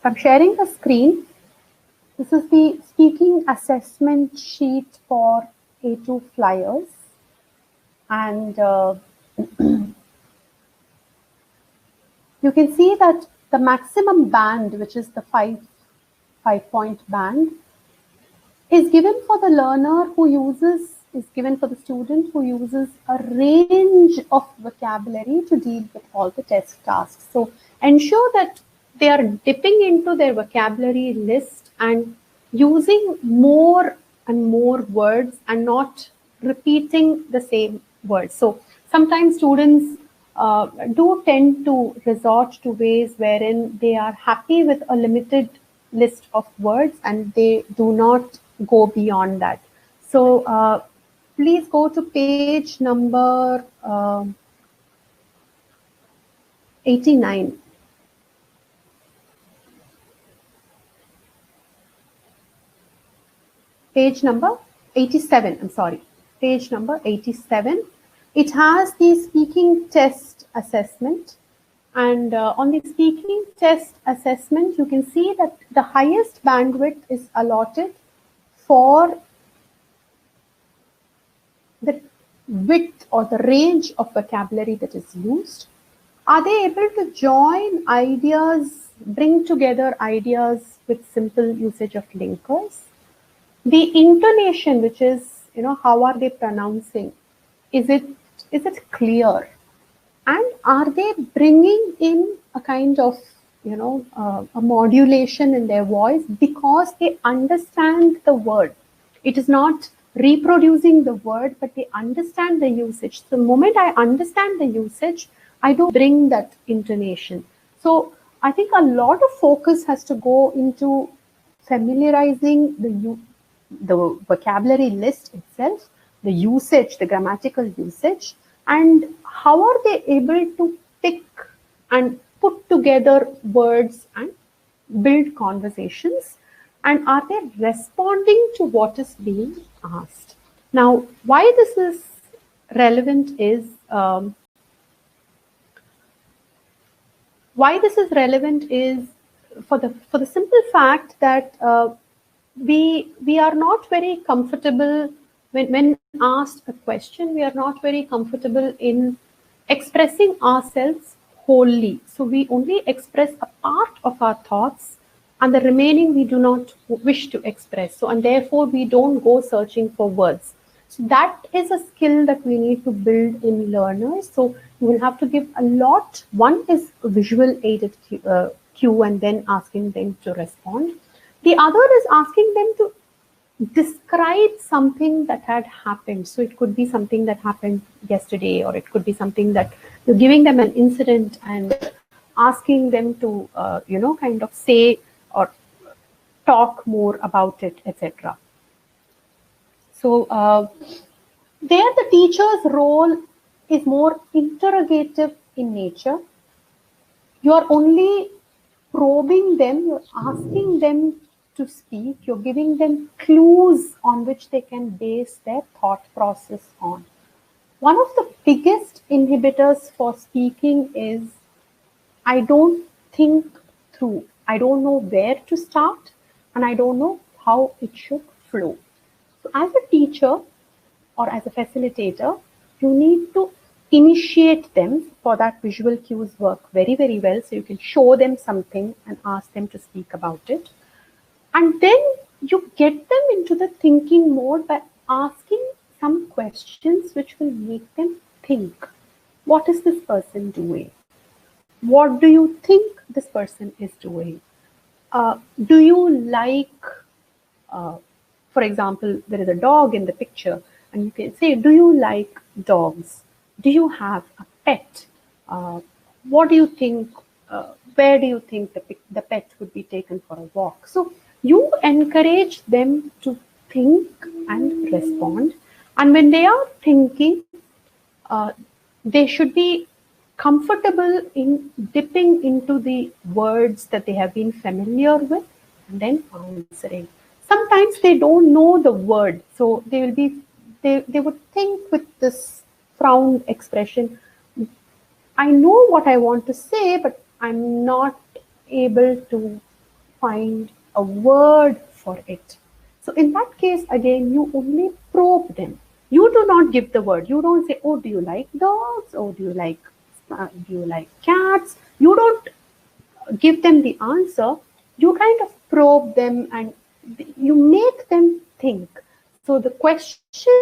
I'm sharing the screen. This is the speaking assessment sheet for A2 flyers. And you can see that the maximum band, which is the 5-point band, is given for the learner who is given for the student who uses a range of vocabulary to deal with all the test tasks. So ensure that they are dipping into their vocabulary list and using more and more words and not repeating the same words. So sometimes students do tend to resort to ways wherein they are happy with a limited list of words and they do not go beyond that. So please go to page number 89. Page number 87, I'm sorry, page number 87. It has the speaking test assessment. And on the speaking test assessment, you can see that the highest bandwidth is allotted for the width or the range of vocabulary that is used. Are they able to join ideas, bring together ideas with simple usage of linkers? The intonation, which is, how are they pronouncing? Is it clear? And are they bringing in a kind of, a modulation in their voice because they understand the word? It is not reproducing the word, but they understand the usage. So the moment I understand the usage, I do bring that intonation. So I think a lot of focus has to go into familiarizing the vocabulary list itself, the usage, the grammatical usage, and how are they able to pick and put together words and build conversations, and are they responding to what is being asked? Now, why this is relevant is for the simple fact that we are not very comfortable when asked a question. We are not very comfortable in expressing ourselves wholly. So we only express a part of our thoughts, and the remaining we do not wish to express. So, and therefore we don't go searching for words. So that is a skill that we need to build in learners. So you will have to give a lot. One is visual aided cue and then asking them to respond. The other is asking them to describe something that had happened. So it could be something that happened yesterday, or it could be something that you're giving them an incident and asking them to, kind of say or talk more about it, etc. So there the teacher's role is more interrogative in nature. you're only probing them, you're asking them to speak, you're giving them clues on which they can base their thought process on. One of the biggest inhibitors for speaking is I don't think through. I don't know where to start and I don't know how it should flow. So, as a teacher or as a facilitator, you need to initiate them. For that, visual cues work very, very well. So, you can show them something and ask them to speak about it. And then you get them into the thinking mode by asking some questions which will make them think. What is this person doing? What do you think this person is doing? Do you like, for example, there is a dog in the picture, and you can say, do you like dogs? Do you have a pet? What do you think? Where do you think the pet would be taken for a walk? So you encourage them to think and respond. And when they are thinking, they should be comfortable in dipping into the words that they have been familiar with and then answering. Sometimes they don't know the word, so they would think with this frown expression, I know what I want to say, but I'm not able to find a word for it. So in that case, again, you only probe them. You do not give the word. You don't say, oh, do you like dogs? Oh, do you like cats? You don't give them the answer. You kind of probe them and you make them think. So the question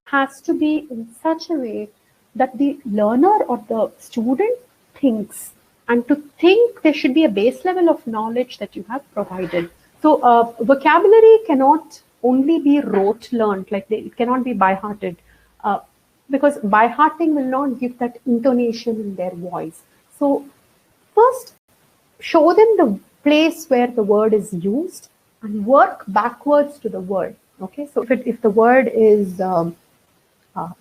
has to be in such a way that the learner or the student thinks. And to think, there should be a base level of knowledge that you have provided. So vocabulary cannot only be rote learned, like it cannot be by-hearted, because by-hearting will not give that intonation in their voice. So first, show them the place where the word is used and work backwards to the word. Okay, so if the word is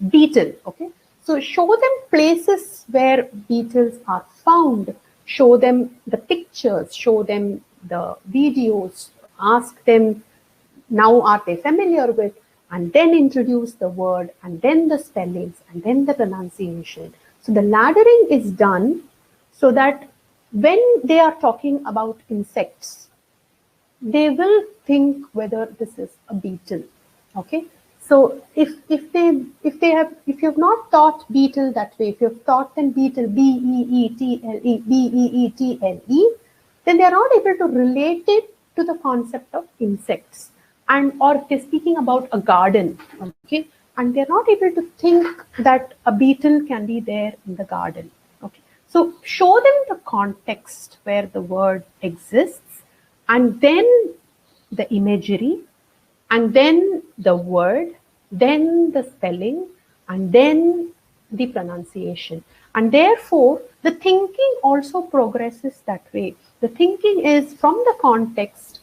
beetle, okay, so show them places where beetles are found, show them the pictures, show them the videos, ask them, now are they familiar with, and then introduce the word, and then the spellings, and then the pronunciation. So the laddering is done so that when they are talking about insects, they will think whether this is a beetle. Okay. So if you have not taught beetle that way, if you have taught them beetle, Beetle, then they are not able to relate it to the concept of insects. And or if they're speaking about a garden, okay, and they're not able to think that a beetle can be there in the garden. Okay. So show them the context where the word exists, and then the imagery, and then the word, then the spelling, and then the pronunciation. And therefore, the thinking also progresses that way. The thinking is from the context,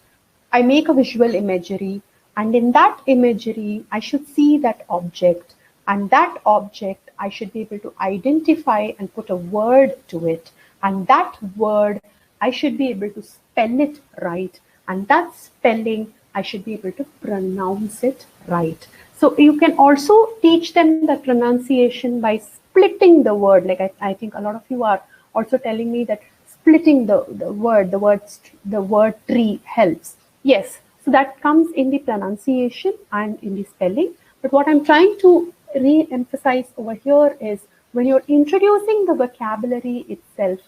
I make a visual imagery, and in that imagery, I should see that object, and that object, I should be able to identify and put a word to it, and that word, I should be able to spell it right, and that spelling, I should be able to pronounce it right. So you can also teach them the pronunciation by splitting the word. Like I think a lot of you are also telling me that splitting the word tree helps. Yes, so that comes in the pronunciation and in the spelling. But what I'm trying to re-emphasize over here is when you're introducing the vocabulary itself,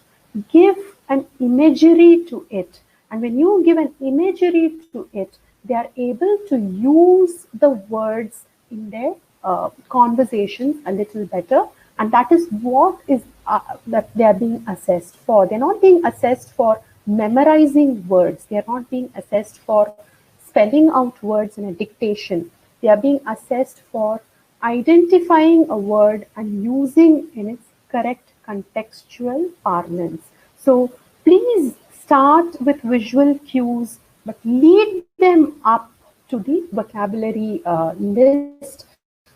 give an imagery to it. And when you give an imagery to it, they are able to use the words in their conversations a little better. And that is what is that they are being assessed for. They're not being assessed for memorizing words. They are not being assessed for spelling out words in a dictation. They are being assessed for identifying a word and using in its correct contextual parlance. So please start with visual cues, but lead them up to the vocabulary list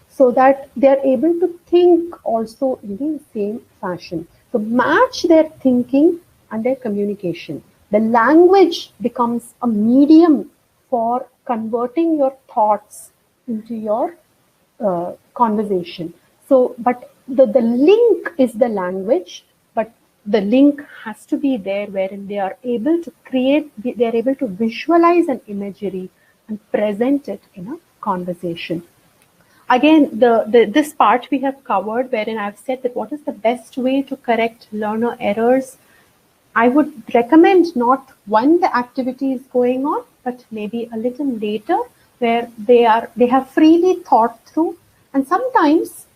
so that they are able to think also in the same fashion. So match their thinking and their communication. The language becomes a medium for converting your thoughts into your conversation. So, but the link is the language, but the link has to be there wherein they are able to create, they are able to visualize an imagery and present it in a conversation. Again, this part we have covered wherein I've said that what is the best way to correct learner errors. I would recommend not when the activity is going on, but maybe a little later where they have freely thought through, and sometimes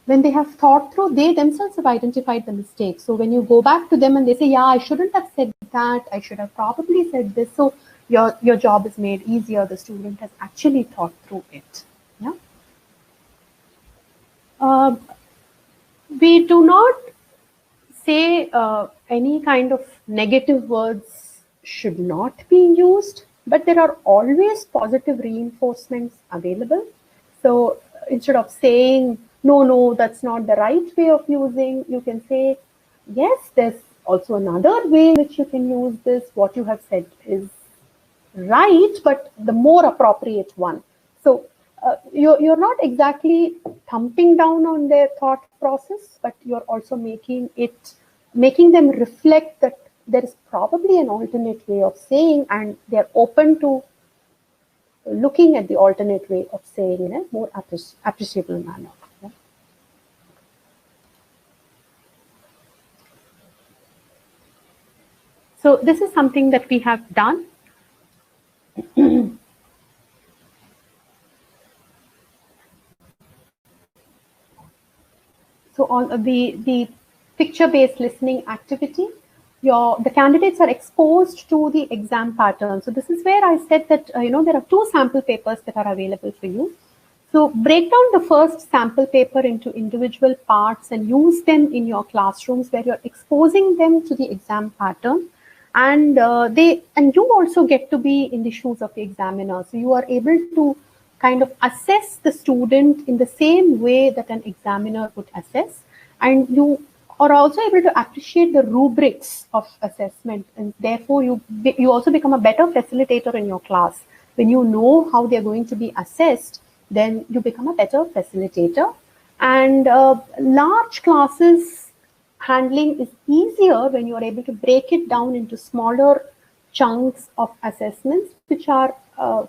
when they have thought through, they themselves have identified the mistake. So when you go back to them and they say, yeah, I shouldn't have said that, I should have probably said this. So your job is made easier. The student has actually thought through it. Yeah. We do not say any kind of negative words should not be used, but there are always positive reinforcements available. So instead of saying, no, that's not the right way of using, you can say, yes, there's also another way in which you can use this. What you have said is right, but the more appropriate one. So you're not exactly thumping down on their thought process, but you're also making them reflect that there is probably an alternate way of saying, and they're open to looking at the alternate way of saying in a more appreciable manner. Yeah. So this is something that we have done. So on the picture-based listening activity, the candidates are exposed to the exam pattern. So this is where I said that there are 2 sample papers that are available for you. So break down the first sample paper into individual parts and use them in your classrooms where you're exposing them to the exam pattern. And you also get to be in the shoes of the examiner. So you are able to kind of assess the student in the same way that an examiner would assess. And you are also able to appreciate the rubrics of assessment. And therefore, you also become a better facilitator in your class. When you know how they're going to be assessed, then you become a better facilitator. And large classes handling is easier when you are able to break it down into smaller chunks of assessments, which are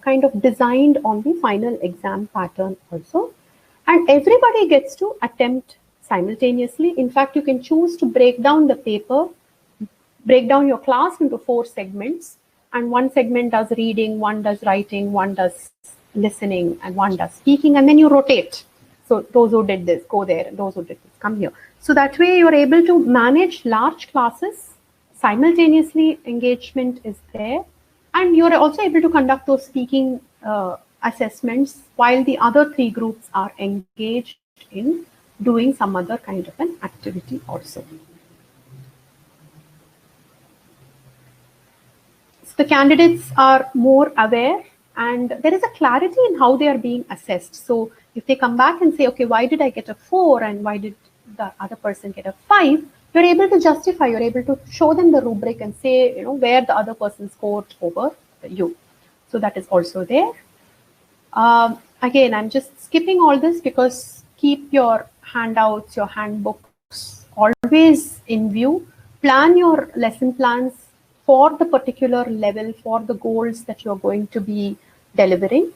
kind of designed on the final exam pattern also. And everybody gets to attempt simultaneously. In fact, you can choose to break down the paper, break down your class into 4 segments, and one segment does reading, one does writing, one does listening, and one does speaking, and then you rotate. So those who did this, go there, and those who did this, come here. So that way you're able to manage large classes. Simultaneously, engagement is there, and you're also able to conduct those speaking assessments while the other 3 groups are engaged in doing some other kind of an activity also. So the candidates are more aware, and there is a clarity in how they are being assessed. So if they come back and say, okay, why did I get a 4 and why did the other person get a 5? You're able to justify, you're able to show them the rubric and say, where the other person scored over you. So that is also there. Again, I'm just skipping all this because keep your handouts, your handbooks always in view. Plan your lesson plans for the particular level, for the goals that you're going to be delivering.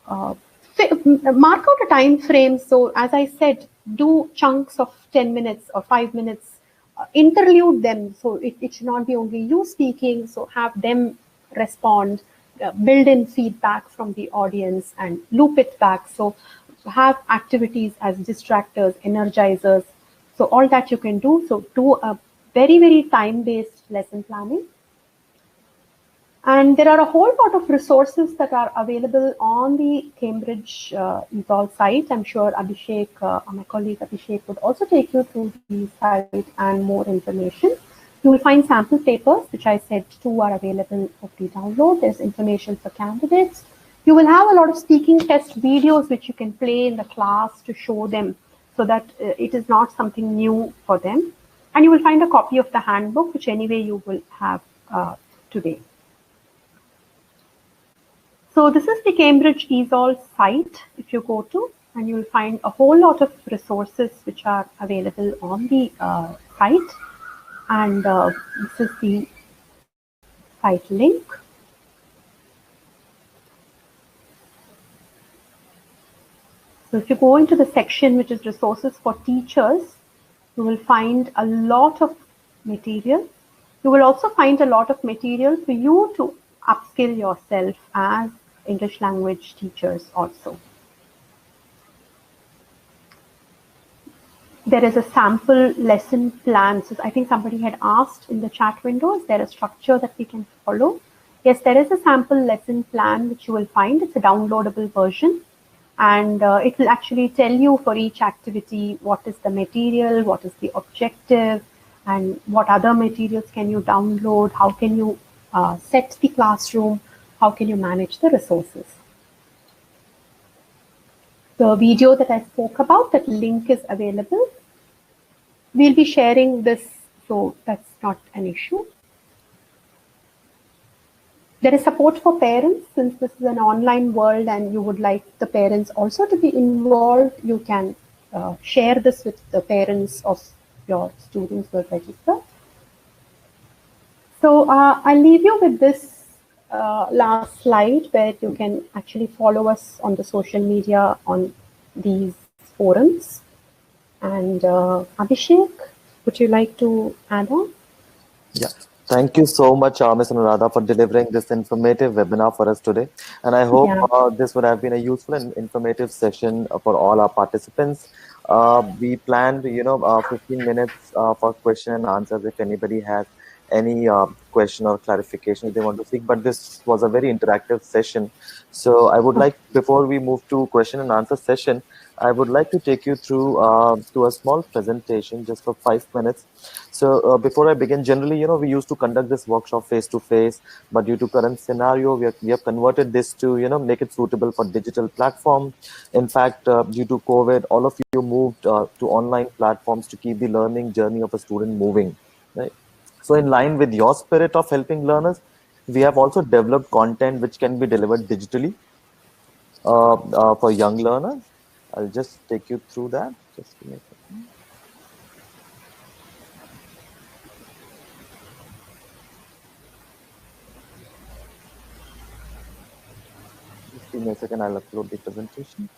Mark out a time frame. So as I said, do chunks of 10 minutes or 5 minutes, interlude them. So it should not be only you speaking, so have them respond, build in feedback from the audience and loop it back. So have activities as distractors, energizers. So all that you can do. So do a very, very time-based lesson planning. And there are a whole lot of resources that are available on the Cambridge eSol site. I'm sure Abhishek, my colleague Abhishek, would also take you through the site and more information. You will find sample papers, which I said 2 are available for free download. There's information for candidates. You will have a lot of speaking test videos which you can play in the class to show them so that it is not something new for them. And you will find a copy of the handbook, which anyway you will have today. So this is the Cambridge ESOL site, if you go to, and you'll find a whole lot of resources which are available on the site. And this is the site link. So if you go into the section which is resources for teachers, you will find a lot of material. You will also find a lot of material for you to upskill yourself as English language teachers also. There is a sample lesson plan. So I think somebody had asked in the chat window, is there a structure that we can follow? Yes, there is a sample lesson plan which you will find. It's a downloadable version. And it will actually tell you for each activity what is the material, what is the objective, and what other materials can you download, how can you set the classroom, how can you manage the resources. The video that I spoke about, that link is available. We'll be sharing this, so that's not an issue. There is support for parents. Since this is an online world and you would like the parents also to be involved, you can share this with the parents of your students who are registered. So I'll leave you with this last slide where you can actually follow us on the social media on these forums. And Abhishek, would you like to add on? Yeah. Thank you so much, Ms. Anuradha, for delivering this informative webinar for us today. And I hope this would have been a useful and informative session for all our participants. We planned, 15 minutes for question and answers if anybody has any question or clarification they want to seek. But this was a very interactive session. So I would like, before we move to question and answer session, I would like to take you through to a small presentation just for 5 minutes. So before I begin, generally, we used to conduct this workshop face to face, but due to current scenario, we have converted this to, make it suitable for digital platform. In fact, due to COVID, all of you moved to online platforms to keep the learning journey of a student moving, right? So in line with your spirit of helping learners, we have also developed content which can be delivered digitally for young learners. I'll just take you through that. Just give me a second. Just give me a second. I'll upload the presentation.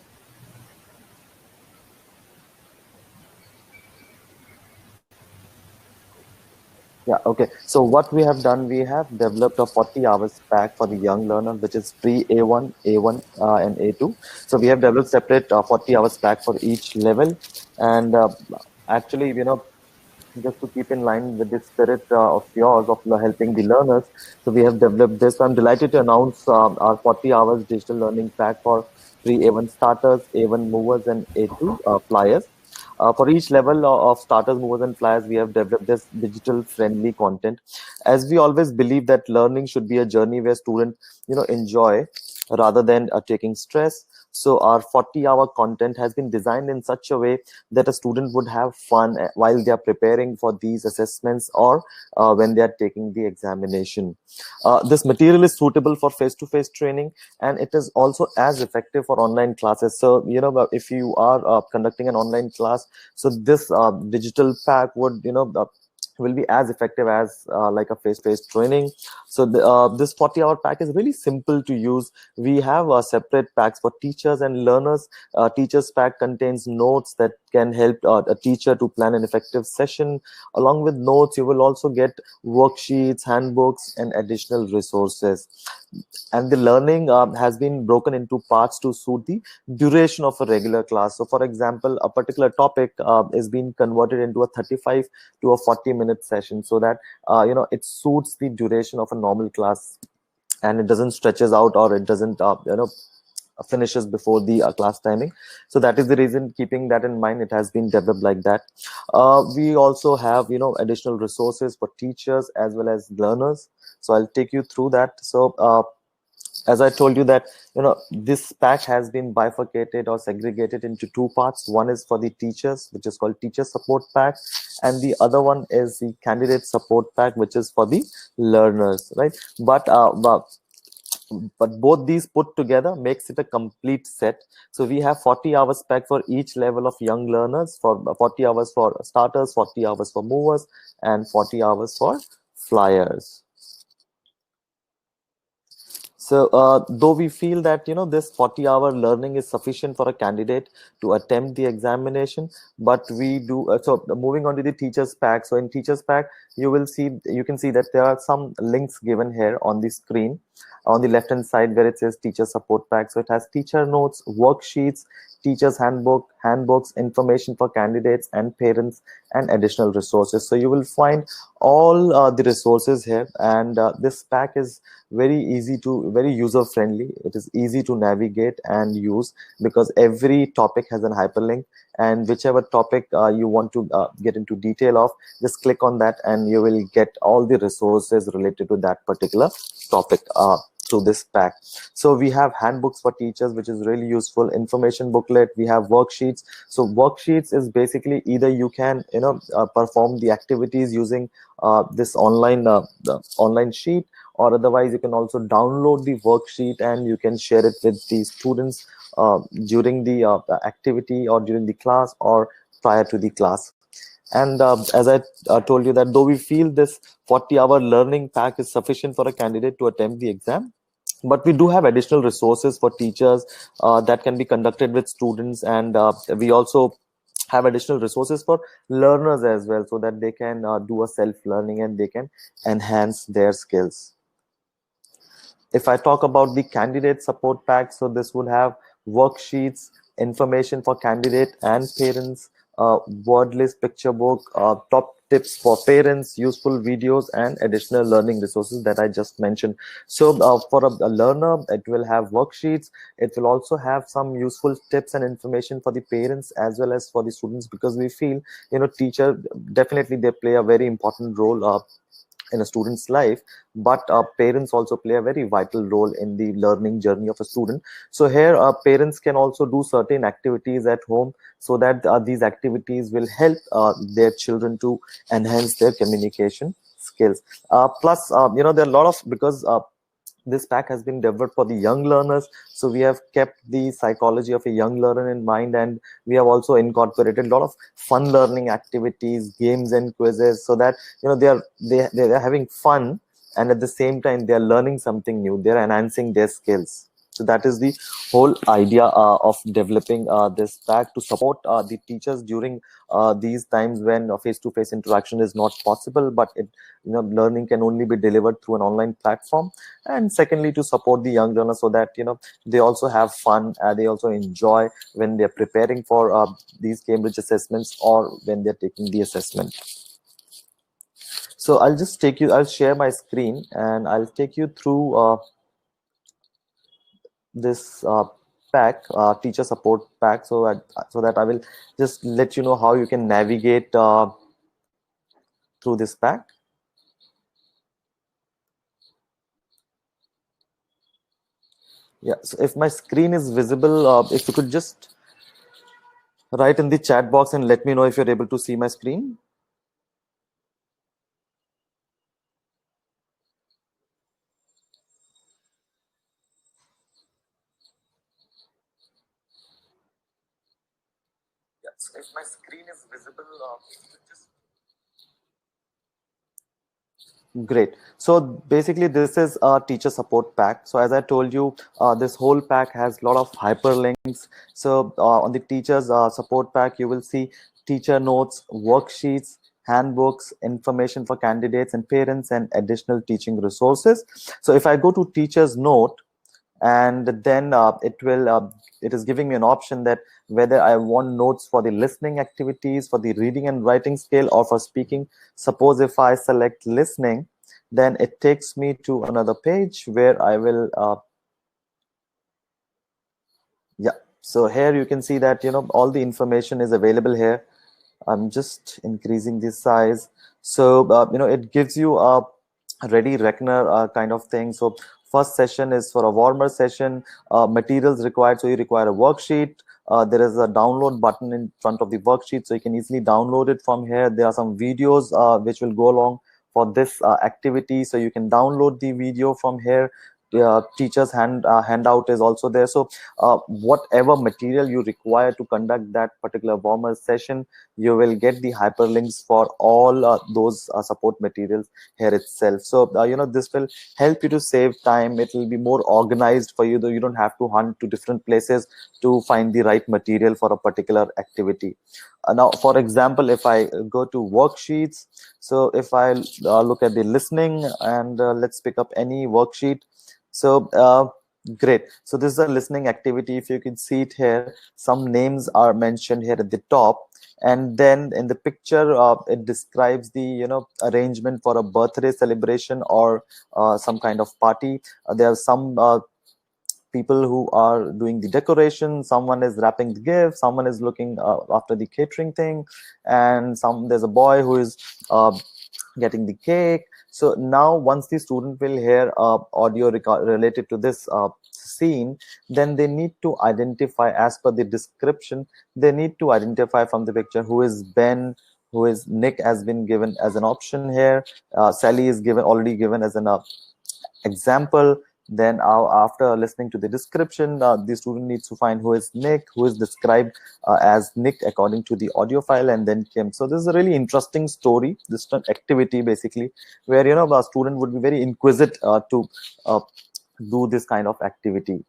Yeah, okay. So what we have done, we have developed a 40 hours pack for the young learner, which is pre-A1, A1, and A2. So we have developed separate 40 hours pack for each level. And actually, just to keep in line with the spirit of yours of helping the learners, so we have developed this. I'm delighted to announce our 40 hours digital learning pack for pre-A1 starters, A1 movers, and A2 flyers. For each level of starters, movers, and flyers, we have developed this digital-friendly content. As we always believe that learning should be a journey where students, enjoy rather than taking stress. So our 40-hour content has been designed in such a way that a student would have fun while they are preparing for these assessments or when they are taking the examination. This material is suitable for face-to-face training, and it is also as effective for online classes. So, if you are conducting an online class, so this digital pack would, will be as effective as like a face-to-face training. So this 40-hour pack is really simple to use. We have separate packs for teachers and learners. Teachers pack contains notes that can help a teacher to plan an effective session. Along with notes, you will also get worksheets, handbooks, and additional resources. And the learning has been broken into parts to suit the duration of a regular class. So for example, a particular topic is being converted into a 35 to a 40-minute session, so that it suits the duration of a normal class, and it doesn't stretches out, or it doesn't finishes before the class timing. So that is the reason, keeping that in mind, it has been developed like that. We also have additional resources for teachers as well as learners, so I'll take you through that. So as I told you that, this pack has been bifurcated or segregated into two parts. One is for the teachers, which is called teacher support pack, and the other one is the candidate support pack, which is for the learners, right? But both these put together makes it a complete set. So we have 40 hours pack for each level of young learners, for 40 hours for starters, 40 hours for movers, and 40 hours for flyers. So though we feel that this 40-hour learning is sufficient for a candidate to attempt the examination, but we do so moving on to the teachers pack. So in teachers pack, you can see that there are some links given here on the screen on the left hand side where it says teacher support pack. So it has teacher notes, worksheets, teachers handbook, handbooks, information for candidates and parents, and additional resources. So you will find all the resources here, and this pack is very user friendly. It is easy to navigate and use because every topic has an hyperlink, and whichever topic you want to get into detail of, just click on that and you will get all the resources related to that particular topic to this pack. So we have handbooks for teachers, which is really useful, information booklet, we have worksheets. So worksheets is basically either you can perform the activities using this online sheet, or otherwise you can also download the worksheet and you can share it with the students during the activity or during the class or prior to the class. And as I told you that though we feel this 40-hour learning pack is sufficient for a candidate to attempt the exam, but we do have additional resources for teachers that can be conducted with students, and we also have additional resources for learners as well, so that they can do a self-learning and they can enhance their skills. If I talk about the candidate support pack, so this would have worksheets, information for candidate and parents, word list, picture book, top tips for parents, useful videos, and additional learning resources that I just mentioned. So for a learner, it will have worksheets. It will also have some useful tips and information for the parents as well as for the students, because we feel, teacher, definitely they play a very important role in a student's life, but parents also play a very vital role in the learning journey of a student. So here parents can also do certain activities at home, so that these activities will help their children to enhance their communication skills. Plus there are a lot of, because this pack has been developed for the young learners, so we have kept the psychology of a young learner in mind, and we have also incorporated a lot of fun learning activities, games and quizzes, so that they are having fun, and at the same time they are learning something new, they are enhancing their skills. So that is the whole idea of developing this pack to support the teachers during these times when face-to-face interaction is not possible, but learning can only be delivered through an online platform. And secondly, to support the young learners, so that they also have fun, they also enjoy when they're preparing for these Cambridge assessments or when they're taking the assessment. So I'll share my screen and I'll take you through this pack, teacher support pack, so that I will just let you know how you can navigate through this pack. Yeah, so if my screen is visible, if you could just write in the chat box and let me know if you're able to see my screen. Yeah, so if my screen is visible, if you could just... Great. So basically, this is a teacher support pack. So as I told you, this whole pack has a lot of hyperlinks. So on the teachers support pack, you will see teacher notes, worksheets, handbooks, information for candidates and parents, and additional teaching resources. So if I go to teacher's note, and then it is giving me an option that whether I want notes for the listening activities, for the reading and writing skill, or for speaking. Suppose if I select listening, then it takes me to another page where I will yeah, so here you can see that all the information is available here. I'm just increasing the size. So it gives you a ready reckoner kind of thing. So first session is for a warmer session. Materials required, so you require a worksheet. There is a download button in front of the worksheet, so you can easily download it from here. There are some videos which will go along for this activity, so you can download the video from here. Teacher's handout is also there. So whatever material you require to conduct that particular warmer session, you will get the hyperlinks for all those support materials here itself. So this will help you to save time. It will be more organized for you, though you don't have to hunt to different places to find the right material for a particular activity. Now, for example, if I go to worksheets, so if I look at the listening, and let's pick up any worksheet. So great. So this is a listening activity. If you can see it here, some names are mentioned here at the top, and then in the picture it describes the arrangement for a birthday celebration or some kind of party. There are some people who are doing the decoration, someone is wrapping the gift, someone is looking after the catering thing, and there's a boy who is getting the cake. So now once the student will hear audio related to this scene, then they need to identify, as per the description, they need to identify from the picture who is Ben, who is Nick has been given as an option here. Sally is already given as an example. Then after listening to the description, the student needs to find who is Nick, who is described as Nick according to the audio file, and then Kim. So this is a really interesting story, this activity basically, where a student would be very inquisitive to do this kind of activity.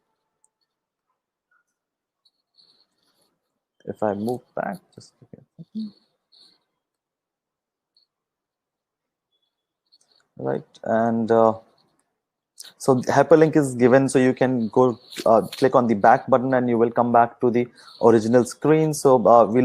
If I move back, just a second. Right, and so the hyperlink is given, so you can go click on the back button and you will come back to the original screen. So we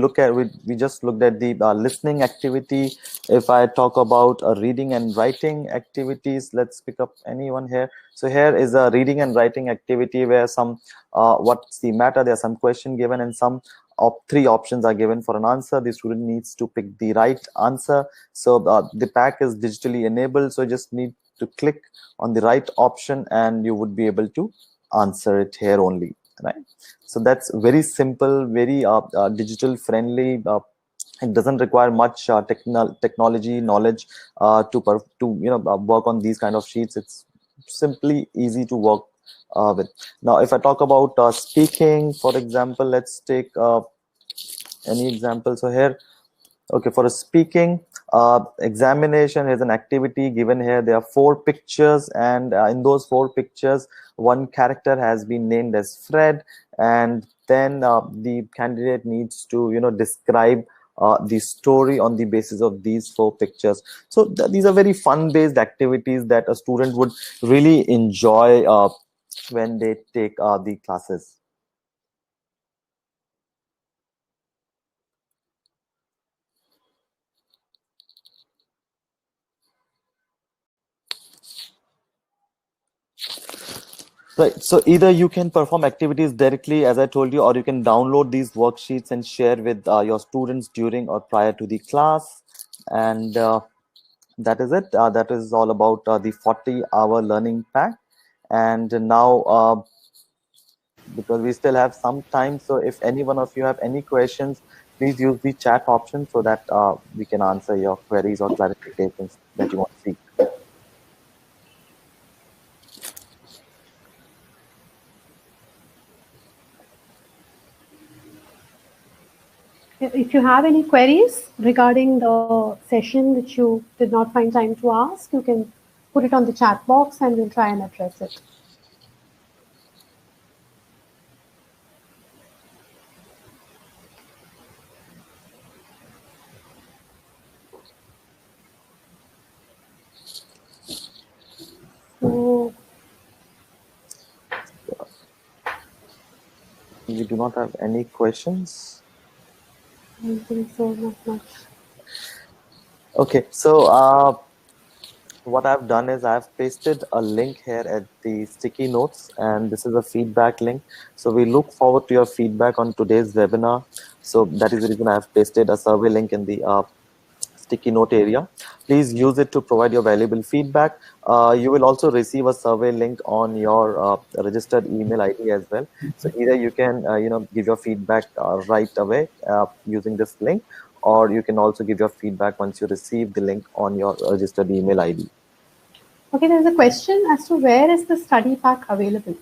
just looked at the listening activity. If I talk about reading and writing activities, let's pick up anyone here. So here is a reading and writing activity where some what's the matter, there's some question given and some three options are given for an answer. The student needs to pick the right answer. So the pack is digitally enabled, so you just need to click on the right option and you would be able to answer it here only, right? So that's very simple, very digital friendly. It doesn't require much technology knowledge to work on these kind of sheets. It's simply easy to work with. Now, if I talk about speaking, for example, let's take any example. So here, okay, for a speaking examination, is an activity given here. There are 4 pictures, and in those 4 pictures, one character has been named as Fred, and then the candidate needs to describe the story on the basis of these 4 pictures. So these are very fun-based activities that a student would really enjoy when they take the classes. Right. So either you can perform activities directly, as I told you, or you can download these worksheets and share with your students during or prior to the class. And that is it. That is all about the 40-hour learning pack. And now, because we still have some time, so if any one of you have any questions, please use the chat option so that we can answer your queries or clarifications that you want to see. If you have any queries regarding the session which you did not find time to ask, you can put it on the chat box and we'll try and address it. So, you do not have any questions? I think so, not much. Okay, so what I've done is I've pasted a link here at the sticky notes, and this is a feedback link. So we look forward to your feedback on today's webinar. So that is the reason I've pasted a survey link in the sticky note area. Please use it to provide your valuable feedback. You will also receive a survey link on your registered email ID as well. So either you can give your feedback right away using this link, or you can also give your feedback once you receive the link on your registered email ID. Okay, there's a question as to where is the study pack available?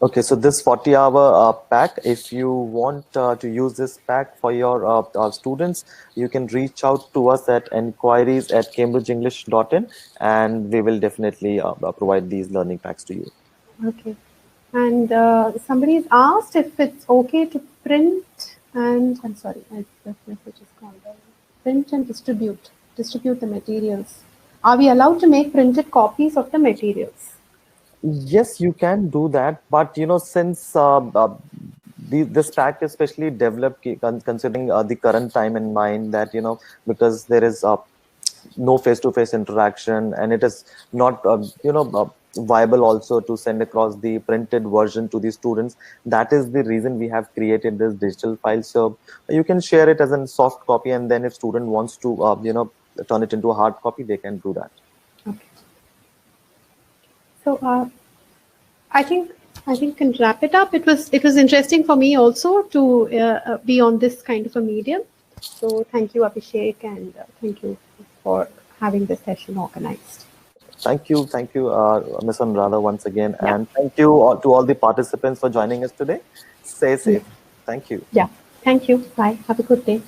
Okay, so this 40-hour pack, if you want to use this pack for your students, you can reach out to us at enquiries@cambridgeenglish.in, and we will definitely provide these learning packs to you. Okay. And somebody's asked if it's okay to print and, I'm sorry, the message is gone down. Print and distribute the materials. Are we allowed to make printed copies of the materials? Yes, you can do that, but since this pack is especially developed considering the current time in mind, that because there is no face-to-face interaction, and it is not viable also to send across the printed version to the students. That is the reason we have created this digital file. So you can share it as a soft copy, and then if student wants to turn it into a hard copy, they can do that. Okay. So I think we can wrap it up. It was interesting for me also to be on this kind of a medium. So thank you, Abhishek, and thank you for having this session organized. Thank you, Ms. Anuradha, once again, Yeah. and thank you to all the participants for joining us today. Stay safe. Yeah. Thank you. Yeah. Thank you. Bye. Have a good day.